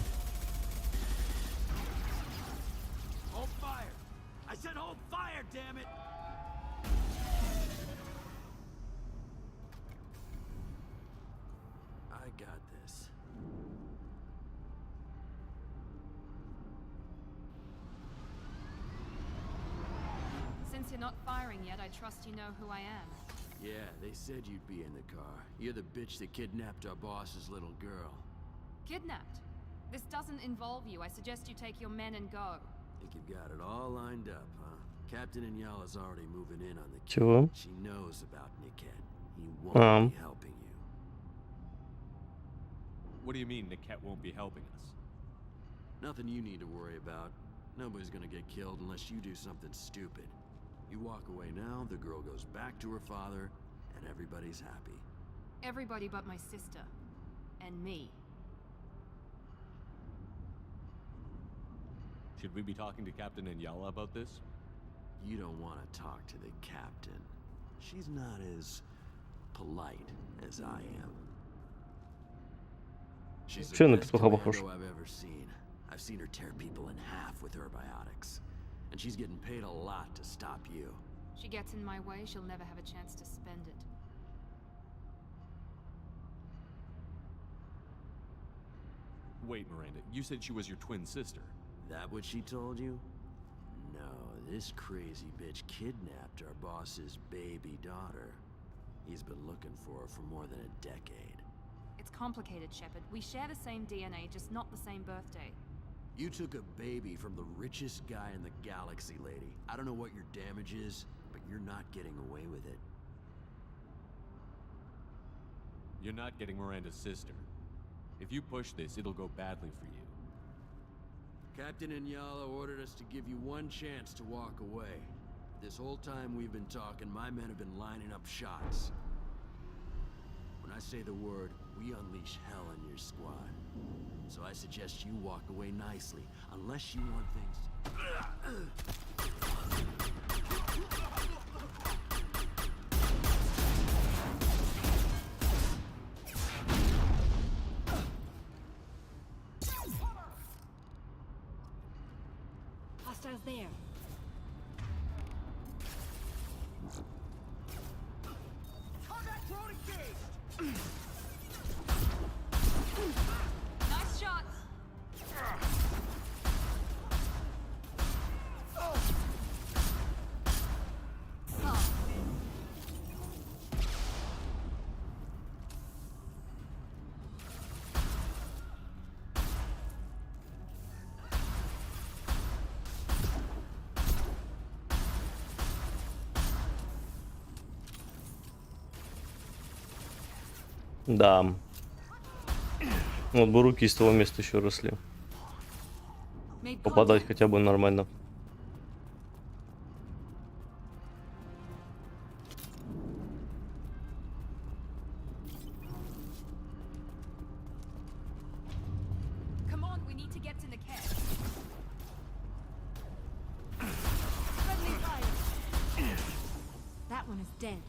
Since you're not firing yet, I trust you know who I am. Yeah, they said you'd be in the car. You're the bitch that kidnapped our boss's little girl. Kidnapped? This doesn't involve you. I suggest you take your men and go. Think you've got it all lined up, huh? Captain Inyala's already moving in on the kid. Чего? She knows about Niket. He won't be helping you. What do you mean Niket won't be helping us? Nothing you need to worry about. Nobody's gonna get killed unless you do something stupid. You walk away now, the girl goes back to her father, and everybody's happy. Everybody but my sister. And me. Should we be talking to Captain Inyala about this? You don't want to talk to the captain. She's not as polite as I am. She's the best commando I've ever seen. I've seen her tear people in half with herbiotics. And she's getting paid a lot to stop you. She gets in my way, she'll never have a chance to spend it. Wait, Miranda, you said she was your twin sister. That what she told you? No, this crazy bitch kidnapped our boss's baby daughter. He's been looking for her for more than a decade. It's complicated, Shepard. We share the same DNA, just not the same birthday. You took a baby from the richest guy in the galaxy, lady. I don't know what your damage is, but you're not getting away with it. You're not getting Miranda's sister. If you push this, it'll go badly for you. Captain Inyala ordered us to give you one chance to walk away. This whole time we've been talking, my men have been lining up shots. When I say the word, we unleash hell on your squad. So I suggest you walk away nicely, unless you want things... Hostiles there. Combat drone engaged! Nice shot! Да. Вот бы руки из того места еще росли. Попадать хотя бы нормально. Come on, we need to get to Niket. Friendly fire. That one is dead.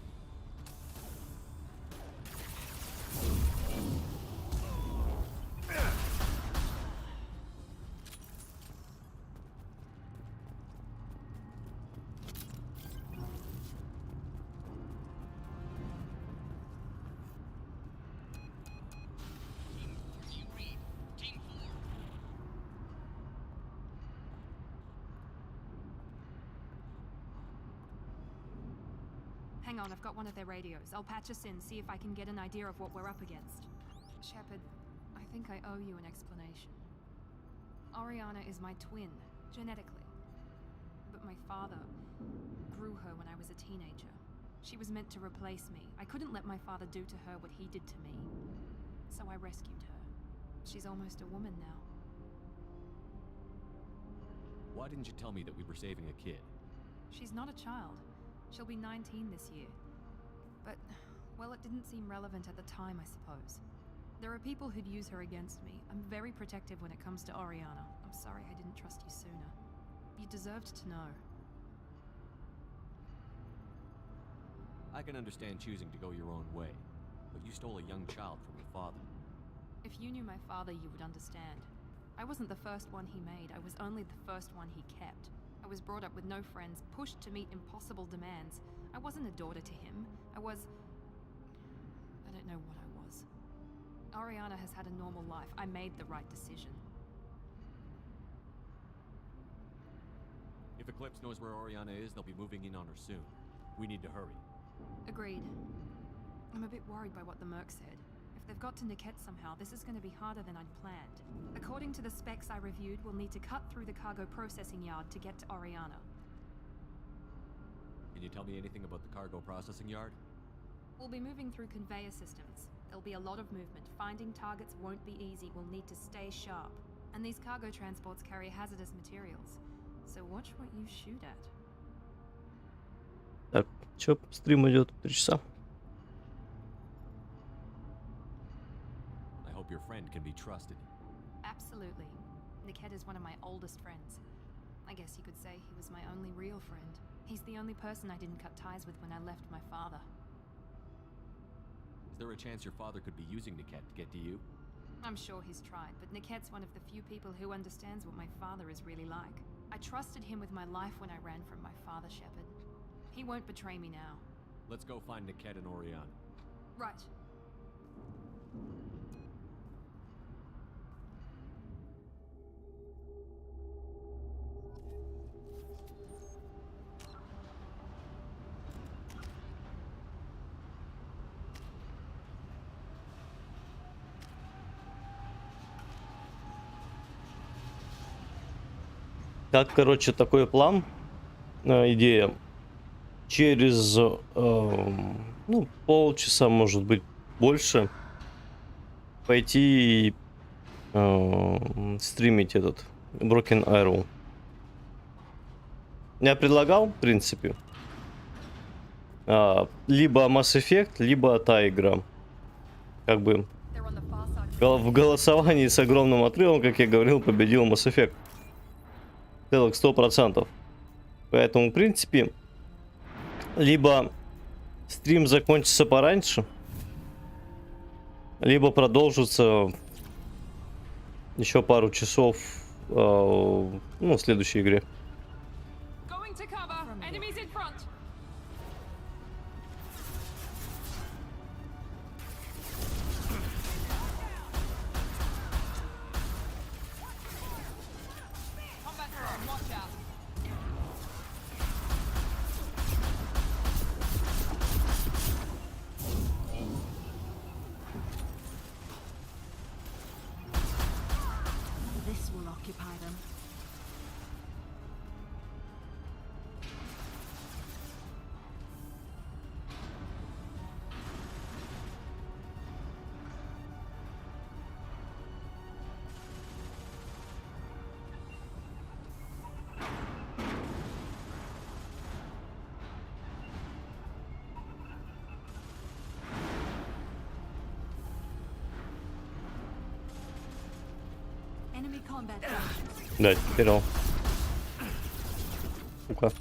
Hang on, I've got one of their radios. I'll patch us in, see if I can get an idea of what we're up against. Shepard, I think I owe you an explanation. Oriana is my twin, genetically. But my father grew her when I was a teenager. She was meant to replace me. I couldn't let my father do to her what he did to me. So I rescued her. She's almost a woman now. Why didn't you tell me that we were saving a kid? She's not a child. She'll be 19 this year. But, well, it didn't seem relevant at the time, I suppose. There are people who'd use her against me. I'm very protective when it comes to Oriana. I'm sorry I didn't trust you sooner. You deserved to know. I can understand choosing to go your own way, but you stole a young child from your father. If you knew my father, you would understand. I wasn't the first one he made. I was only the first one he kept. I was brought up with no friends, pushed to meet impossible demands. I wasn't a daughter to him. I don't know what I was. Oriana has had a normal life. I made the right decision. If Eclipse knows where Oriana is, they'll be moving in on her soon. We need to hurry. Agreed. I'm a bit worried by what the Merc said. If they've got to Niket somehow, this is going to be harder than I'd planned. According to the specs I reviewed, we'll need to cut through the cargo processing yard to get to Oriana. Can you tell me anything about the cargo processing yard? We'll be moving through conveyor systems. There'll be a lot of movement. Finding targets won't be easy. We'll need to stay sharp. And these cargo transports carry hazardous materials. So watch what you shoot at. Так, чё, стрим идет 3 часа. I hope your friend can be trusted. Absolutely. Niket is one of my oldest friends. I guess you could say he was my only real friend. He's the only person I didn't cut ties with when I left my father. Is there a chance your father could be using Niket to get to you? I'm sure he's tried, but Niket's one of the few people who understands what my father is really like. I trusted him with my life when I ran from my father, Shepard. He won't betray me now. Let's go find Niket and Oriana. Right. Как, короче, такой план, идея. Через, ну, полчаса, может быть, больше пойти и стримить этот Broken Arrow. Я предлагал, в принципе, либо Mass Effect, либо та игра. Как бы в голосовании с огромным отрывом, как я говорил, победил Mass Effect. Целых 100%. Поэтому, в принципе, либо стрим закончится пораньше, либо продолжится еще пару часов, ну, в следующей игре. This will occupy them. Enemy combat. Да, теперь. Сука.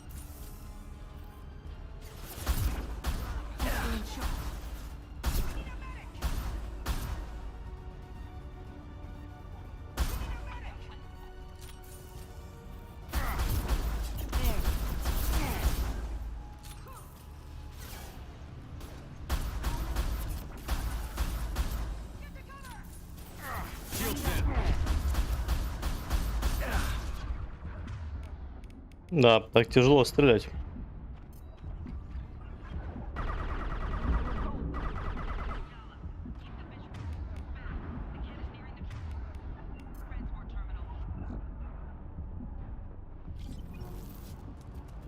Да, так тяжело стрелять.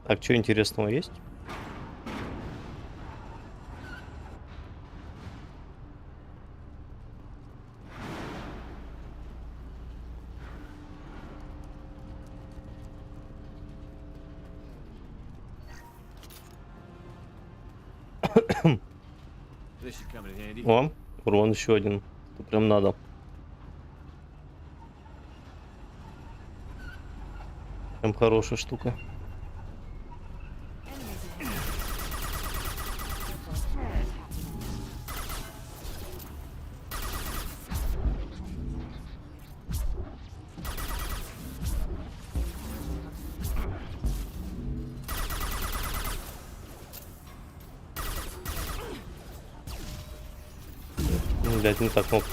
Так, что интересного есть? О, урон еще один. Это прям надо. Прям хорошая штука. Блять, не так мог.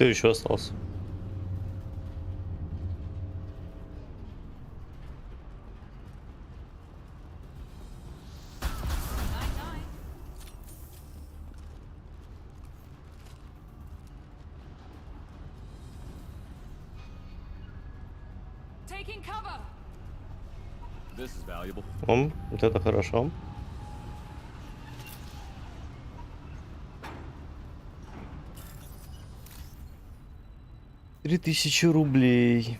Кто еще остался? Taking cover. This is valuable. Вот это хорошо. $3000.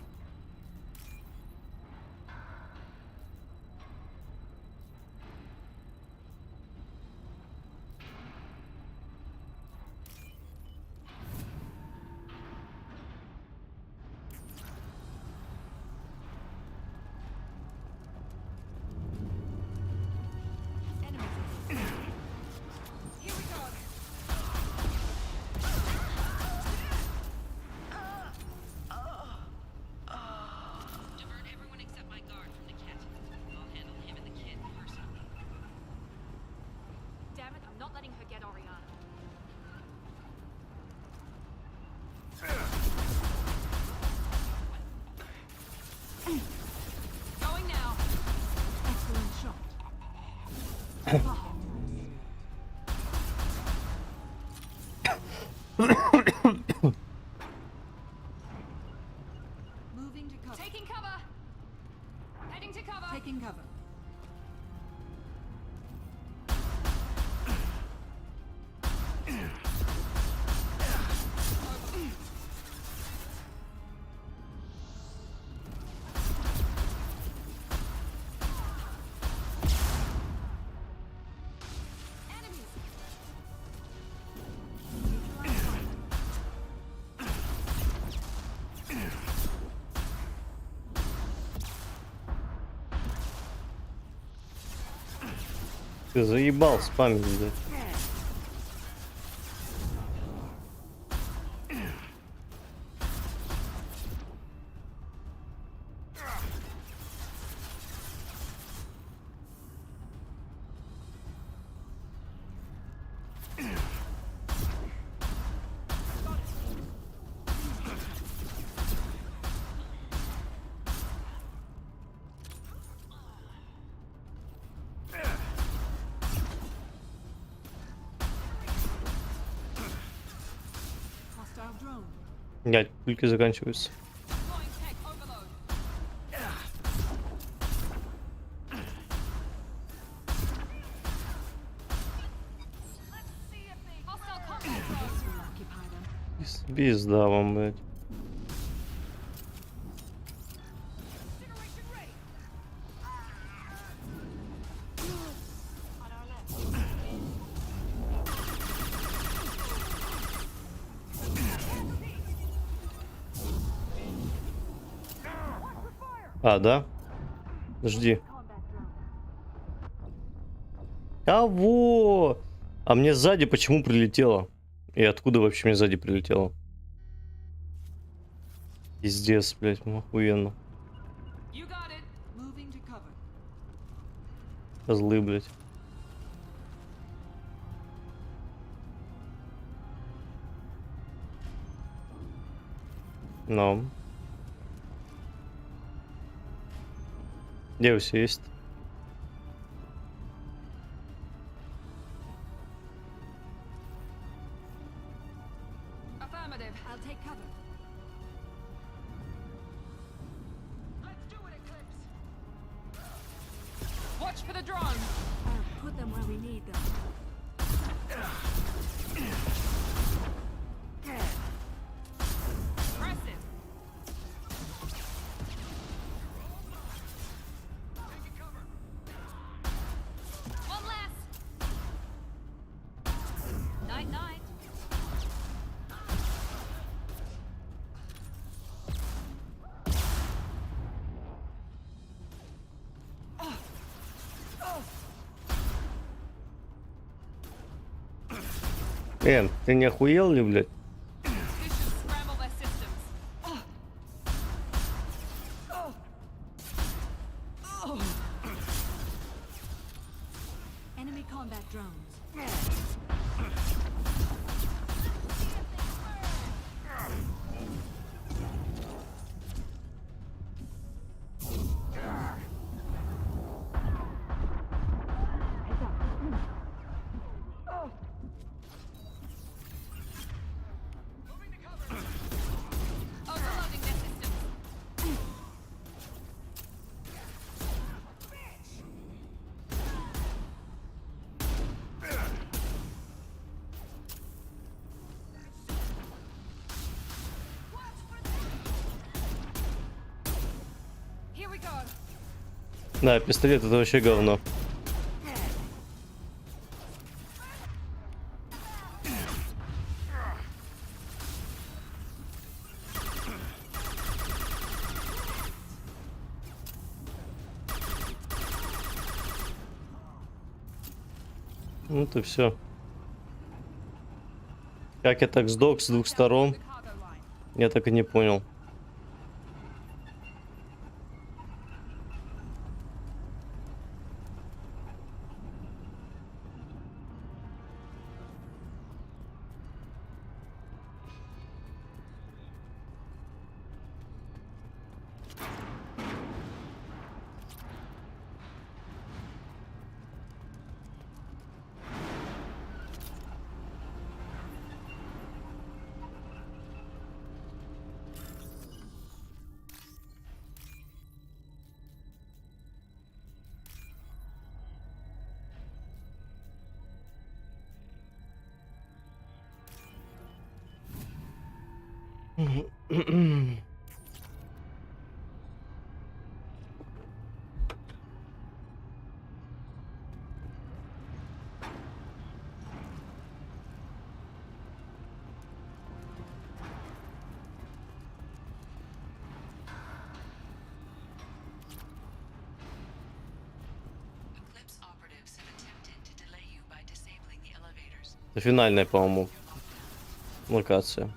Damn it, I'm not letting her get Oriana. Going now. Excellent shot. Moving to cover. Taking cover. Heading to cover. Taking cover. Ты заебал спамить, блядь. Hostile drone. Блядь, пульки заканчиваются. Пизда вам, блядь. А, да? Жди. Кого? А мне сзади почему прилетело? И откуда вообще мне сзади прилетело? Пиздец, блядь, охуенно. Козлы, блядь. Но. Где все есть? Affirmative. I'll take cover. Watch for the drones. Put them where we need them. Impressive. One less. Night, night. Ты не охуел ли, блядь? Scramble their systems. Enemy combat drones. Да, пистолет это вообще говно. Ну ты все. Как я так сдох с двух сторон? Я так и не понял. Это финальная, по-моему, локация.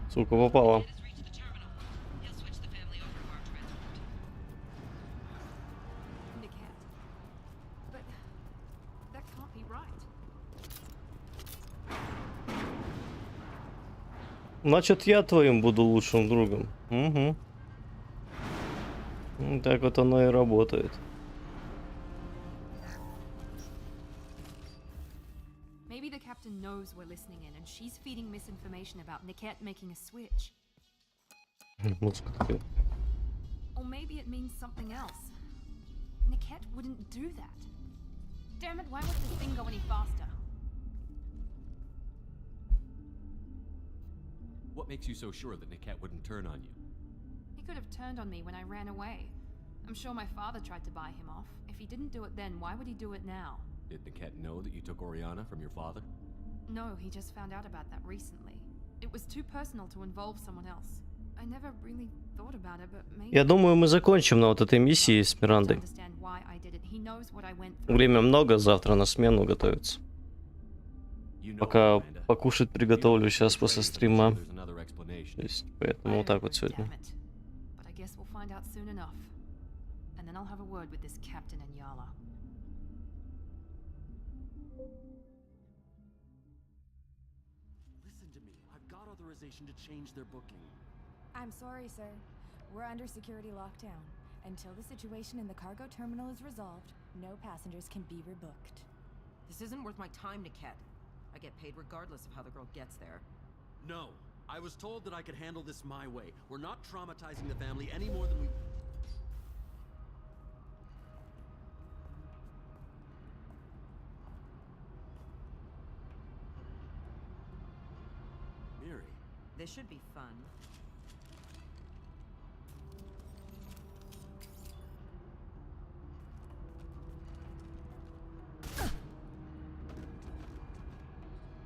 Сука, попала. Значит, я твоим буду лучшим другом. Угу. Так вот оно и работает. Maybe the captain knows we're listening in, and she's feeding misinformation about Niket making a switch. Or maybe it means something else. Niket wouldn't do that. Damn it, why would this thing go any faster? What makes you so sure that Niket wouldn't turn on you? He could have turned on me when I ran away. I'm sure my father tried to buy him off. If he didn't do it then, why would he do it now? Did Niket know that you took Oriana from your father? No, he just found out about that recently. It was too personal to involve someone else. I never really thought about it, but maybe... Я думаю, мы закончим на вот этой миссии с Мирандой. Время много, завтра на смену готовится. Пока покушать приготовлю сейчас после стрима. То есть, поэтому вот так вот сегодня. To change their booking. I'm sorry, sir. We're under security lockdown. Until the situation in the cargo terminal is resolved, no passengers can be rebooked. This isn't worth my time, Niket. I get paid regardless of how the girl gets there. No. I was told that I could handle this my way. We're not traumatizing the family any more than we... This should be fun.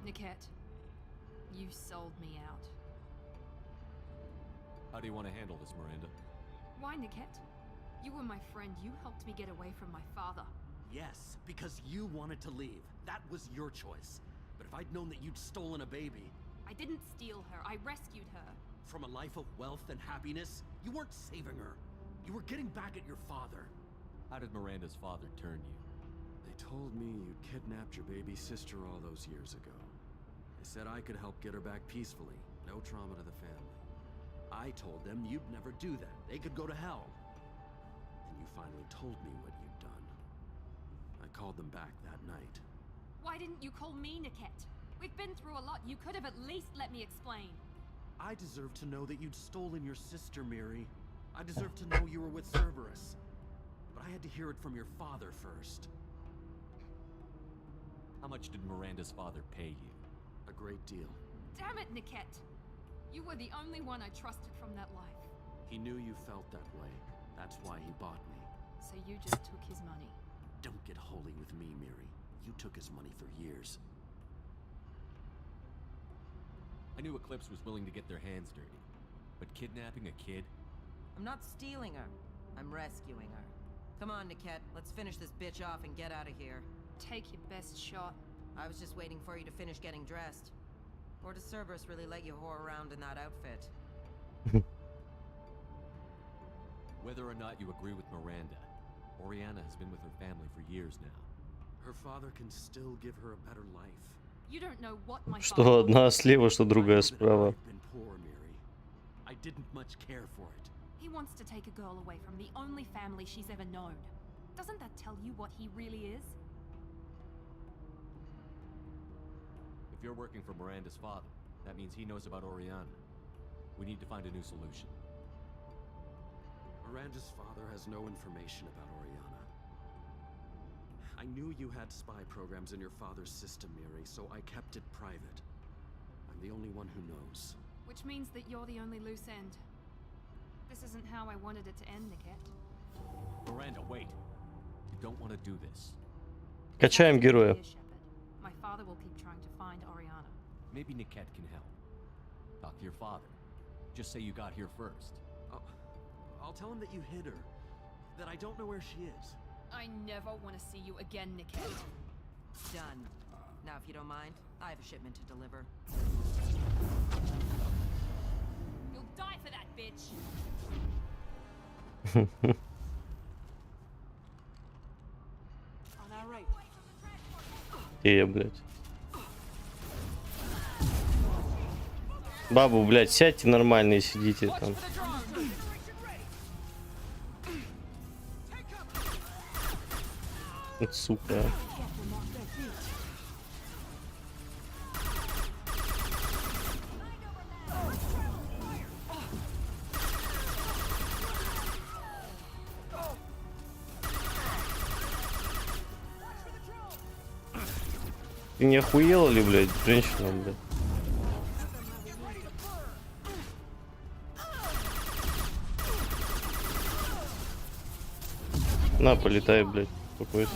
Niket, you sold me out. How do you want to handle this, Miranda? Why, Niket? You were my friend. You helped me get away from my father. Yes, because you wanted to leave. That was your choice. But if I'd known that you'd stolen a baby... I didn't steal her. I rescued her. From a life of wealth and happiness, you weren't saving her. You were getting back at your father. How did Miranda's father turn you? They told me you kidnapped your baby sister all those years ago. They said I could help get her back peacefully. No trauma to the family. I told them you'd never do that. They could go to hell. And you finally told me what you'd done. I called them back that night. Why didn't you call me, Niket? We've been through a lot. You could have at least let me explain. I deserve to know that you'd stolen your sister, Miri. I deserve to know you were with Cerberus. But I had to hear it from your father first. How much did Miranda's father pay you? A great deal. Damn it, Niket! You were the only one I trusted from that life. He knew you felt that way. That's why he bought me. So you just took his money. Don't get holy with me, Miri. You took his money for years. I knew Eclipse was willing to get their hands dirty. But kidnapping a kid? I'm not stealing her. I'm rescuing her. Come on, Niket. Let's finish this bitch off and get out of here. Take your best shot. I was just waiting for you to finish getting dressed. Or does Cerberus really let you whore around in that outfit? Whether or not you agree with Miranda, Oriana has been with her family for years now. Her father can still give her a better life. You don't know what my Что одна слева, что другая справа. I've been poor, Miri. I didn't much care for it. He wants to take a girl away from the only family she's ever known. Doesn't that tell you what he really is? If you're working for Miranda's father, that means he knows about Oriana. We need to find a new solution. Miranda's father has no information about Oriana. I knew you had spy programs in your father's system, Miri, so I kept it private. I'm the only one who knows. Which means that you're the only loose end. This isn't how I wanted it to end, Niket. Miranda, wait. You don't want to do this. Качаем героя. My father will keep trying to find Oriana. Maybe Niket can help. Talk to your father. Just say you got here first. I'll tell him that you hid her. That I don't know where she is. I never want to see you again, Niket. Done. Now, if you don't mind, I have a shipment to deliver. You'll die for that, bitch! On our right. Блядь. Бабу, блядь, сядьте нормально и сидите там. Вот сука. Ты не охуела ли, блядь, женщина, блядь? На, полетай, блядь, успокойся.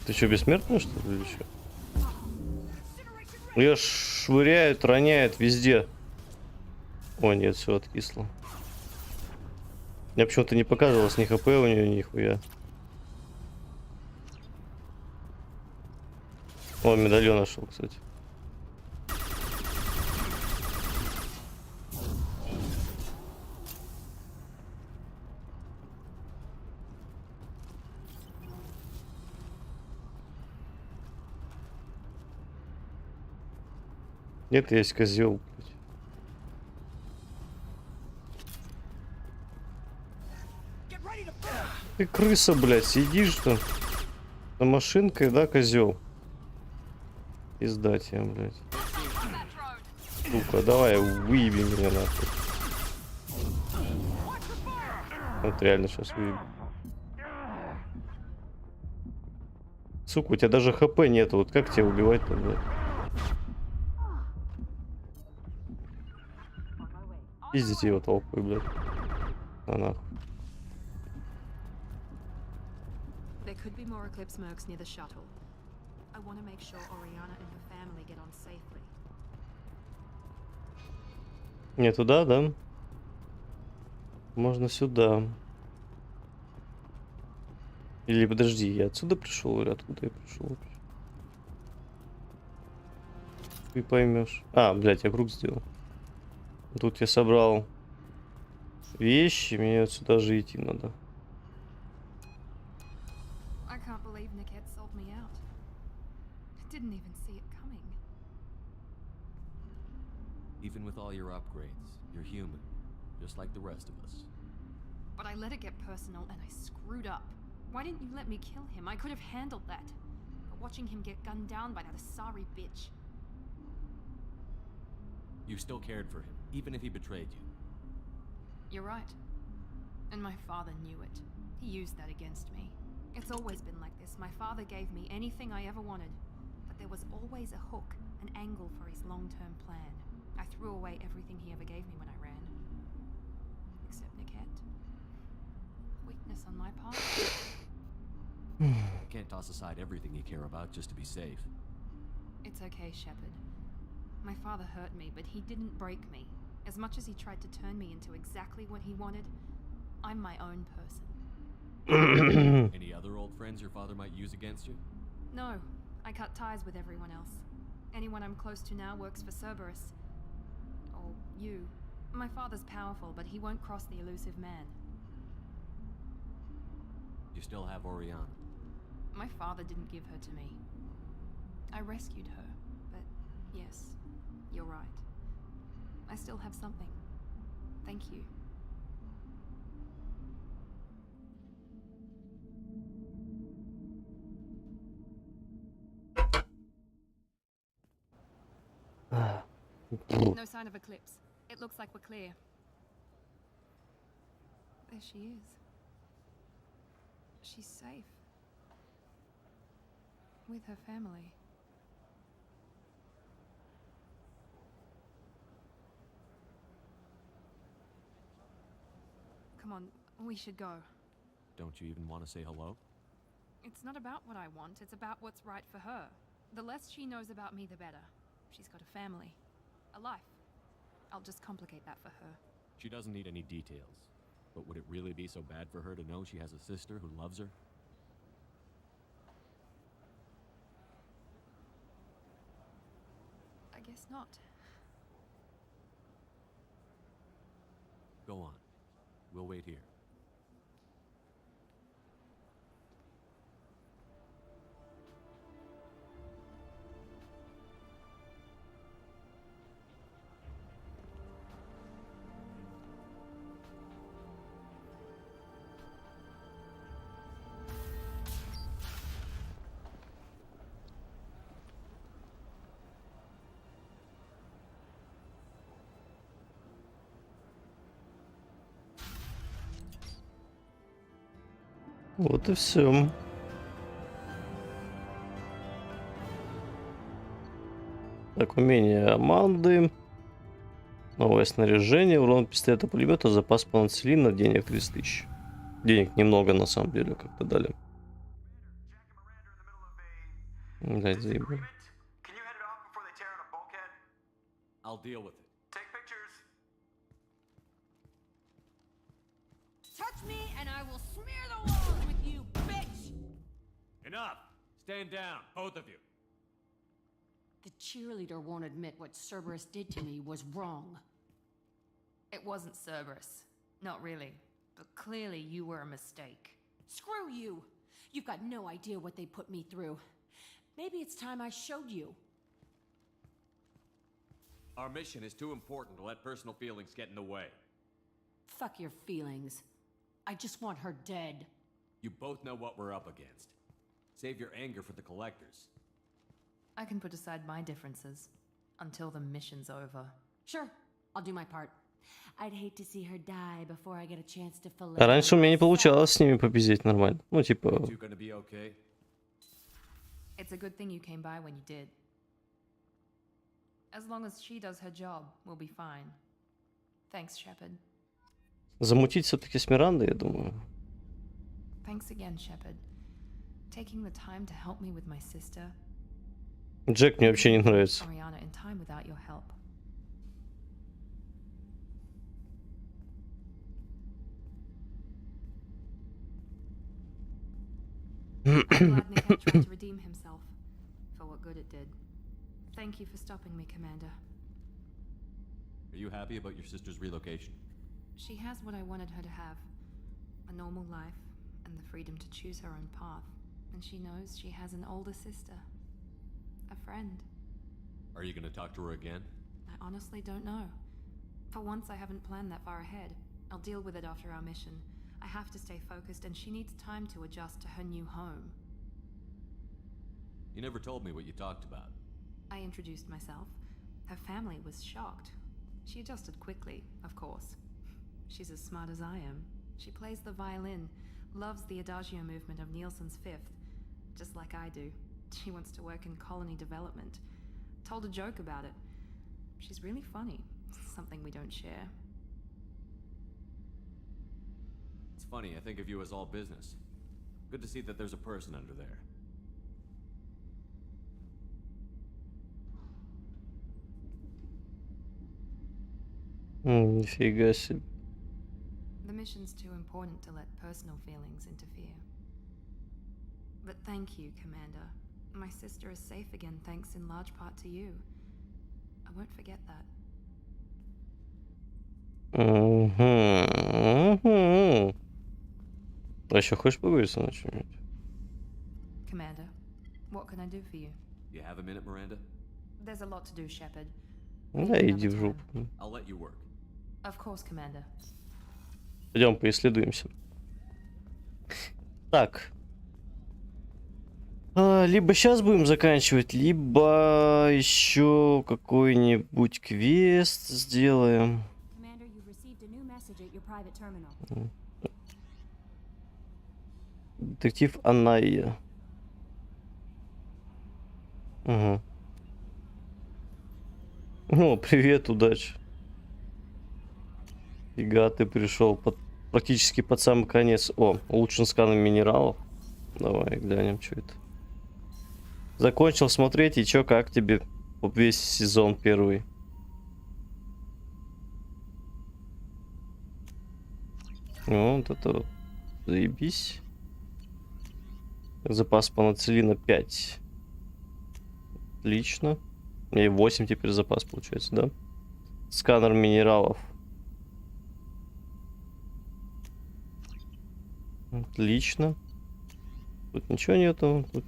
Ты что, бессмертный, что ли, или что? Ее швыряют, роняют везде. О, нет, все откисло. Мне почему-то не показывалось ни хп у нее, нихуя. О, медальон нашел, кстати. Нет, есть козел. Ты крыса, блядь, сидишь там за машинкой, да, козел? Пизда тебе, блядь. Сука, давай выеби меня нахуй. Вот реально сейчас выеби. Сука, у тебя даже хп нету. Вот как тебя убивать-то, блядь? Пиздите его толпой, блядь. На нахуй. There could be more Eclipse mercs near the shuttle. I want to make sure Oriana and her family get on safely. Не туда, да? Можно сюда. Или подожди, я отсюда пришел или откуда я пришел вообще? Ты поймешь. А, блядь, я круг сделал. Тут я собрал вещи, мне отсюда же идти надо. I can't believe Niket sold me out. Didn't even see it coming. Even with all your upgrades, you're human, just like the rest of us. But I let it get personal and I screwed up. Why didn't you let me kill him? I could have handled that. But watching him get gunned down by that Asari bitch. You still cared for him, even if he betrayed you. You're right. And my father knew it. He used that against me. It's always been like this. My father gave me anything I ever wanted. But there was always a hook, an angle for his long-term plan. I threw away everything he ever gave me when I ran. Except Niket. Weakness on my part. You can't toss aside everything you care about just to be safe. It's okay, Shepard. My father hurt me, but he didn't break me. As much as he tried to turn me into exactly what he wanted, I'm my own person. Any other old friends your father might use against you? No, I cut ties with everyone else. Anyone I'm close to now works for Cerberus. Or you. My father's powerful, but he won't cross the elusive man. You still have Oriana. My father didn't give her to me. I rescued her, but yes, you're right. I still have something. Thank you. No sign of Eclipse. It looks like we're clear. There she is. She's safe. With her family. Come on, we should go. Don't you even want to say hello? It's not about what I want, it's about what's right for her. The less she knows about me, the better. She's got a family. A life. I'll just complicate that for her. She doesn't need any details. But would it really be so bad for her to know she has a sister who loves her? I guess not. Go on. We'll wait here. Вот и все. Так, умение Аманды. Новое снаряжение. Урон пистолета пулемета. Запас панцелина. Денег 30 тысяч. Денег немного на самом деле, как-то дали. Блять, заебал. I'll deal with it. Touch me and I will smear the walls with you, bitch! Enough! Stand down, both of you. The cheerleader won't admit what Cerberus did to me was wrong. It wasn't Cerberus. Not really. But clearly you were a mistake. Screw you! You've got no idea what they put me through. Maybe it's time I showed you. Our mission is too important to let personal feelings get in the way. Fuck your feelings. I just want her dead. You both know what we're up against. Save your anger for the collectors. I can put aside my differences. Until the mission's over. Sure, I'll do my part. I'd hate to see her die before I get a chance to fillet А раньше у her меня не myself. получалось с ними попиздеть нормально. Ну, типа... You two gonna be okay? It's a good thing you came by when you did. As long as she does her job, we'll be fine. Thanks, Shepard. Замутить все-таки с Мирандой, я думаю. Thanks again, Shepard. Taking the time to help me with my sister. Джек мне вообще не нравится. Oriana in time without your help. I'm glad Nick had tried to redeem himself for what good it did. Thank you for stopping me, Commander. Are you happy about your sister's relocation? She has what I wanted her to have. A normal life and the freedom to choose her own path. And she knows she has an older sister. A friend. Are you gonna talk to her again? I honestly don't know. For once, I haven't planned that far ahead. I'll deal with it after our mission. I have to stay focused, and she needs time to adjust to her new home. You never told me what you talked about. I introduced myself. Her family was shocked. She adjusted quickly, of course. She's as smart as I am. She plays the violin, loves the Adagio movement of Nielsen's Fifth, just like I do. She wants to work in colony development. Told a joke about it. She's really funny, something we don't share. It's funny, I think of you as all business. Good to see that there's a person under there. Нифига себе. The mission's too important to let personal feelings interfere. But thank you, Commander. My sister is safe again thanks in large part to you. I won't forget that. А еще хочешь поговорить со мной что-нибудь? Commander, what can I do for you? You have a minute, Miranda? There's a lot to do, Shepard. Да, иди в жопу. I'll let you work. Of course, Commander. Пойдем поисследуемся. Так. Либо сейчас будем заканчивать, либо еще какой-нибудь квест сделаем. Commander, you've received a new message at your private terminal. Детектив Анайя. Угу. О, привет, удачи. Фига, ты пришел практически под самый конец. О, улучшен скан минералов. Давай глянем, что это. Закончил смотреть, и чё, как тебе весь сезон первый? Вот это вот. Заебись. Запас панацелина 5. Отлично. И 8 теперь запас получается, да? Сканер минералов. Отлично. Тут ничего нету. Тут...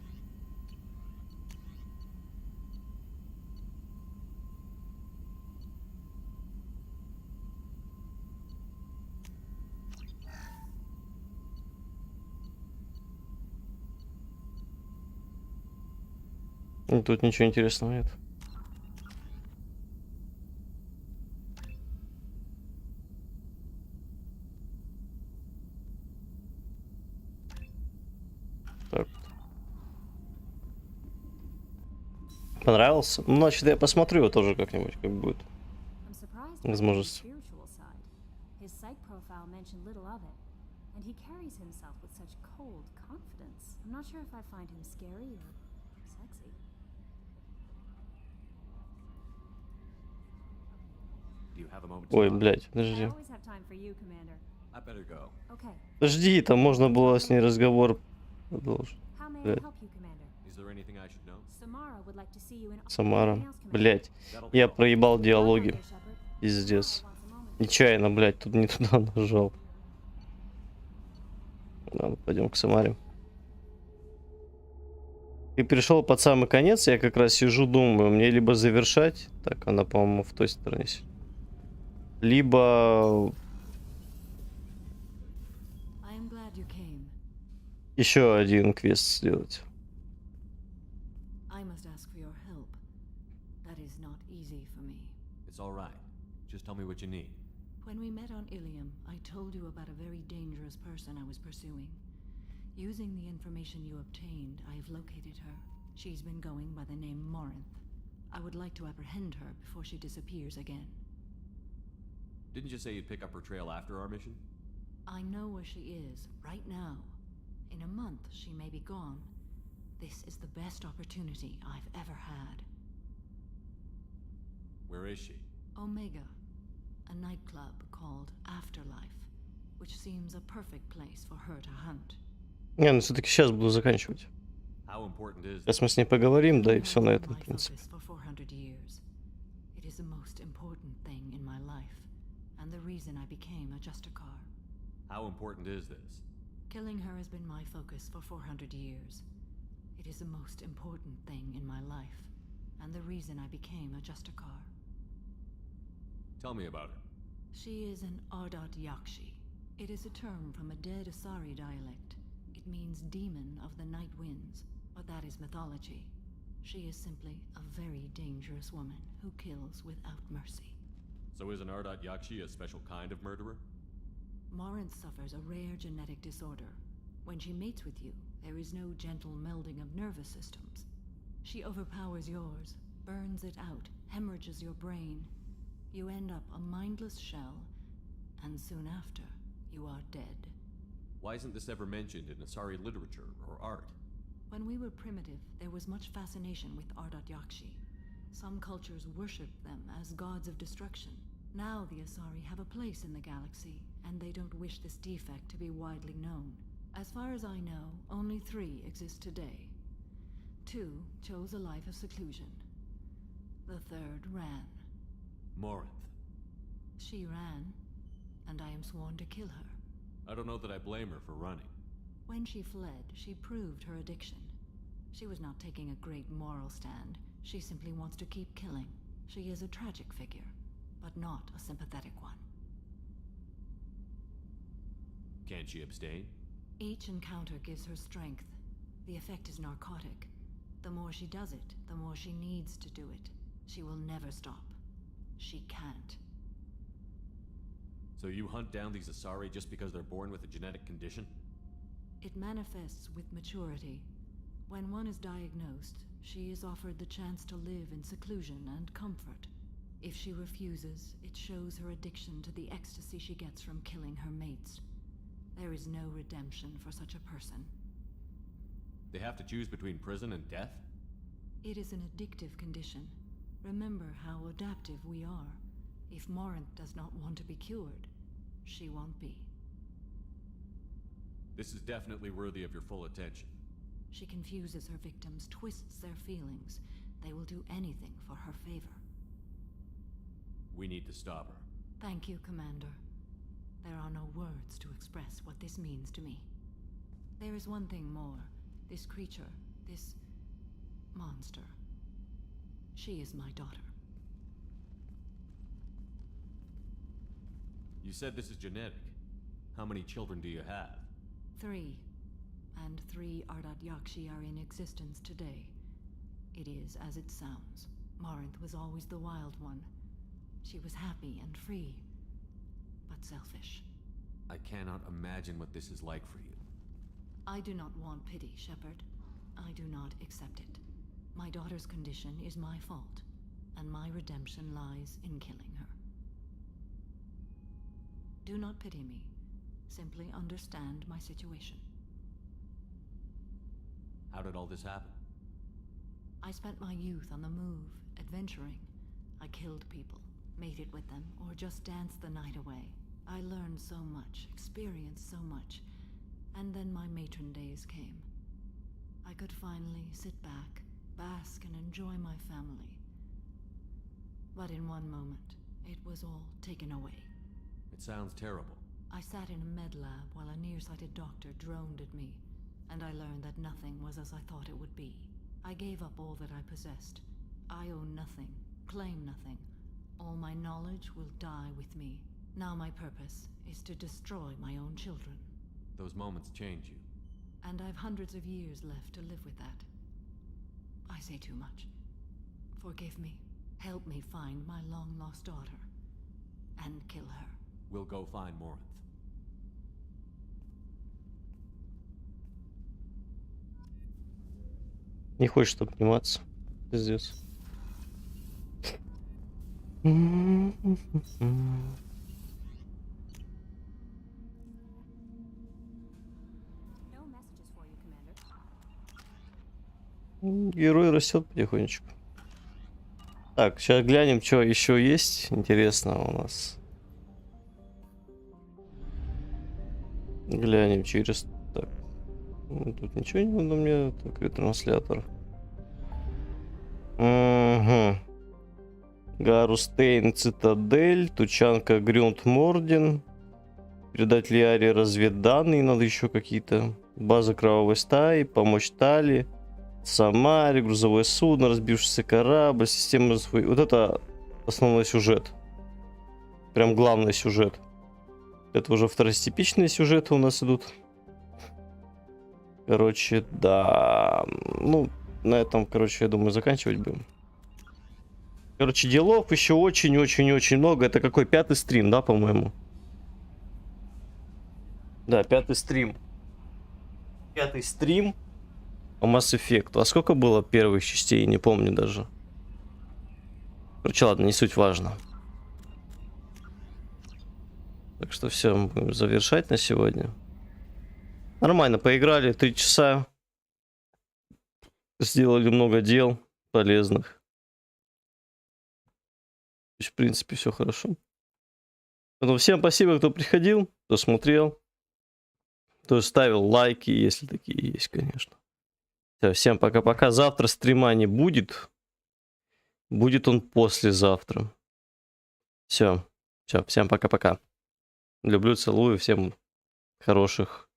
Тут ничего интересного нет. Так. Понравился? Ну, значит, я посмотрю его тоже как-нибудь, как будет. Возможность. His psych profile mentioned little of it, and he carries himself with such cold confidence. I'm not sure if I find him scary or sexy. Ой, блядь, подожди. I always have time for you, Commander. I better go. Okay. Подожди, там можно было с ней разговор продолжить. How may I Блядь. help you, Commander? Is there anything I should know? Samara would like to see you in Самара. Anything else, Commander? Блядь, я проебал диалоги. Пиздец. Нечаянно, блядь, тут не туда нажал. Ладно, пойдем к Самаре. Ты пришел под самый конец, я как раз сижу, думаю, мне либо завершать, так, она, по-моему, в той стороне сидит, либо I am glad you came. еще один квест сделать. I must ask for your help. That is not easy. It's all right. Just tell me what you need. When we met on Ilium, I told you about a very dangerous person I was pursuing. Using the information you obtained, I have located her. She's been going by the name Morinth. I would like to apprehend her before she disappears again. Didn't you say you'd pick up her trail after our mission? I know where she is, right now. In a month, she may be gone. This is the best opportunity I've ever had. Where is she? Omega, a nightclub called Afterlife, which seems a perfect place for her to hunt. Не, ну все-таки сейчас буду заканчивать. How important is Сейчас мы с ней поговорим, да и все на этом, в принципе. For 400 years. It is the most important thing in my life, and the reason I became a Justicar. How important is this? Killing her has been my focus for 400 years. It is the most important thing in my life, and the reason I became a Justicar. Tell me about her. She is an Ardat Yakshi. It is a term from a dead Asari dialect. It means demon of the night winds, but that is mythology. She is simply a very dangerous woman who kills without mercy. So is an Ardat Yakshi a special kind of murderer? Morinth suffers a rare genetic disorder. When she mates with you, there is no gentle melding of nervous systems. She overpowers yours, burns it out, hemorrhages your brain. You end up a mindless shell, and soon after, you are dead. Why isn't this ever mentioned in Asari literature or art? When we were primitive, there was much fascination with Ardat Yakshi. Some cultures worshipped them as gods of destruction. Now the Asari have a place in the galaxy, and they don't wish this defect to be widely known. As far as I know, only 3 exist today. 2 chose a life of seclusion. The 3rd ran. Morinth. She ran, and I am sworn to kill her. I don't know that I blame her for running. When she fled, she proved her addiction. She was not taking a great moral stand. She simply wants to keep killing. She is a tragic figure, but not a sympathetic one. Can't she abstain? Each encounter gives her strength. The effect is narcotic. The more she does it, the more she needs to do it. She will never stop. She can't. So you hunt down these Asari just because they're born with a genetic condition? It manifests with maturity. When one is diagnosed, she is offered the chance to live in seclusion and comfort. If she refuses, it shows her addiction to the ecstasy she gets from killing her mates. There is no redemption for such a person. They have to choose between prison and death? It is an addictive condition. Remember how adaptive we are. If Morinth does not want to be cured, she won't be. This is definitely worthy of your full attention. She confuses her victims, twists their feelings. They will do anything for her favor. We need to stop her. Thank you, Commander. There are no words to express what this means to me. There is one thing more. This creature, this monster. She is my daughter. You said this is genetic. How many children do you have? 3. And 3 Ardat Yakshi are in existence today. It is as it sounds. Morinth was always the wild one. She was happy and free, but selfish. I cannot imagine what this is like for you. I do not want pity, Shepard. I do not accept it. My daughter's condition is my fault, and my redemption lies in killing her. Do not pity me. Simply understand my situation. How did all this happen? I spent my youth on the move, adventuring. I killed people, mated with them, or just danced the night away. I learned so much, experienced so much, and then my matron days came. I could finally sit back, bask and enjoy my family. But in one moment, it was all taken away. It sounds terrible. I sat in a med lab while a nearsighted doctor droned at me, and I learned that nothing was as I thought it would be. I gave up all that I possessed. I own nothing, claim nothing. All my knowledge will die with me. Now my purpose is to destroy my own children. Those moments change you. And I've hundreds of years left to live with that. I say too much. Forgive me. Help me find my long-lost daughter. And kill her. We'll go find Morinth. Не хочет обниматься. Пиздец. Герой растет потихонечку. Так, сейчас глянем, что еще есть интересного у нас. Глянем через... Так. Тут ничего не надо мне. Так, ретранслятор. Угу. Гарустейн, Цитадель, Тучанка, Грюнд, Морден. Передать Лиаре разведданные, надо еще какие-то. База Кровавой Стаи, помочь Тали. Самаре, грузовое судно, разбившийся корабль, система... Вот это основной сюжет. Прям главный сюжет. Это уже второстепенные сюжеты у нас идут. Короче, да. Ну, на этом, короче, я думаю, заканчивать будем. Короче, делов еще очень-очень-очень много. Это какой? 5-й стрим, да, по-моему? Да, 5-й стрим. 5-й стрим по Mass Effect. А сколько было первых частей? Не помню даже. Короче, ладно, не суть важно. Так что все, будем завершать на сегодня. Нормально поиграли, 3 часа. Сделали много дел полезных. То есть, в принципе, все хорошо. Поэтому всем спасибо, кто приходил, кто смотрел, кто ставил лайки, если такие есть, конечно. Все, всем пока-пока. Завтра стрима не будет. Будет он послезавтра. Все, всем пока-пока. Люблю, целую, всем хороших